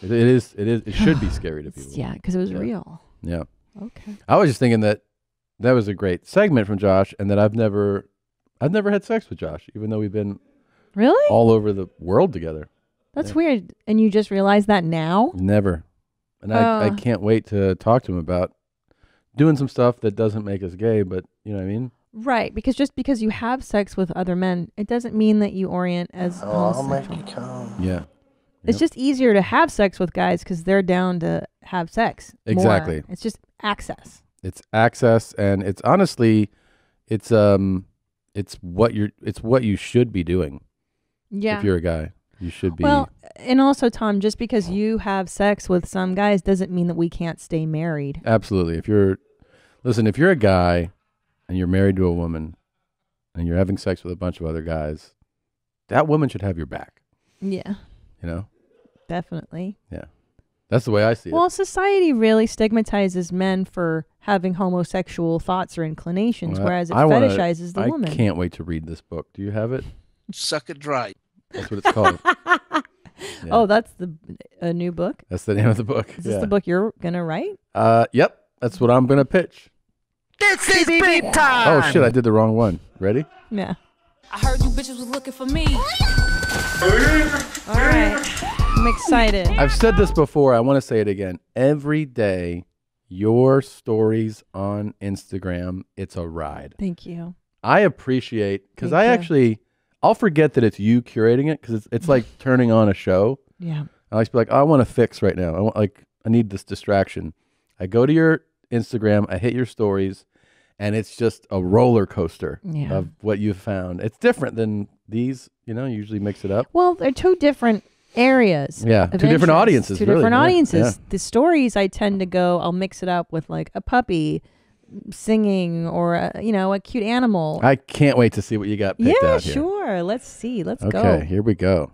It should be scary to people. Yeah, because it was real. Yeah. Okay. I was just thinking that was a great segment from Josh, and that I've never had sex with Josh, even though we've been Really? all over the world together. That's weird. And you just realized that now? Never. And I can't wait to talk to him about doing some stuff that doesn't make us gay, but you know what I mean? Right, because just because you have sex with other men, it doesn't mean that you orient as homosexual. Yeah. It's just easier to have sex with guys because they're down to have sex. more. Exactly. It's just access. It's access, and it's honestly, it's what you should be doing. Yeah. If you're a guy, you should be. Well, and also, Tom, just because you have sex with some guys doesn't mean that we can't stay married. Absolutely. If you're a guy and you're married to a woman and you're having sex with a bunch of other guys, that woman should have your back. Yeah. You know? Definitely. Yeah. That's the way I see it. Well, society really stigmatizes men for having homosexual thoughts or inclinations, Well, whereas it I wanna- fetishizes the woman. I can't wait to read this book. Do you have it? Suck it dry. That's what it's called. Yeah. Oh, that's a new book? That's the name of the book. Is this Yeah. the book you're going to write? Yep. That's what I'm going to pitch. This is beep time. Oh, shit. I did the wrong one. Ready? Yeah. I heard you bitches was looking for me. All right. I'm excited. I've said this before. I want to say it again. Every day, your stories on Instagram, it's a ride. Thank you. I appreciate, because Thank you. I'll forget that it's you curating it, because it's like turning on a show. Yeah. I like to be like, oh, I want to fix right now. I need this distraction. I go to your Instagram, I hit your stories, and it's just a roller coaster of what you've found. It's different than these, you usually mix it up. Well, they're two different areas. Yeah, of two different interest. audiences, Two really. different Yeah, audiences. yeah. The stories I tend to go, I'll mix it up with like a puppy singing or a cute animal. I can't wait to see what you got picked Yeah, out here. sure. Let's see. Let's go. Okay, here we go.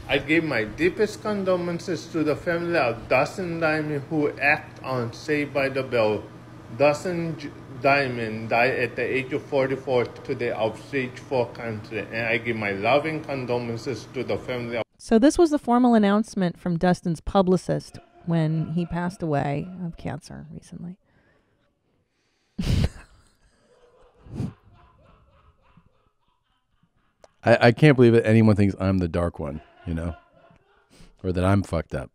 I give my deepest condolences to the family of Dustin Diamond, who act on Saved by the Bell. Dustin Diamond died at the age of 44 today of stage 4 cancer, and I give my loving condolences to the family of... So this was the formal announcement from Dustin's publicist when he passed away of cancer recently. I can't believe that anyone thinks I'm the dark one, or that I'm fucked up.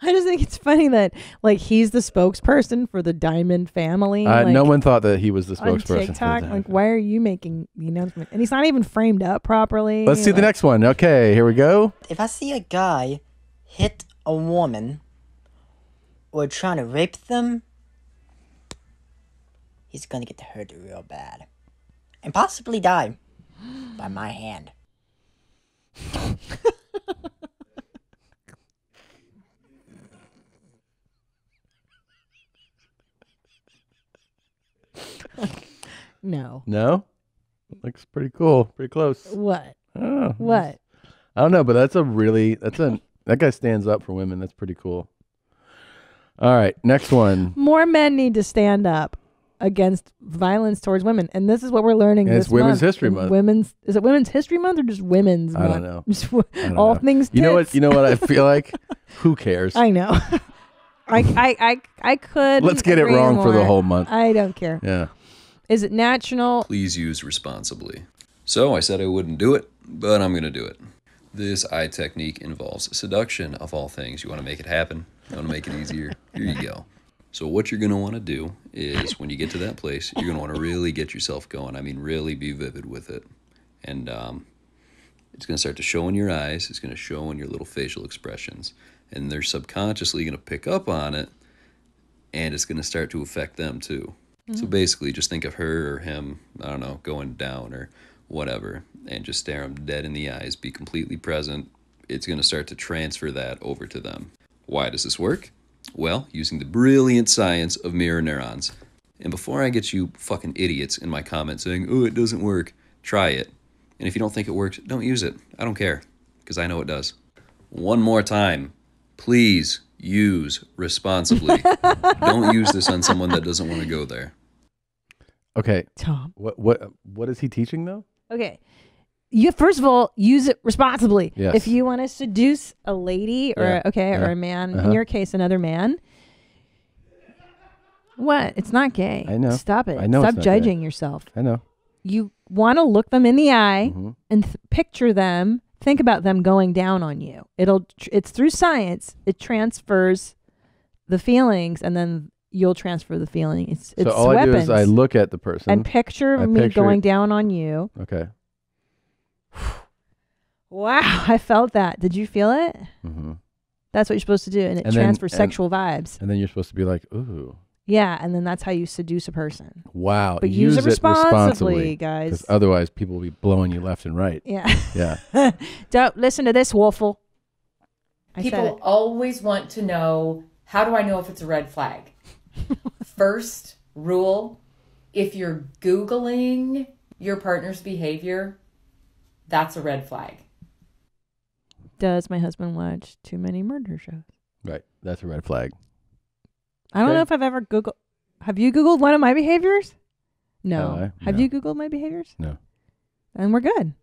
I just think it's funny that like he's the spokesperson for the Diamond family. No one thought that he was the on spokesperson. TikTok. For the Like, why are you making the announcement? And he's not even framed up properly. Let's see the next one. Okay, here we go. If I see a guy hit a woman or trying to rape them, he's gonna get hurt real bad. And possibly die by my hand. No. No? Looks pretty cool. Pretty close. What? Oh, What? I don't know, but that guy stands up for women. That's pretty cool. All right, next one. More men need to stand up against violence towards women, and this is what we're learning. And this it's Women's month. History Month. Is it Women's History Month or just Women's I Month? don't know. Just I don't all know. things. You know what? tits. You know what I feel like? Who cares? I know. I could. Let's get it agree wrong for the more. whole month. I don't care. Yeah. Is it national? Please use responsibly. So I said I wouldn't do it, but I'm going to do it. This eye technique involves seduction of all things. You want to make it happen. You want to make it easier. Here you go. So what you're going to want to do is when you get to that place, you're going to want to really get yourself going. I mean, really be vivid with it. And it's going to start to show in your eyes. It's going to show in your little facial expressions. And they're subconsciously going to pick up on it, and it's going to start to affect them too. So basically, just think of her or him, I don't know, going down or whatever. and just stare them dead in the eyes, be completely present, it's going to start to transfer that over to them. Why does this work? Well, using the brilliant science of mirror neurons. And before I get you fucking idiots in my comments saying, oh, it doesn't work, try it. And if you don't think it works, don't use it. I don't care, because I know it does. One more time, please use responsibly. Don't use this on someone that doesn't want to go there. Okay. Tom. What is he teaching though? Okay. You first of all use it responsibly. Yes. If you want to seduce a lady or or a man, in your case another man. What? It's not gay. I know. Stop it. I know. Stop it's not judging gay. yourself. I know. You want to look them in the eye and picture them. Think about them going down on you. It's through science. It transfers the feelings, and then you'll transfer the feeling. It's so all weapons. I do is I look at the person and picture me going down on you. Okay. Wow, I felt that. Did you feel it? Mm-hmm. That's what you're supposed to do, and it transfers sexual vibes. And then you're supposed to be like, ooh. Yeah, and then that's how you seduce a person. Wow. But use it responsibly, guys. Because otherwise people will be blowing you left and right. Yeah. Yeah. Don't listen to this, Wolfle. People always want to know, how do I know if it's a red flag? First rule, if you're Googling your partner's behavior, that's a red flag. Does my husband watch too many murder shows? Right. That's a red flag. I don't know if I've ever Googled. Have you Googled one of my behaviors? No. Have you Googled my behaviors? No. And we're good.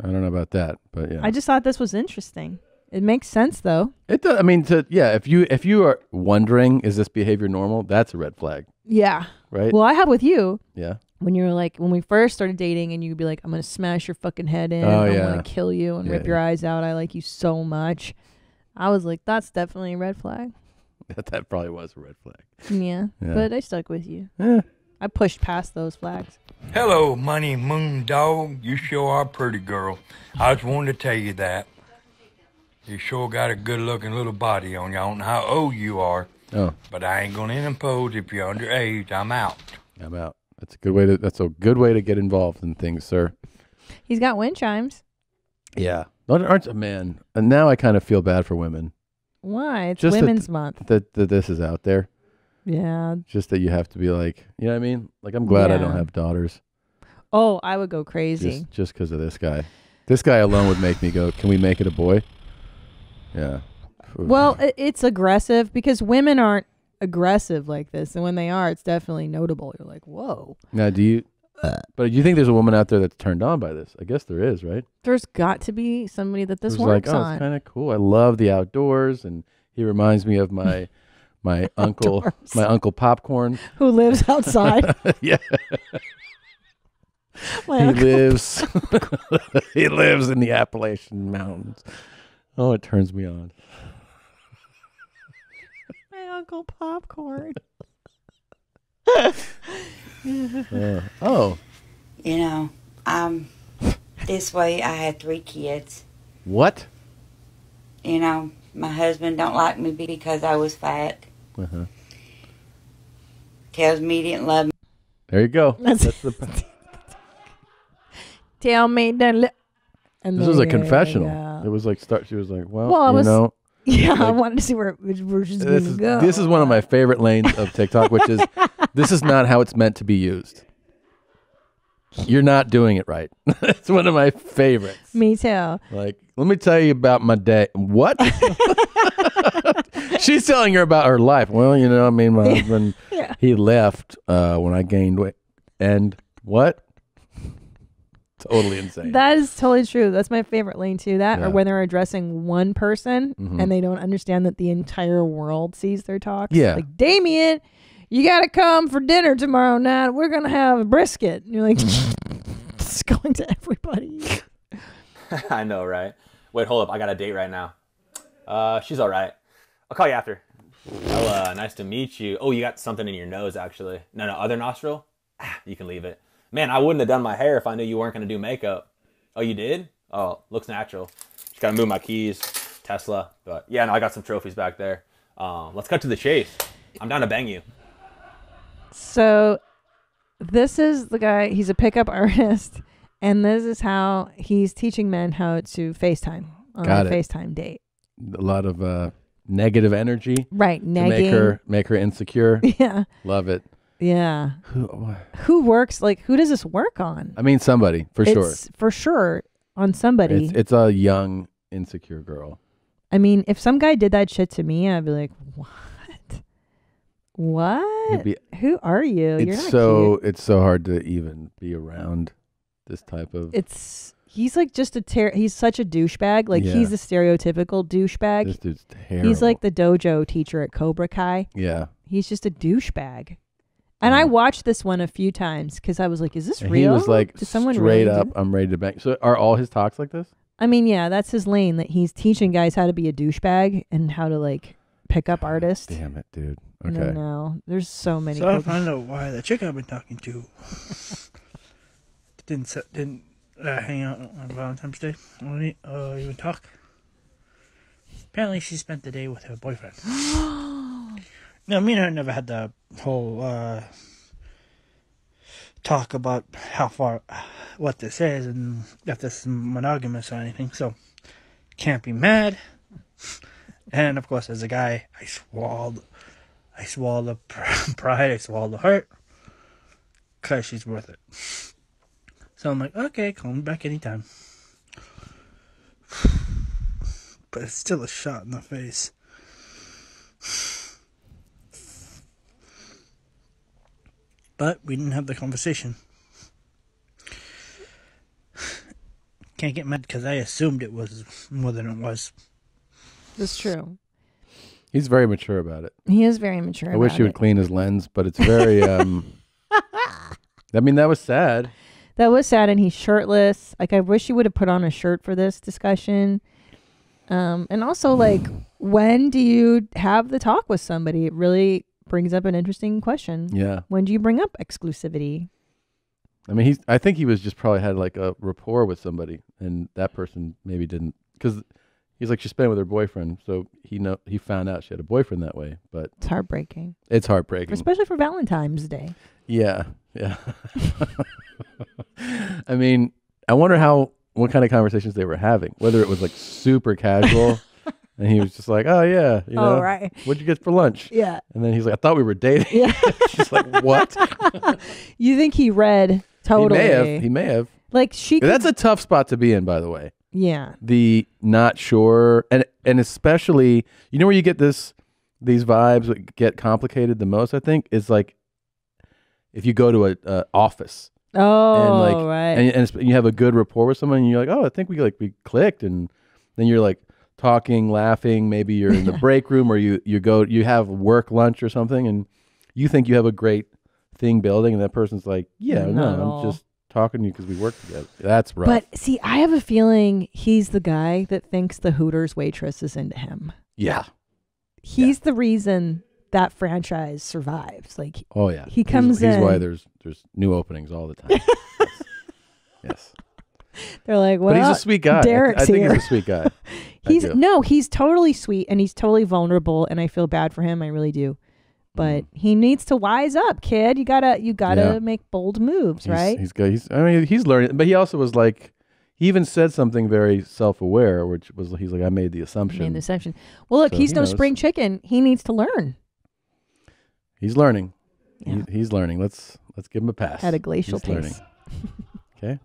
I don't know about that, but yeah. I just thought this was interesting. It makes sense, though. It does. I mean, if you are wondering, is this behavior normal? That's a red flag. Yeah. Right? Well, I have with you. Yeah. When you were like, when we first started dating and you'd be like, I'm going to smash your fucking head in. Oh, I'm yeah. going to kill you and rip your eyes out. I like you so much. I was like, that's definitely a red flag. That probably was a red flag. Yeah. But I stuck with you. Yeah. I pushed past those flags. Hello, Money Moon Dog. You sure are pretty, girl. I just wanted to tell you that. You sure got a good-looking little body on you. I don't know how old you are. Oh. But I ain't going to impose if you're underage. I'm out. I'm out. That's a good way to get involved in things, sir. He's got wind chimes. Yeah. Man, and now I kind of feel bad for women. Why? It's Just Women's Month. That this is out there. Yeah. Just that you have to be like, you know what I mean? Like, I'm glad I don't have daughters. Oh, I would go crazy. Just because of this guy. This guy alone would make me go, can we make it a boy? Yeah. Oof. Well, it's aggressive because women aren't aggressive like this. And when they are, it's definitely notable. You're like, whoa. Now, do you think there's a woman out there that's turned on by this? I guess there is, right? There's got to be somebody that this Who's works like, on. It's kind of cool. I love the outdoors, and he reminds me of my uncle, my Uncle Popcorn, who lives outside. Yeah, he lives in the Appalachian Mountains. Oh, it turns me on. My Uncle Popcorn. Oh. You know, this way I had 3 kids. What? You know, my husband don't like me because I was fat. Uh-huh. Tells me he didn't love me. There you go. That's the. Tell me that. This was a confessional. It was like she was like, well I was, know. Yeah, like, I wanted to see where she's going to go. This is one of my favorite lanes of TikTok, which is, this is not how it's meant to be used. You're not doing it right. It's one of my favorites. Me too. Like, let me tell you about my day. What? She's telling her about her life. Well, you know, I mean, my husband, he left when I gained weight. And what? Totally insane. That is totally true. That's my favorite lane too. That or when they're addressing one person and they don't understand that the entire world sees their talks. Yeah. Like, Damien, you got to come for dinner tomorrow night. We're going to have a brisket. And you're like, it's going to everybody. I know, right? Wait, hold up. I got a date right now. She's all right. I'll call you after. Oh, nice to meet you. Oh, you got something in your nose, actually. No, other nostril? You can leave it. Man, I wouldn't have done my hair if I knew you weren't going to do makeup. Oh, you did? Oh, looks natural. Just got to move my keys. Tesla. But yeah, no, I got some trophies back there. Let's cut to the chase. I'm down to bang you. So this is the guy. He's a pickup artist. And this is how he's teaching men how to FaceTime on a FaceTime date. A lot of negative energy. Right. To make her insecure. Yeah. Love it. Yeah. Who works, like, who does this work on? I mean, somebody, for sure. For sure on somebody. It's a young, insecure girl. I mean, if some guy did that shit to me, I'd be like, what? What? Who are you? You're not cute. It's so hard to even be around this type of. He's like just he's such a douchebag. Like he's a stereotypical douchebag. This dude's terrible. He's like the dojo teacher at Cobra Kai. Yeah. He's just a douchebag. And I watched this one a few times because I was like, is this real? He was like, Did someone straight really up, I'm ready to bang. So are all his talks like this? I mean, yeah, that's his lane, that he's teaching guys how to be a douchebag and how to like pick up artists. Damn it, dude. Okay. Okay. No, there's so many. So I found out why the chick I've been talking to didn't hang out on Valentine's Day. Even talk. Apparently, she spent the day with her boyfriend. No, me and her never had the whole talk about what this is, and if this is monogamous or anything. So, can't be mad. And of course, as a guy, I swallowed the pride, I swallowed the hurt, because she's worth it. So I'm like, okay, call me back anytime. But it's still a shot in the face. But we didn't have the conversation. Can't get mad because I assumed it was more than it was. That's true. He's very mature about it. He is very mature I wish he would clean his lens, but it's very, I mean, that was sad. That was sad, and he's shirtless. Like, I wish he would have put on a shirt for this discussion. And also, like, when do you have the talk with somebody? It really brings up an interesting question. Yeah. When do you bring up exclusivity? I mean, I think he was just probably had like a rapport with somebody, and that person maybe didn't, because he's like, she spent it with her boyfriend, so he found out she had a boyfriend that way. But it's heartbreaking. It's heartbreaking, especially for Valentine's Day. Yeah, yeah. I mean, I wonder what kind of conversations they were having. Whether it was like super casual, and he was just like, "Oh yeah, you know, right. What'd you get for lunch?" Yeah, and then he's like, "I thought we were dating." Yeah, she's like, "What?" You think he read? Totally. He may have. Like That's a tough spot to be in, by the way. Yeah. The not sure, and especially, you know, where you get these vibes that get complicated the most, I think, is like if you go to a office. Oh, and like, right. And you have a good rapport with someone, and you're like, oh, I think we clicked, and then you're like talking, laughing. Maybe you're in the break room, or you have work lunch or something, and you think you have a great thing building, and that person's like, yeah, no, I'm just talking to you because we work together. That's rough. But see, I have a feeling he's the guy that thinks the Hooters waitress is into him. Yeah. He's the reason that franchise survives. Like, oh yeah, he comes in. He's why there's new openings all the time. Yes. They're like, well, but he's a sweet guy. Derek's I think here. he's a sweet guy. He's totally sweet, and he's totally vulnerable, and I feel bad for him. I really do. But he needs to wise up, kid. You gotta make bold moves, right? He's learning, but he also was like, he even said something very self-aware, which was, he's like, I made the assumption. Well, look, So he's he no knows. spring chicken. He needs to learn. He's learning. Yeah. He's learning. Let's give him a pass. At a glacial He's learning. pace. Okay.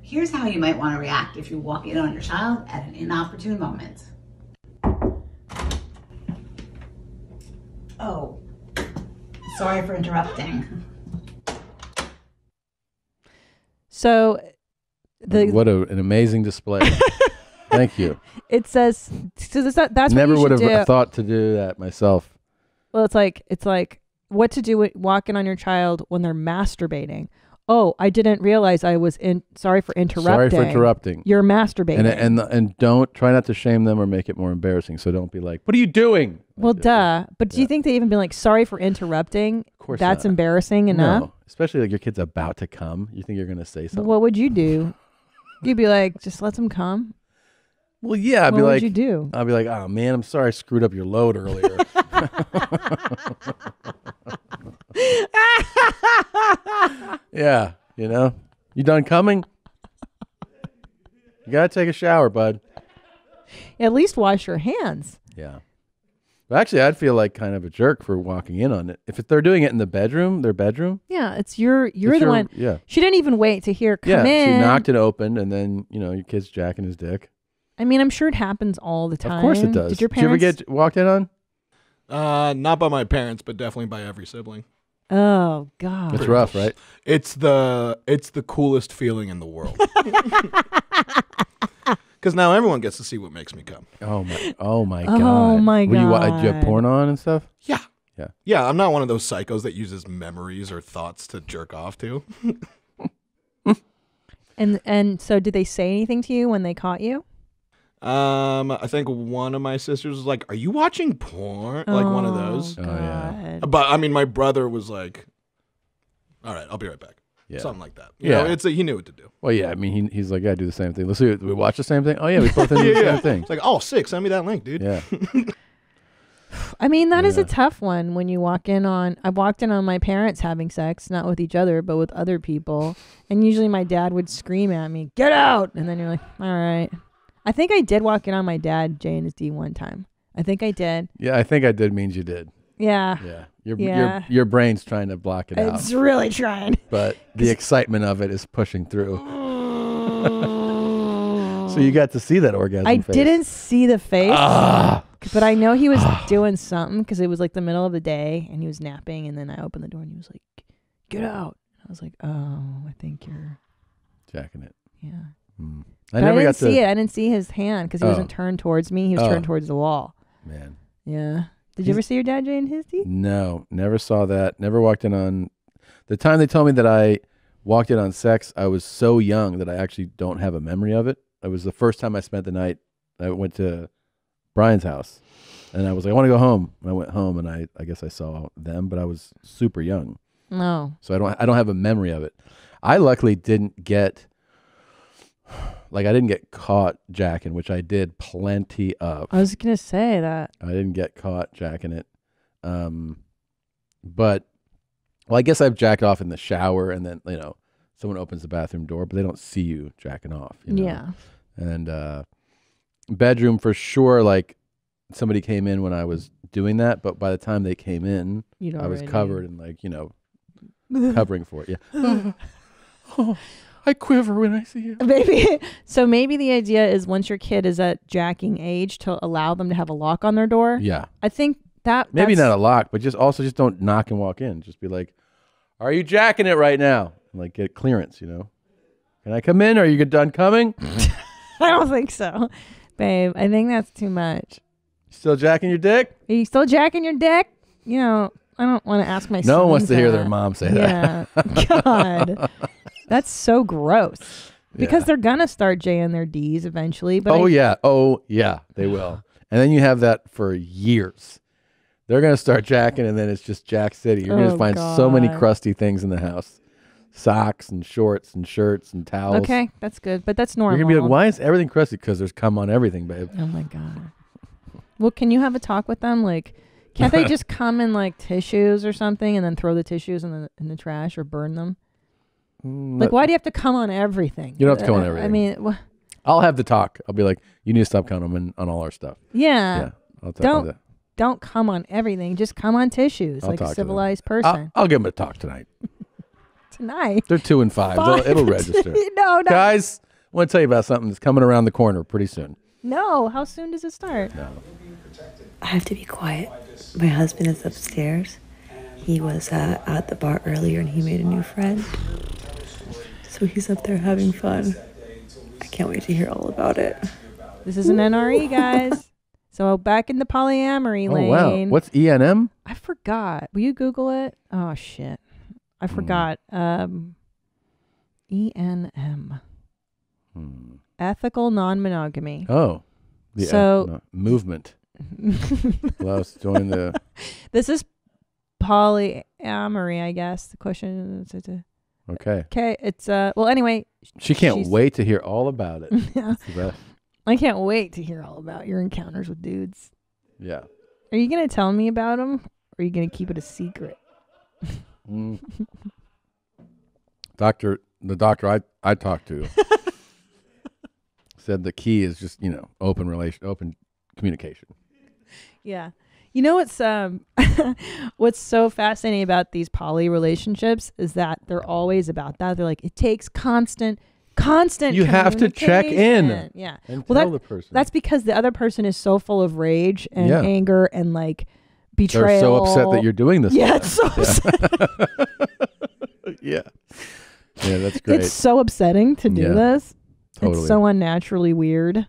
Here's how you might want to react if you walk in on your child at an inopportune moment. Oh, sorry for interrupting. So, what an amazing display. Thank you. It says, so that's Never what would you should have do. thought to do that myself. Well, it's like what to do with walking on your child when they're masturbating. Oh, I didn't realize I was sorry for interrupting. Sorry for interrupting. You're masturbating. And don't try not to shame them or make it more embarrassing. So don't be like, what are you doing? Well, duh. But do you think they even be like, sorry for interrupting? Of course that's not. embarrassing enough. No, especially like your kid's about to come. You think you're going to say Well, something? what would you do? You'd be like, just let them come. Well, yeah, I'd What be would like, you do? I'd be like, oh man, I'm sorry I screwed up your load earlier. Yeah, you know, you done coming? You gotta take a shower, bud. At least wash your hands. Yeah. But actually, I'd feel like kind of a jerk for walking in on it. If they're doing it in the bedroom, their bedroom. Yeah, it's you're the one. Yeah. She didn't even wait to hear come Yeah, in. she knocked it open, and then your kid's jacking his dick. I mean, I'm sure it happens all the time. Of course it does. Did your Did you ever parents? get walked in on? Not by my parents, but definitely by every sibling. Oh God. It's rough, right? It's the coolest feeling in the world. Because now everyone gets to see what makes me come. Oh my! Oh my Oh god! my Were you, do you have God. porn on and stuff? Yeah. Yeah. Yeah, I'm not one of those psychos that uses memories or thoughts to jerk off to. And so, did they say anything to you when they caught you? I think one of my sisters was like, "Are you watching porn?" Like one of those. Oh yeah. But I mean, my brother was like, "All right, I'll be right back." Yeah. Something like that. You know, he knew what to do. Well, yeah. I mean, he's like, I do the same thing. Let's see. We watch the same thing. Oh yeah, we both do the same thing. It's like, oh, sick. Send me that link, dude. Yeah. I mean, that is a tough one when you walk in on. I walked in on my parents having sex, not with each other, but with other people. And usually my dad would scream at me, "Get out!" And then you're like, all right. I think I did walk in on my dad, J and his D, one time. I think I did. Yeah, I think I did means you did. Yeah. Yeah. Your brain's trying to block it out. It's really trying. But the excitement of it is pushing through. So you got to see that orgasm I face. didn't see the face, Ah. but I know he was doing something because it was like the middle of the day and he was napping. And then I opened the door and he was like, "Get out!" I was like, "Oh, I think you're jacking it." Yeah. I But never didn't got to see it. I didn't see his hand because he Oh. wasn't turned towards me. He was Oh. turned towards the wall. Man. Yeah. Did you ever see your dad, Jay, and his teeth? No, never saw that. Never walked in on. The time they told me that I walked in on sex, I was so young that I actually don't have a memory of it. It was the first time I spent the night. I went to Brian's house, and I was like, I want to go home. And I went home, and I guess I saw them, but I was super young. No. So I don't have a memory of it. I luckily didn't get. Like, I didn't get caught jacking, which I did plenty of. I was going to say that. I didn't get caught jacking it. But, well, I guess I've jacked off in the shower and then, someone opens the bathroom door, but they don't see you jacking off. Yeah. And bedroom for sure, like, somebody came in when I was doing that, but by the time they came in, You'd I was already- covered in, like, covering for it. Yeah. Oh, I quiver when I see you. Maybe the idea is once your kid is at jacking age to allow them to have a lock on their door. Yeah. I think Maybe that's- not a lock, but just don't knock and walk in. Just be like, "Are you jacking it right now?" And like get clearance, Can I come in? Are you done coming? I don't think so. Babe, I think that's too much. Still jacking your dick? Are you still jacking your dick? I don't want to ask my No one wants sons to hear that. their mom say Yeah. that. God. That's so gross. Because Yeah. they're going to start J and their Ds eventually. But Oh yeah, they will. And then you have that for years. They're gonna start jacking, and then it's just Jack City. You're gonna Oh, find so many God. crusty things in the house: socks and shorts and shirts and towels. Okay, that's good. But that's normal. You're gonna be like, "Why is everything crusty?" Because there's cum on everything, babe. Oh my God. Well, can you have a talk with them? Like, can't they just come in like tissues or something and then throw the tissues in the trash or burn them? Like, why do you have to come on everything? You don't have to come on everything. I mean, I'll have the talk. I'll be like, "You need to stop coming on all our stuff." yeah. I'll tell them that. Don't come on everything. Just come on tissues I'll like talk a to them. civilized person. I'll give them a talk tonight. Tonight. They're 2 and 5. It'll register. No. Guys, I want to tell you about something that's coming around the corner pretty soon. No. How soon does it start? No. I have to be quiet. My husband is upstairs. He was at the bar earlier and he made a new friend. So he's up there having fun. I can't wait to hear all about it. This is an NRE, guys. So back in the polyamory lane. Oh, wow. What's ENM? I forgot. Will you Google it? Oh, shit. I forgot. ENM. Ethical non-monogamy. Oh. So movement. Let's join the... This is polyamory, I guess. The question is... Okay. Okay. It's, well, anyway. She can't she's- wait to hear all about it. Yeah. It's the best. I can't wait to hear all about your encounters with dudes. Yeah. Are you going to tell me about them? Or are you going to keep it a secret? The doctor I talked to said the key is just, open communication. Yeah. You know what's what's so fascinating about these poly relationships is that they're always about that. They're like, it takes constant You have to check in. Yeah. And Well, tell the person. that's because the other person is so full of rage and Yeah. anger and like betrayal. They're so upset that you're doing this. Yeah, to it's so them. Yeah. Yeah, that's great. It's so upsetting to do Yeah. this. Totally. It's so unnaturally weird.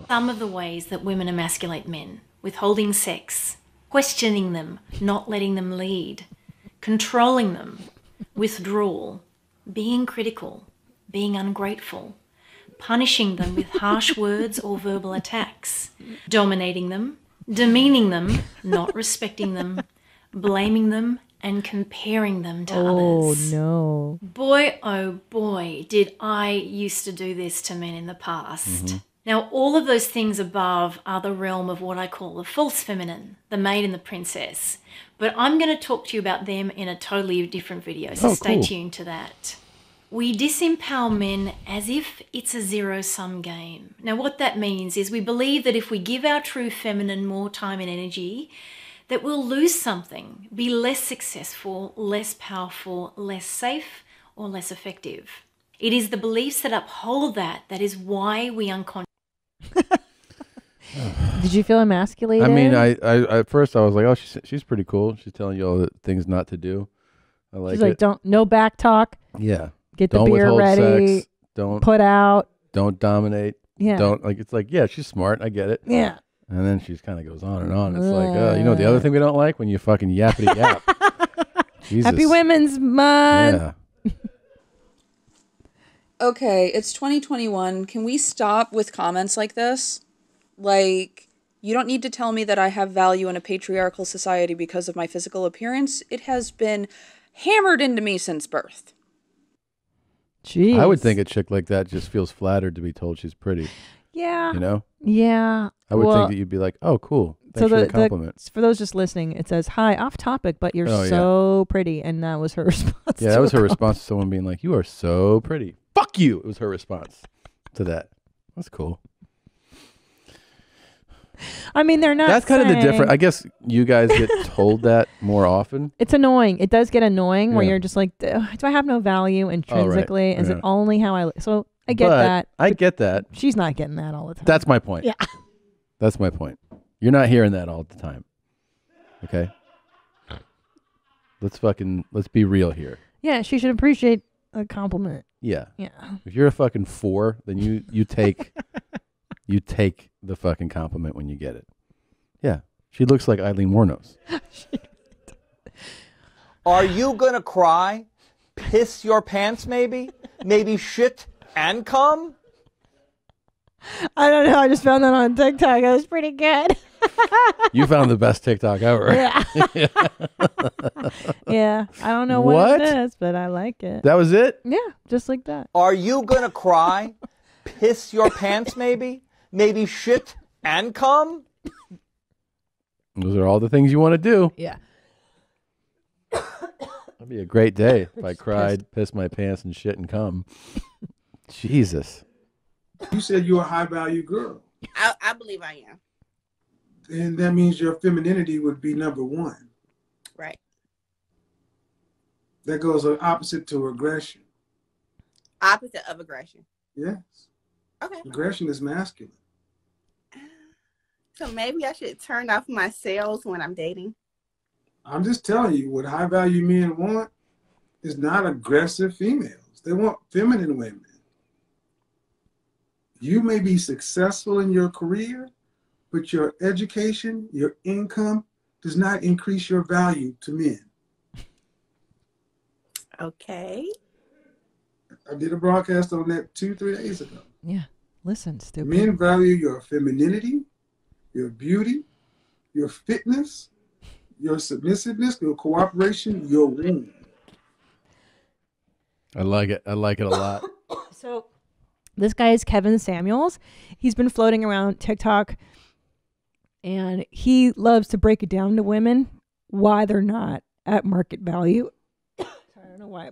Some of the ways that women emasculate men: withholding sex, questioning them, not letting them lead, controlling them, withdrawal, being critical, being ungrateful, punishing them with harsh words or verbal attacks, dominating them, demeaning them, not respecting them, blaming them, and comparing them to others. Oh no. Boy, oh boy, did I used to do this to men in the past. Now, all of those things above are the realm of what I call the false feminine, the maid and the princess. But I'm going to talk to you about them in a totally different video, so stay tuned to that. We disempower men as if it's a zero-sum game. Now, what that means is we believe that if we give our true feminine more time and energy, that we'll lose something, be less successful, less powerful, less safe, or less effective. It is the beliefs that uphold that is why we unconsciously... Did you feel emasculated? I mean, I at first I was like, oh, she's pretty cool. She's telling you all the things not to do. I like She's like, no back talk. Yeah. Get Don't the beer withhold ready. sex. Don't put out. Don't dominate. Yeah. Don't it's like, yeah, she's smart. I get it. Yeah. And then she kind of goes on and on. It's like, the other thing we don't like when you fucking yappity yap. Jesus. Happy Women's Month. Yeah. Okay, it's 2021. Can we stop with comments like this? Like, you don't need to tell me that I have value in a patriarchal society because of my physical appearance. It has been hammered into me since birth. Jeez. I would think a chick like that just feels flattered to be told she's pretty. Yeah. You know? Yeah. I would think that you'd be like, oh, cool. Thanks for the compliment. For those just listening, it says, hi, off topic, but you're Oh, so pretty. And that was her response. Yeah, that was her response to someone being like, you are so pretty. Fuck you. It was her response to that. That's cool. I mean, they're not That's kind of the saying- difference. I guess you guys get told that more often. It's annoying. It does get annoying where Yeah. you're just like, do I have no value intrinsically? Is Yeah. it only how I look? So I get But that. I get that. She's not getting that all the time. That's my point. Yeah. That's my point. You're not hearing that all the time. Okay? Let's be real here. Yeah, she should appreciate a compliment. Yeah. Yeah. If you're a fucking 4, then you take you take the fucking compliment when you get it. Yeah. She looks like Eileen Warnos. Are you gonna cry? Piss your pants maybe? Maybe shit and cum? I don't know. I just found that on TikTok. It was pretty good. You found the best TikTok ever. Yeah. Yeah. I don't know what it is, but I like it. That was it? Yeah, just like that. Are you gonna cry? Piss your pants maybe? Maybe shit and cum? Those are all the things you want to do. Yeah. That'd be a great day if I cried, pissed my pants, and shit and cum. Jesus. You said you're a high value girl. I believe I am. And that means your femininity would be number one. Right. That goes opposite to aggression. Opposite of aggression. Yes. Okay. Aggression is masculine. So maybe I should turn off my sales when I'm dating. I'm just telling you, what high value men want is not aggressive females. They want feminine women. You may be successful in your career, but your education, your income does not increase your value to men. Okay. I did a broadcast on that 2-3 days ago. Yeah. Listen, stupid. Men value your femininity, your beauty, your fitness, your submissiveness, your cooperation, your womb. I like it. I like it a lot. So this guy is Kevin Samuels. He's been floating around TikTok and he loves to break it down to women why they're not at market value. Sorry, I don't know why.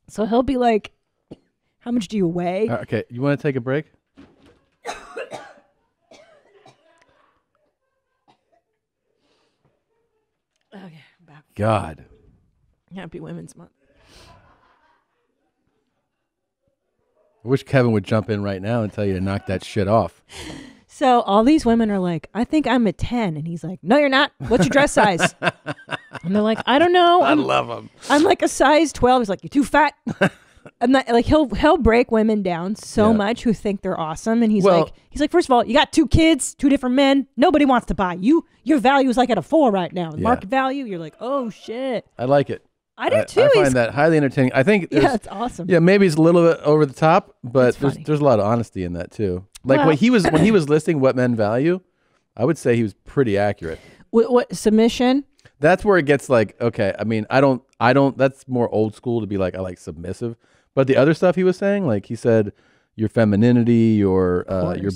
So he'll be like, How much do you weigh? Okay, you want to take a break? Okay, back. God. Happy Women's Month. I wish Kevin would jump in right now and tell you to knock that shit off. So all these women are like, I think I'm a 10. And he's like, no, you're not. What's your dress size? And they're like, I don't know. I love him. I'm like a size 12. He's like, you're too fat. And that, like he'll break women down so much who think they're awesome. And he's like, first of all, you got 2 kids, 2 different men. Nobody wants to buy you. Your value is like at a 4 right now. Market value, you're like, oh shit. I like it. I do too. I find that highly entertaining. I think it's awesome. Yeah, maybe it's a little bit over the top, but there's a lot of honesty in that too. Like when he was listing what men value, I would say he was pretty accurate. What submission? That's where it gets like, okay, I mean, I don't that's more old school to be like, I like submissive. But the other stuff he was saying, like he said, your femininity, your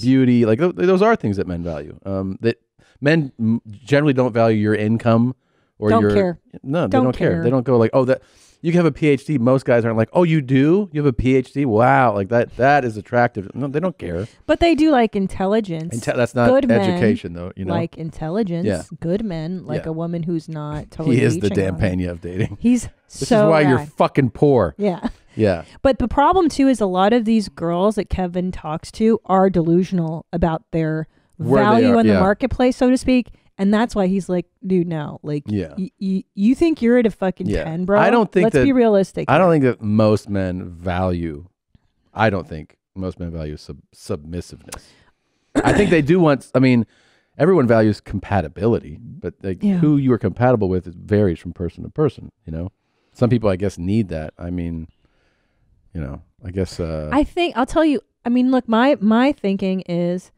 beauty, like those are things that men value. That men generally don't value your income or don't care. No, they don't care. They don't go like, oh, that you can have a PhD. Most guys aren't like, oh, you do? You have a PhD? Wow, like that is attractive. No, they don't care. But they do like intelligence. That's not good education, men, though. You know, like intelligence. Yeah. Good men, like a woman who's not totally. He is the leeching Dan on it. Pena of dating. He's This so is why rad. you're fucking poor. Yeah. Yeah. But the problem too is a lot of these girls that Kevin talks to are delusional about their Where they value are, in the yeah. marketplace, so to speak. And that's why he's like, dude, no. Like, you think you're at a fucking 10, bro? I don't think Let's be realistic. I don't think that most men value. I don't think most men value submissiveness. I think they do want. I mean, everyone values compatibility, but like who you are compatible with varies from person to person. You know, some people I guess need that. I mean, you know, I guess. I think I'll tell you. I mean, look, my thinking is.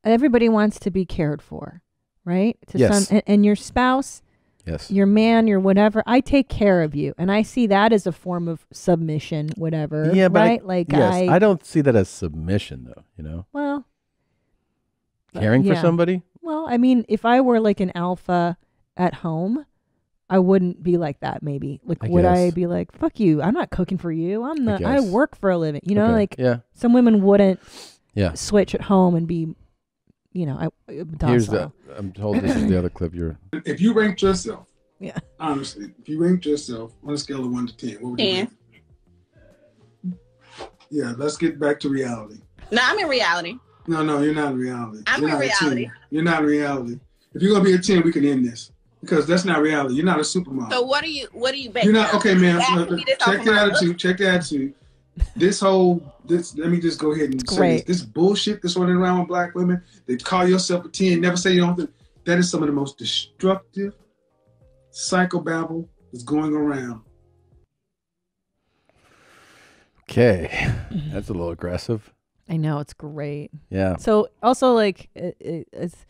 Everybody wants to be cared for, right? Yes. And your spouse, yes, your man, your whatever. I take care of you, and I see that as a form of submission, whatever. Yeah, but right? I don't see that as submission, though. You know, well, caring for somebody. Well, I mean, if I were like an alpha at home, I wouldn't be like that. Maybe would I be like, "Fuck you! I'm not cooking for you. I work for a living." You know, like some women wouldn't. Yeah. Switch at home and be, you know, docile. I'm told this is the other clip you're. If you ranked yourself, yeah, honestly, if you ranked yourself on a scale of 1 to 10, what would you rank? Yeah, let's get back to reality. No, I'm in reality. No, you're not in reality. I'm in reality. You're not in reality. If you're gonna be a 10, we can end this because that's not reality. You're not a supermodel. So what are you basing? You're not okay, man. Check the attitude. Check the attitude. This let me just go ahead and say this bullshit that's running around with black women. They call yourself a 10, never say you don't. That is some of the most destructive psychobabble that's going around. Okay, that's a little aggressive. I know, it's great. Yeah. So also like it's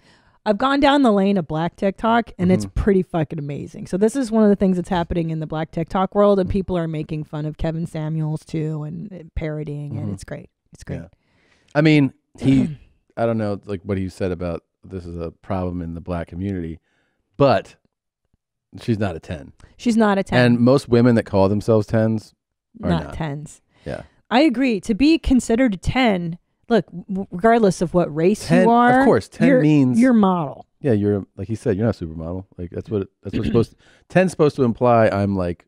I've gone down the lane of black TikTok and it's pretty fucking amazing. So this is one of the things that's happening in the black TikTok world, and people are making fun of Kevin Samuels too and parodying it. It's great. It's great. Yeah. I mean, I don't know like what he said about this is a problem in the black community, but she's not a 10. She's not a 10. And most women that call themselves 10s are not 10s. Yeah. I agree. To be considered a 10, look, regardless of what race 10, you are, of course, 10 means you're model. Yeah, you're like he said, you're not a supermodel. Like that's what it's supposed to 10's supposed to imply I'm like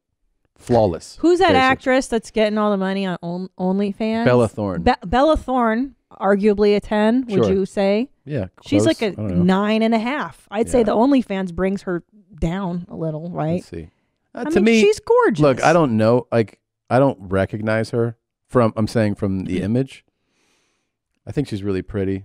flawless. Who's that actress that's getting all the money on OnlyFans? Bella Thorne. Bella Thorne, arguably a 10, would you say? Yeah. She's like a I don't know. 9.5. I'd say the OnlyFans brings her down a little, right? Let's see. I to mean, me, she's gorgeous. Look, I don't know. Like, I don't recognize her from the image. I think she's really pretty.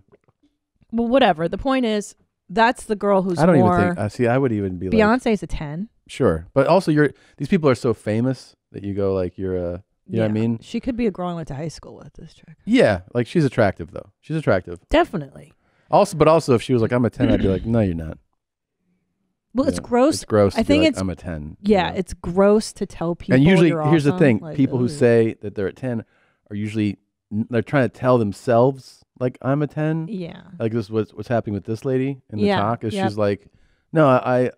Well, whatever. The point is, that's the girl who's I don't more... even think... see, I would even be like... Beyonce's a 10. Sure. But also, these people are so famous that you go like, you're a... You know what I mean? She could be a girl I went to high school with, this chick. Yeah. Like, she's attractive, though. She's attractive. Definitely. But also, if she was like, I'm a 10, I'd be like, no, you're not. Well, it's gross. It's gross. I think I'm a 10. Yeah, it's gross to tell people. And usually, you're here's the awesome. thing: Like, people who say that they're a 10 are usually they're trying to tell themselves like I'm a 10. Yeah. Like this was what's happening with this lady in the Yeah, talk is yep. she's like, no,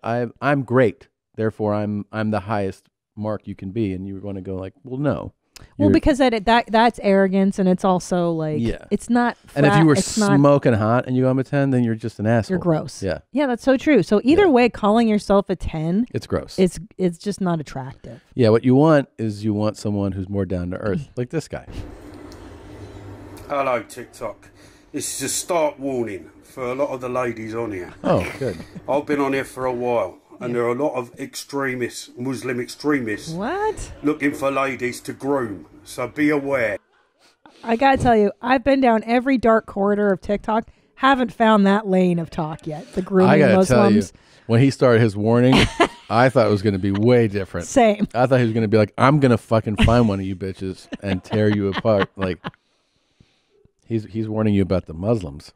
I'm great. Therefore, I'm the highest mark you can be, and you're going to go like, well, no. Well, because that's arrogance, and it's also like it's not. And if you were smoking hot and you go, I'm a 10, then you're just an asshole. You're gross. Yeah. Yeah, that's so true. So either way, calling yourself a 10, it's gross. It's just not attractive. Yeah, what you want is someone who's more down to earth, like this guy. Hello, TikTok. This is a start warning for a lot of the ladies on here. Oh, good. I've been on here for a while, and there are a lot of extremists, Muslim extremists, looking for ladies to groom. So be aware. I gotta tell you, I've been down every dark corridor of TikTok. Haven't found that lane of talk yet. The grooming I gotta Muslims. tell you, when he started his warning, I thought it was going to be way different. Same. I thought he was going to be like, I'm going to fucking find one of you bitches and tear you apart. Like, he's warning you about the Muslims.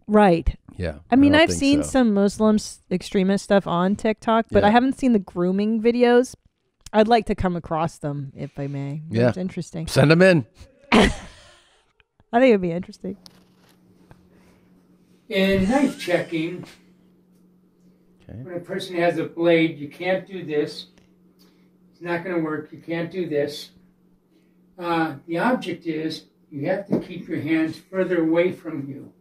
Right. Yeah. I mean, don't I've think seen so. some Muslims extremist stuff on TikTok, but I haven't seen the grooming videos. I'd like to come across them if I may. Yeah. It's interesting. Send them in. I think it'd be interesting. In knife checking, when a person has a blade, you can't do this. It's not going to work. You can't do this. The object is you have to keep your hands further away from you.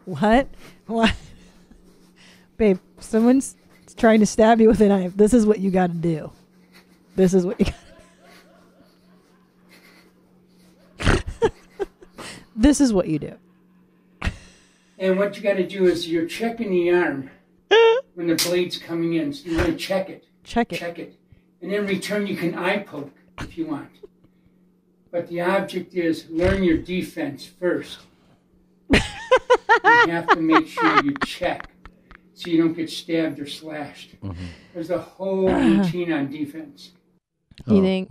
What? What? Babe, someone's trying to stab you with a knife. This is what you got to do. This is what you got to do. This is what you do. And what you got to do is you're checking the arm when the blade's coming in. So you want to check it. Check it. Check it. And in return, you can eye poke if you want. But the object is learn your defense first. You have to make sure you check so you don't get stabbed or slashed. Mm-hmm. There's a whole routine on defense. You think?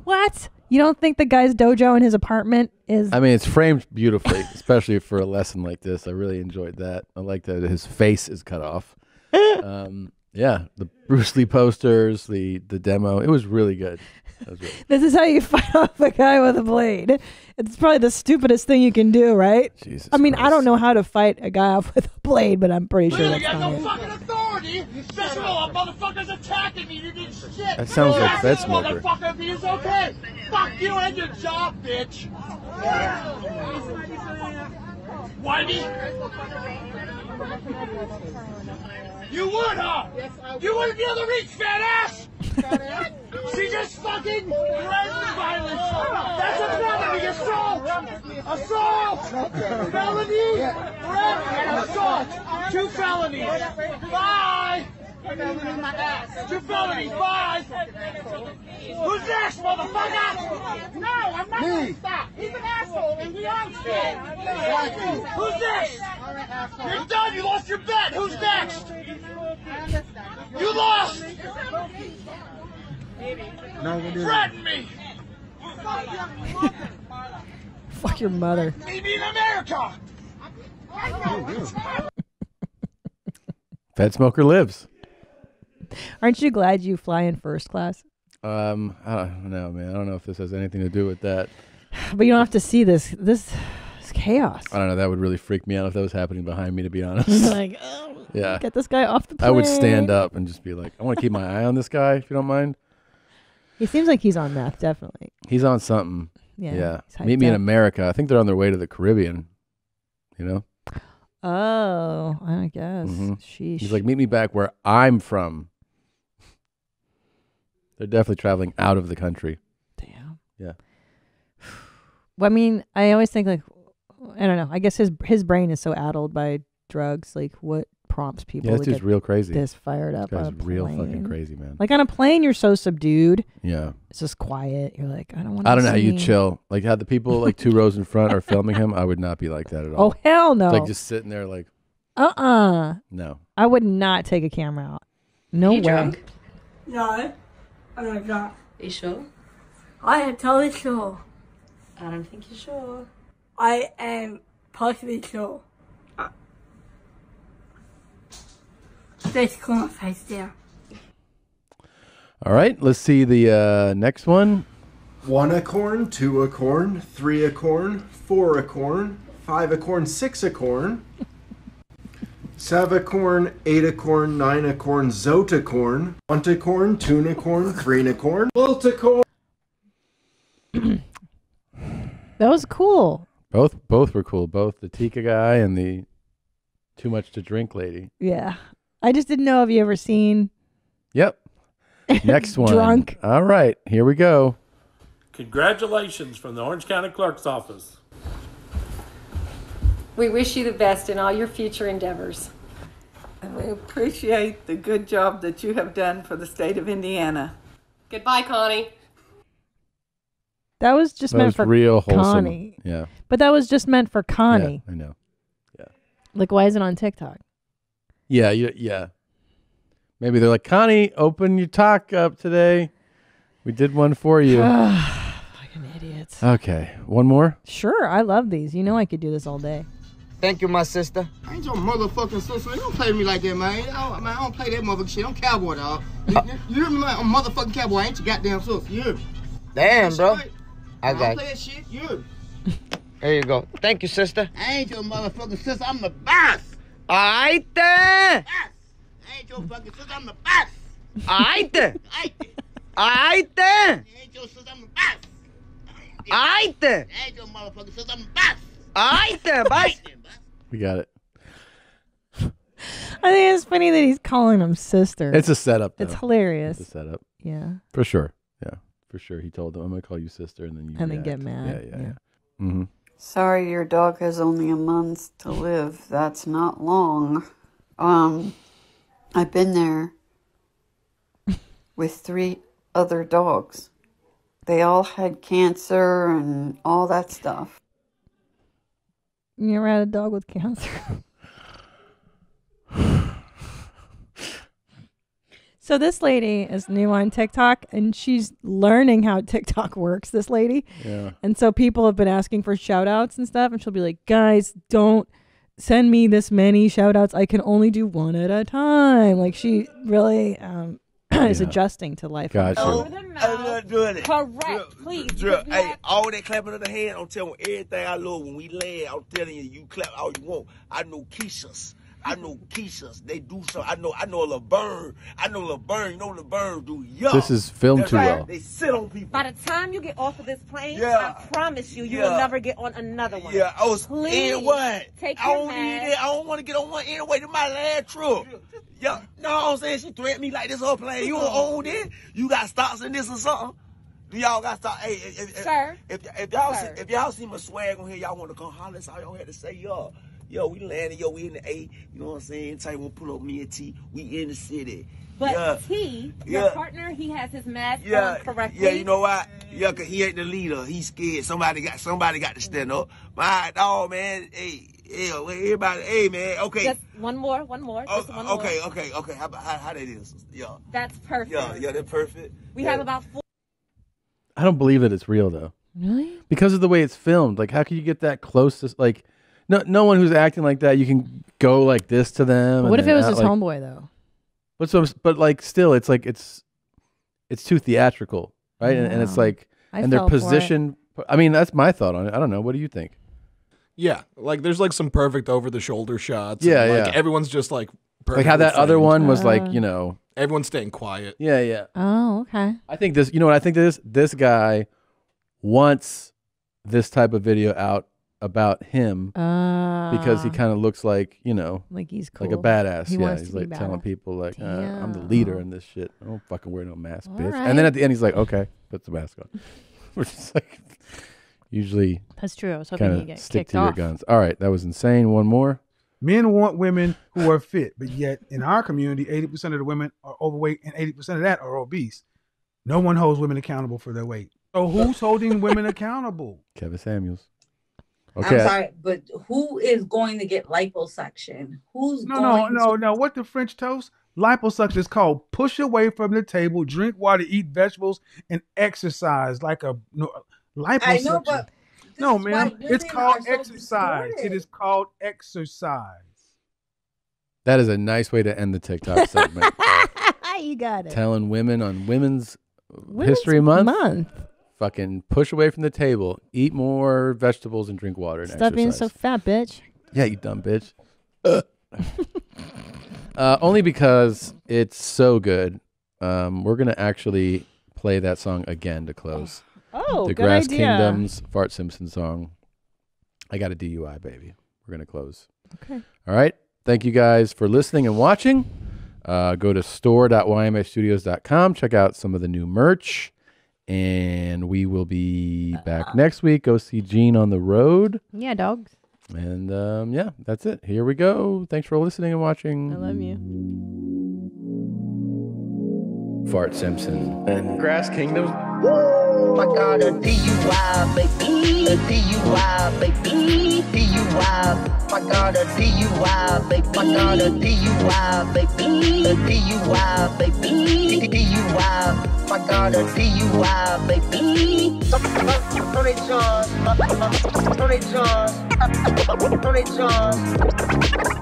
What? You don't think the guy's dojo in his apartment is... I mean, it's framed beautifully, especially for a lesson like this. I really enjoyed that. I like that his face is cut off. Yeah, the Bruce Lee posters, the demo. It was really good. This is how you fight off a guy with a blade. It's probably the stupidest thing you can do, right? Jesus I mean, I don't know how to fight a guy off with a blade, but I'm pretty sure that's got not no it. fucking authority. Just know a motherfucker's attacking me. You did shit. That sounds like This Fedsmoker. motherfucker is okay. Fuck you and your job, bitch. Whitey. You would, huh? You wouldn't be able to reach, fat ass. She just fucking threatened violence. That's a felony. Assault. Felony. Threat and assault. 2 felonies. 5. 2 felonies. 5. Who's next, motherfucker? No, I'm not gonna stop. He's an asshole, and we all shit. Who's next? You're done. You lost your bet. Who's next? You lost. Threaten me. Fuck your mother. Meet me in America. Fedsmoker lives. Aren't you glad you fly in first class? I don't know, man. I don't know if this has anything to do with that. But you don't have to see this. This is chaos. I don't know. That would really freak me out if that was happening behind me, to be honest. Like, oh, yeah. get this guy off the plane. I would stand up and just be like, I want to keep my eye on this guy, if you don't mind. He seems like he's on meth, definitely. He's on something. Yeah, he's Meet me in hyped up. America. I think they're on their way to the Caribbean. You know? Oh, I guess. Mhm. Sheesh. He's like, meet me back where I'm from. They're definitely traveling out of the country. Damn. Yeah. Well, I mean, I always think like, I don't know. I guess his brain is so addled by drugs. Like, what prompts people Yeah, to this dude's get real crazy. this fired up This on a guy's real plane? fucking crazy, man. Like on a plane, you're so subdued. Yeah. It's just quiet. You're like, I don't want. I don't know how you chill. Like, how the people like 2 rows in front are filming him. I would not be like that at all. Oh hell no! It's like just sitting there, like, no. I would not take a camera out. No way. drunk? No, I'm not drunk. Are you sure? I am totally sure. I don't think you're sure. I am partially sure. Let's cool my face down. All right, let's see the next one. 1 acorn, 2 acorn, 3 acorn, 4 acorn, 5 acorn, 6 acorn, Savacorn, Eightacorn, Nineacorn, Zotacorn, Ontacorn, Tunacorn, Threenicorn, Multicorn. That was cool. Both were cool. Both the Tika guy and the too much to drink lady. Yeah. I just didn't know if you ever seen. Yep. Next one. Drunk. All right, here we go. Congratulations from the Orange County Clerk's Office. We wish you the best in all your future endeavors. And we appreciate the good job that you have done for the state of Indiana. Goodbye, Connie. That was just meant for real wholesome. Connie. Yeah. But that was just meant for Connie. Yeah, I know. Yeah. Like, why is it on TikTok? Yeah, yeah. Maybe they're like, Connie, open your talk up today. We did one for you. Fucking idiots. Okay, one more? Sure, I love these. You know I could do this all day. Thank you, my sister. I ain't your motherfucking sister. You don't play with me like that, man. I don't play that motherfucking shit. I'm cowboy, dog. You hear me, man? I'm a motherfucking cowboy. I ain't your goddamn sister. You hear me? Damn, bro. I don't got play you. that shit. You hear me? There you go. Thank you, sister. I ain't your motherfucking sister. I'm the boss. All right, then. I ain't your fucking sister. I'm the boss. All right, then. All right, then. I ain't your sister. I'm the boss. All right, then. I ain't your motherfucking sister. I'm the boss. All right, then, boss. We got it. I think it's funny that he's calling him sister. It's a setup, though. It's hilarious. It's a setup. Yeah. For sure. Yeah, for sure. He told them, I'm going to call you sister, and then you And then react. get mad. Yeah. Mm-hmm. Sorry, your dog has only a month to live. That's not long. I've been there with 3 other dogs. They all had cancer and all that stuff. You ever had a dog with cancer? So this lady is new on TikTok, and she's learning how TikTok works, this lady. Yeah. And so people have been asking for shout outs and stuff, and she'll be like, guys, don't send me this many shout outs. I can only do one at a time. Like, she really is adjusting to life. Gotcha. Correct, please. Hey, all that clapping of the hand, I'm telling you, everything I love when we land, I'm telling you, you clap all you want. I know Keishas. They do so. I know Laverne. You know Laverne do. Yo, This is filmed too well. They sit on people. By the time you get off of this plane, Yeah. I promise you, you Yeah. will never get on another one. Yeah, Please and what? take I your don't need mask. it. I don't want to get on one anyway. To my last trip. Yeah, no, I'm saying she threatened me like this whole plane. You don't own it. You got stocks in this or something. Do y'all got stock? Hey, Sir. If y'all see my swag on here, y'all want to come holler. That's all y'all had to say, yo. Yo, we landed, yo, we in the A, you know what I'm saying? Anytime you want to pull up me and T, we in the city. But yeah. T, your partner, he has his mask Yeah, on correctly. yeah, you know what? Yeah, cause he ain't the leader. He's scared. Somebody got to stand up. My dog, man. Hey, everybody. Hey, man. Okay. Just one more. Just one more. Okay. How that is? Yeah. That's perfect. Yeah, that's perfect. We have about 4. I don't believe that it's real, though. Really? Because of the way it's filmed. Like, how can you get that close to, like, no one who's acting like that, you can go like this to them. What if it was his like, homeboy, though? But like, still, it's like, it's too theatrical, right? And it's like, and their position. I mean, that's my thought on it. I don't know. What do you think? Yeah, like there's like some perfect over the shoulder shots. Yeah, and, like, yeah. Everyone's just like Like how that other one was like, you know, everyone's staying quiet. Yeah. Oh, okay. I think this. You know what I think this guy wants this type of video out about him because he kind of looks like, you know, like he's like a cool. badass. He yeah, wants he's to be like telling badass. people like, I'm the leader in this shit. I don't fucking wear no mask, All bitch. right. And then at the end, he's like, okay, put the mask on. Which is like usually That's true. I was hoping kinda he'd get stick kicked to off. your guns. All right, that was insane. One more. Men want women who are fit, but yet in our community, 80% of the women are overweight and 80% of that are obese. No one holds women accountable for their weight. So who's holding women accountable? Kevin Samuels. Okay. I'm sorry, but who is going to get liposuction? Who's No. What the French toast? Liposuction is called push away from the table, drink water, eat vegetables, and exercise like a liposuction. I know, but no, is man, why it's women called are so exercise. distorted. It is called exercise. That is a nice way to end the TikTok segment. You got it. Telling women on Women's History Month. Fucking push away from the table, eat more vegetables, and drink water and Stop being so exercise. fat, bitch. Yeah, you dumb bitch. Only because it's so good. We're going to actually play that song again to close. Oh, the good Grass idea. Kingdom's Fart Simpson song. I got a DUI, baby. We're going to close. Okay. All right. Thank you guys for listening and watching. Go to store.ymstudios.com. Check out some of the new merch. And we will be back next week. Go see Gene on the road. Yeah, dogs. And yeah, that's it. Here we go. Thanks for listening and watching. I love you. Fart Simpson and Grass Kingdom. I got a DUI, baby. A DUI, baby. DUI. I got a DUI, baby. I got a DUI, baby. A DUI, baby. DUI. I got a DUI, baby. Tony John. Tony John. Tony John.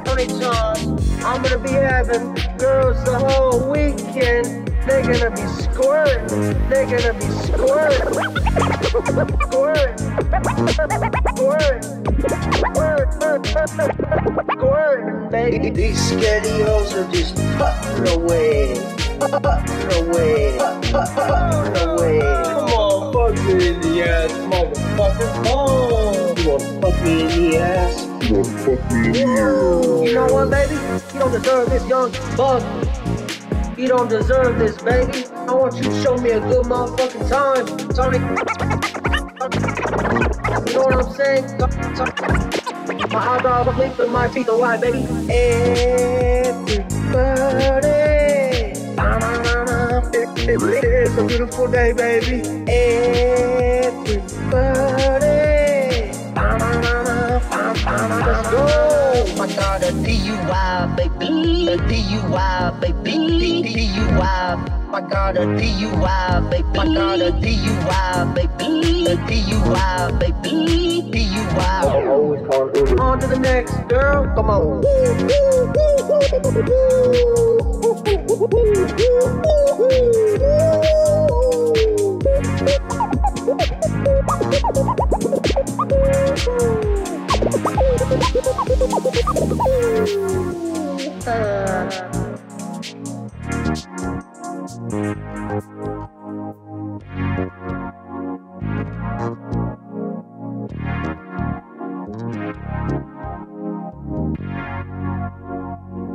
Tony John. I'm gonna be having girls the whole weekend. They're gonna be squirting. They're gonna be squirting. Squirting. Squirting. Squirting, baby. These scaredy hoes are just putting away. Putting away. Putting away. Come on, fuck me in the ass, motherfucker. Oh, you wanna fuck me in the ass? You wanna fuck me in the ass? You know what, baby? You don't deserve this young fuck. You don't deserve this, baby. I want you to show me a good motherfucking time, Tony. You know what I'm saying? My eyebrows are bleak, but my teeth are white, baby. Everybody. It's a beautiful day, baby. Everybody. Let's go. I got a DUI, baby. A DUI, baby. DUI. I got a DUI, baby. I got a DUI, baby. A DUI, baby. DUI. On to the next girl. Come on.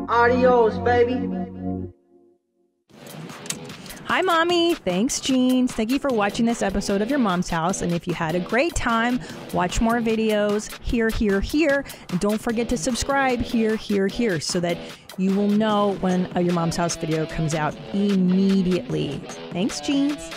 Adios, baby. Hi, Mommy. Thanks, Jeans. Thank you for watching this episode of Your Mom's House. And if you had a great time, watch more videos here, here, here. And don't forget to subscribe here, here, here so that you will know when a Your Mom's House video comes out immediately. Thanks, Jeans.